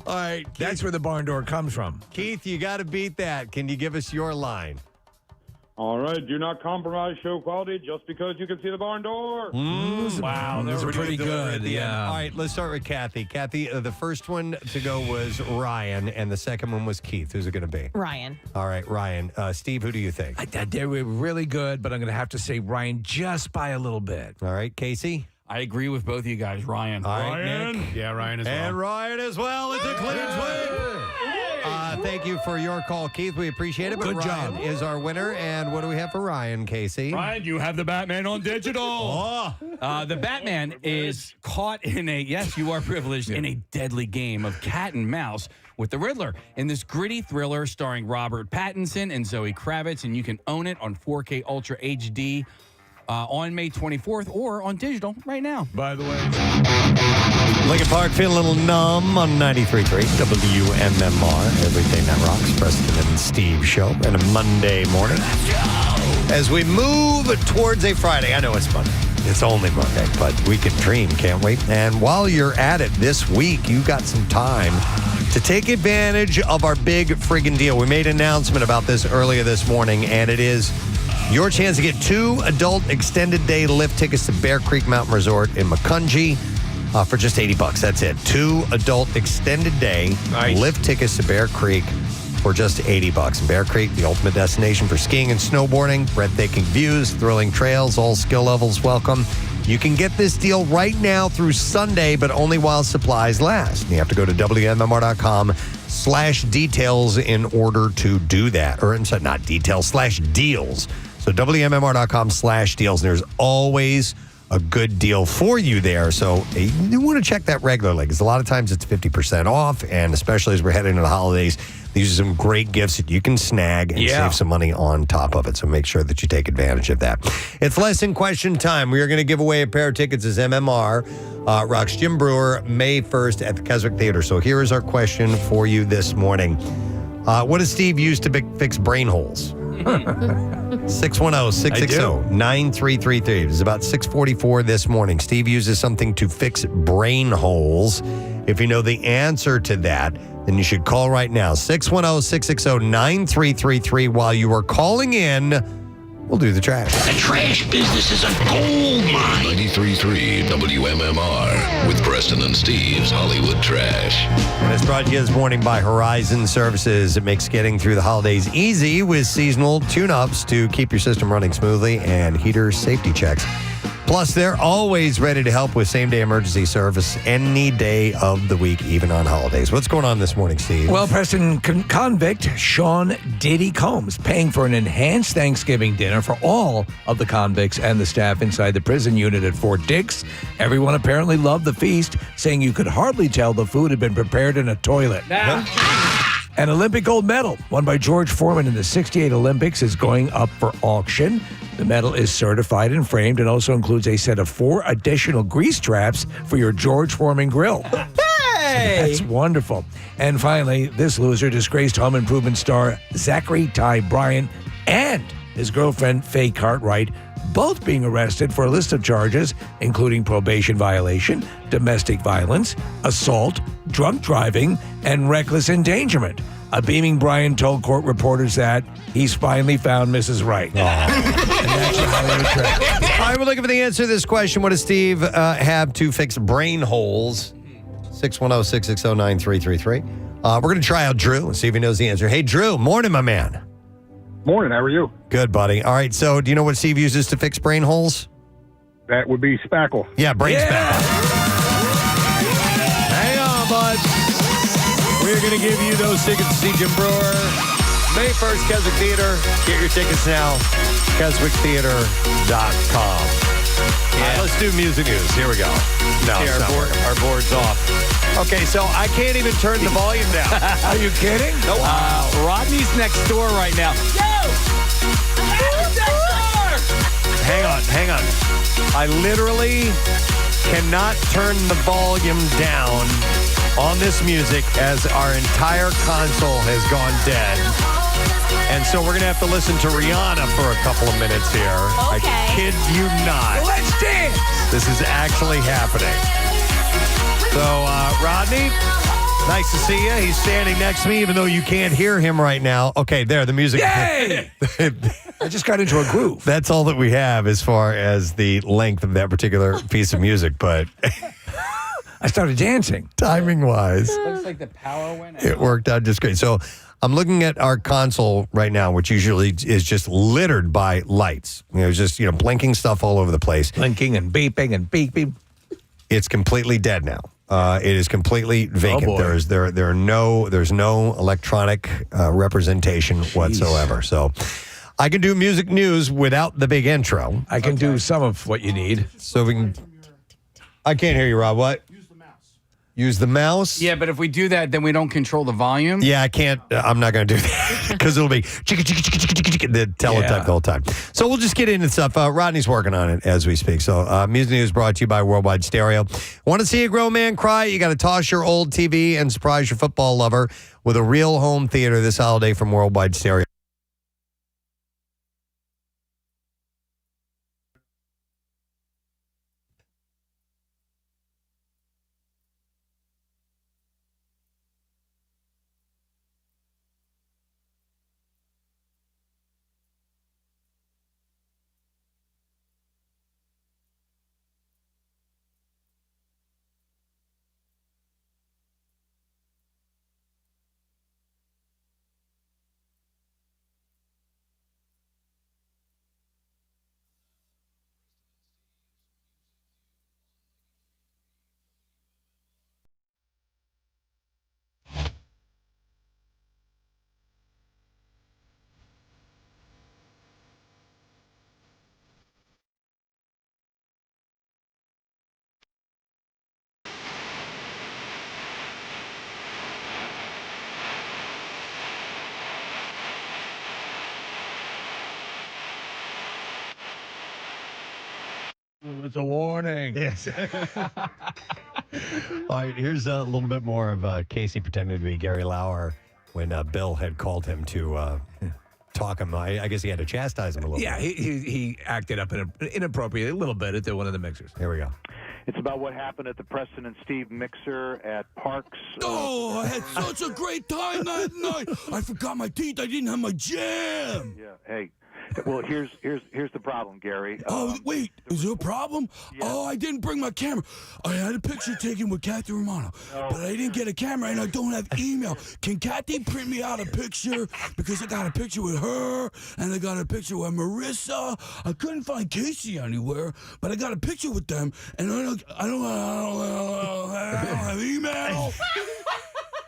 All right. Keith, That's where the barn door comes from. Keith, you got to beat that. Can you give us your line? All right, do not compromise show quality just because you can see the barn door. Wow, those are pretty good. Yeah. All right, let's start with Kathy. Kathy, the first one to go was Ryan, and the second one was Keith. Who's it going to be? Ryan. All right, Ryan. Steve, who do you think? They were really good, but I'm going to have to say Ryan just by a little bit. All right, Casey? I agree with both of you guys. Ryan. All right, Nick? Yeah, Ryan as well. And Ryan as well. It's a clean sweep. Thank you for your call, Keith. We appreciate it. But Good Ryan job. is our winner. And what do we have for Ryan, Casey? Ryan, you have the Batman on digital. The Batman is caught in yes, you are privileged, in a deadly game of cat and mouse with the Riddler in this gritty thriller starring Robert Pattinson and Zoe Kravitz. And you can own it on 4K Ultra HD on May 24th or on digital right now. By the way, Lincoln Park, feel a little numb on 93.3 WMMR. Everything that rocks. Preston and Steve show and a Monday morning. As we move towards a Friday, I know it's Monday. It's only Monday, but we can dream, can't we? And while you're at it this week, you got some time to take advantage of our big friggin' deal. We made an announcement about this earlier this morning, and it is your chance to get 2 adult extended day lift tickets to Bear Creek Mountain Resort in Macungie for just $80. That's it. 2 adult extended day lift tickets to Bear Creek for just $80. And Bear Creek, the ultimate destination for skiing and snowboarding, breathtaking views, thrilling trails, all skill levels welcome. You can get this deal right now through Sunday, but only while supplies last. You have to go to WMMR.com/details in order to do that. Or not details, /deals. So WMMR.com/deals. There's always a good deal for you there. So you want to check that regularly because a lot of times it's 50% off. And especially as we're heading into the holidays, these are some great gifts that you can snag and save some money on top of it. So make sure that you take advantage of that. It's lesson question time. We are going to give away a pair of tickets as MMR rocks Jim Brewer May 1st at the Keswick Theater. So here is our question for you this morning. What does Steve use to fix brain holes? 610-660-9333. It was about 6:44 this morning. Steve uses something to fix brain holes. If you know the answer to that, then you should call right now. 610-660-9333. While you are calling in, we'll do the trash. The trash business is a gold mine. 93.3 WMMR with Preston and Steve's Hollywood Trash. And it's brought to you this morning by Horizon Services. It makes getting through the holidays easy with seasonal tune-ups to keep your system running smoothly and heater safety checks. Plus, they're always ready to help with same-day emergency service any day of the week, even on holidays. What's going on this morning, Steve? Well, Preston, convict Sean Diddy Combs paying for an enhanced Thanksgiving dinner for all of the convicts and the staff inside the prison unit at Fort Dix. Everyone apparently loved the feast, saying you could hardly tell the food had been prepared in a toilet. An Olympic gold medal won by George Foreman in the '68 Olympics is going up for auction. The medal is certified and framed and also includes a set of 4 additional grease traps for your George Foreman grill. Hey! That's wonderful. And finally, this loser disgraced home improvement star Zachary Ty Bryant and his girlfriend Faye Cartwright, both being arrested for a list of charges, including probation violation, domestic violence, assault, drunk driving, and reckless endangerment. A beaming Brian told court reporters that he's finally found Mrs. Right. And that's your Hollywood Trash. All right, we're looking for the answer to this question. What does Steve have to fix brain holes? 610-660-9333. We're going to try out Drew and see if he knows the answer. Hey, Drew. Morning, my man. Morning. How are you? Good, buddy. All right, so do you know what Steve uses to fix brain holes? That would be spackle. Yeah, brain spackle. Hang on, bud. We're going to give you those tickets to see Jim Brewer. May 1st, Keswick Theater. Get your tickets now. KeswickTheater.com. All right, let's do music news. Here we go. No, See, our board's off. Okay, so I can't even turn the volume down. Are you kidding? Nope. Wow. Rodney's next door right now. Hang on. I literally cannot turn the volume down on this music as our entire console has gone dead. And so we're going to have to listen to Rihanna for a couple of minutes here. Okay. I kid you not. Let's dance. This is actually happening. So, Rodney, nice to see you. He's standing next to me, even though you can't hear him right now. Okay, there, the music. Yay! I just got into a groove. That's all that we have as far as the length of that particular piece of music, but I started dancing. Timing-wise, Looks like the power went out. it worked out just great. So I'm looking at our console right now, which usually is just littered by lights. It's just, blinking stuff all over the place. Blinking and beeping and beeping. It's completely dead now. It is completely vacant. Oh, boy. There's no electronic representation whatsoever. So I can do music news without the big intro. I can do some of what you need. So we can. I can't hear you, Rob. What? Use the mouse? Yeah, but if we do that, then we don't control the volume. Yeah, I can't. I'm not going to do that because it'll be the teletype the whole time. So we'll just get into stuff. Rodney's working on it as we speak. So Music News brought to you by Worldwide Stereo. Want to see a grown man cry? You got to toss your old TV and surprise your football lover with a real home theater this holiday from Worldwide Stereo. It's a warning. Yes. All right, here's a little bit more of Casey pretending to be Gary Lauer when Bill had called him to talk him. I guess he had to chastise him a little Yeah, bit. he acted up inappropriately a little bit at one of the mixers. Here we go. It's about what happened at the Preston and Steve mixer at Parks. Oh, I had such a great time that night. I forgot my teeth. I didn't have my jam. Yeah. Hey. Well, here's the problem, Gary. Oh, wait. Is there a problem? Oh, I didn't bring my camera. I had a picture taken with Kathy Romano, but I didn't get a camera, and I don't have email. Can Kathy print me out a picture? Because I got a picture with her, and I got a picture with Marissa. I couldn't find Casey anywhere, but I got a picture with them, and I don't have email.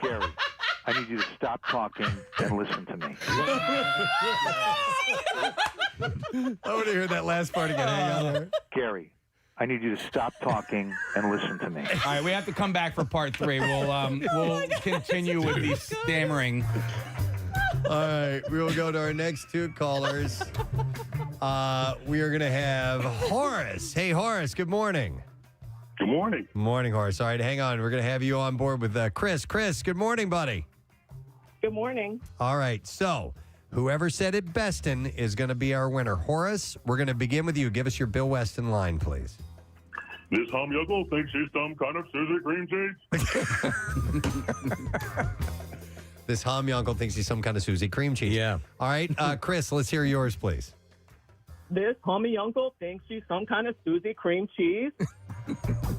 Gary, I need you to stop talking and listen to me. I want to hear that last part again. Hang on there. Gary, I need you to stop talking and listen to me. All right, we have to come back for part 3. We'll continue with the stammering. All right, we will go to our next 2 callers. We are going to have Horace. Hey, Horace, good morning. Good morning. Morning, Horace. All right, hang on. We're going to have you on board with Chris. Chris, good morning, buddy. Good morning. All right, so whoever said it bestin is going to be our winner. Horace, we're going to begin with you. Give us your Bill Weston line, please. This humyuggle thinks he's some kind of Susie cream cheese. This uncle thinks he's some kind of Susie cream cheese. Yeah. All right, Chris, let's hear yours, please. This homie uncle thinks she's some kind of Susie cream cheese.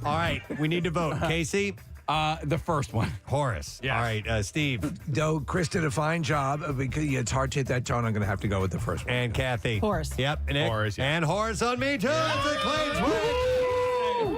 All right, we need to vote. Casey? The first one. Horace. Yes. All right, Steve. Though Chris did a fine job, because it's hard to hit that tone, I'm going to have to go with the first one. And Kathy. Horace. Yep. And Horace, yeah. And Horace on me, too. That's a Claims win.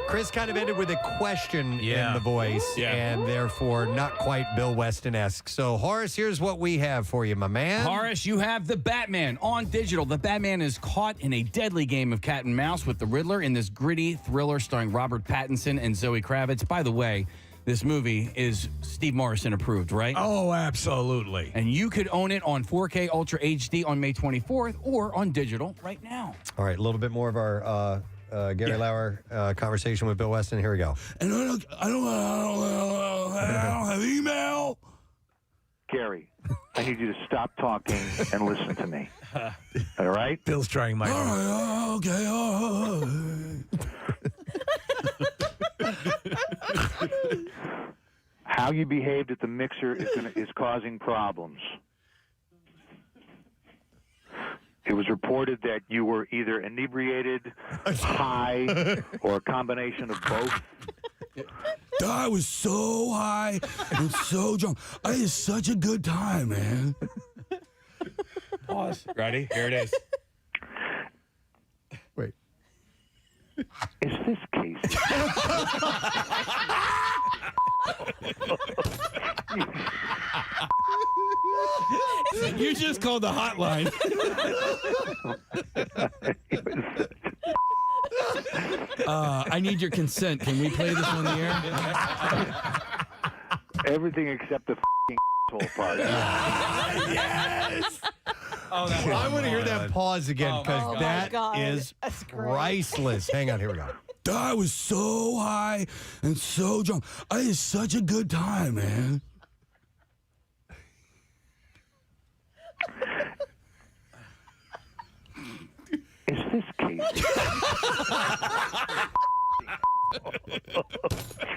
Chris kind of ended with a question in the voice, and therefore not quite Bill Weston-esque. So, Horace, here's what we have for you, my man. Horace, you have the Batman on digital. The Batman is caught in a deadly game of cat and mouse with the Riddler in this gritty thriller starring Robert Pattinson and Zoe Kravitz. By the way, this movie is Steve Morrison approved, right? Oh, absolutely. And you could own it on 4K Ultra HD on May 24th or on digital right now. All right, a little bit more of our Gary Lauer conversation with Bill Weston. Here we go. And I don't have email. Gary, I need you to stop talking and listen to me. All right? Bill's trying my All right, okay. How you behaved at the mixer is causing problems. It was reported that you were either inebriated, high, or a combination of both. I was so high and so drunk. I had such a good time, man. Pause. Ready? Here it is. Wait. Is this Casey? You just called the hotline. I need your consent. Can we play this on the air? Everything except the asshole part. Yes. Oh, I want to hear that pause again because that is priceless. Hang on, here we go. I was so high and so drunk. I had such a good time, man. Is this Casey?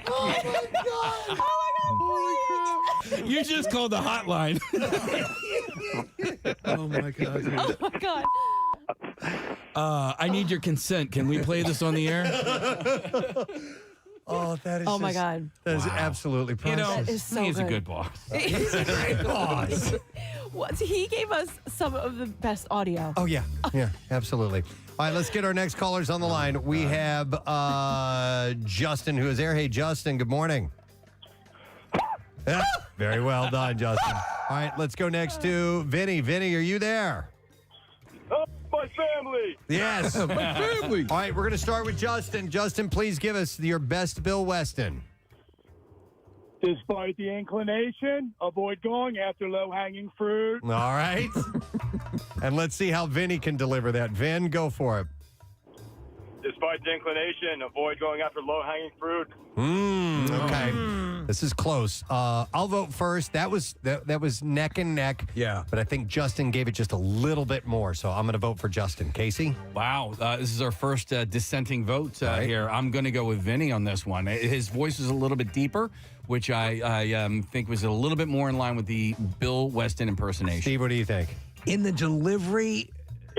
Oh my god! Oh my god! You just called the hotline. Oh my god! Oh my god! I need your consent. Can we play this on the air? Oh, that is. Oh my god! That is absolutely priceless. That is so He's good. a good boss. He's a great boss. He gave us some of the best audio. Oh yeah, absolutely. All right, let's get our next callers on the line. We have Justin, who is there. Hey, Justin. Good morning. Yeah, very well done, Justin. All right, let's go next to Vinny. Vinny, are you there? Oh, my family. Yes. My family. All right, we're going to start with Justin. Justin, please give us your best Bill Weston. Despite the inclination, avoid going after low-hanging fruit. All right. And let's see how Vinny can deliver that. Vin, go for it. Despite the inclination, avoid going after low-hanging fruit. Okay. This is close. I'll vote first. That was neck and neck. Yeah. But I think Justin gave it just a little bit more, so I'm going to vote for Justin. Casey? Wow, this is our first dissenting vote here. I'm going to go with Vinny on this one. His voice is a little bit deeper, which I think was a little bit more in line with the Bill Weston impersonation. Steve, what do you think? In the delivery,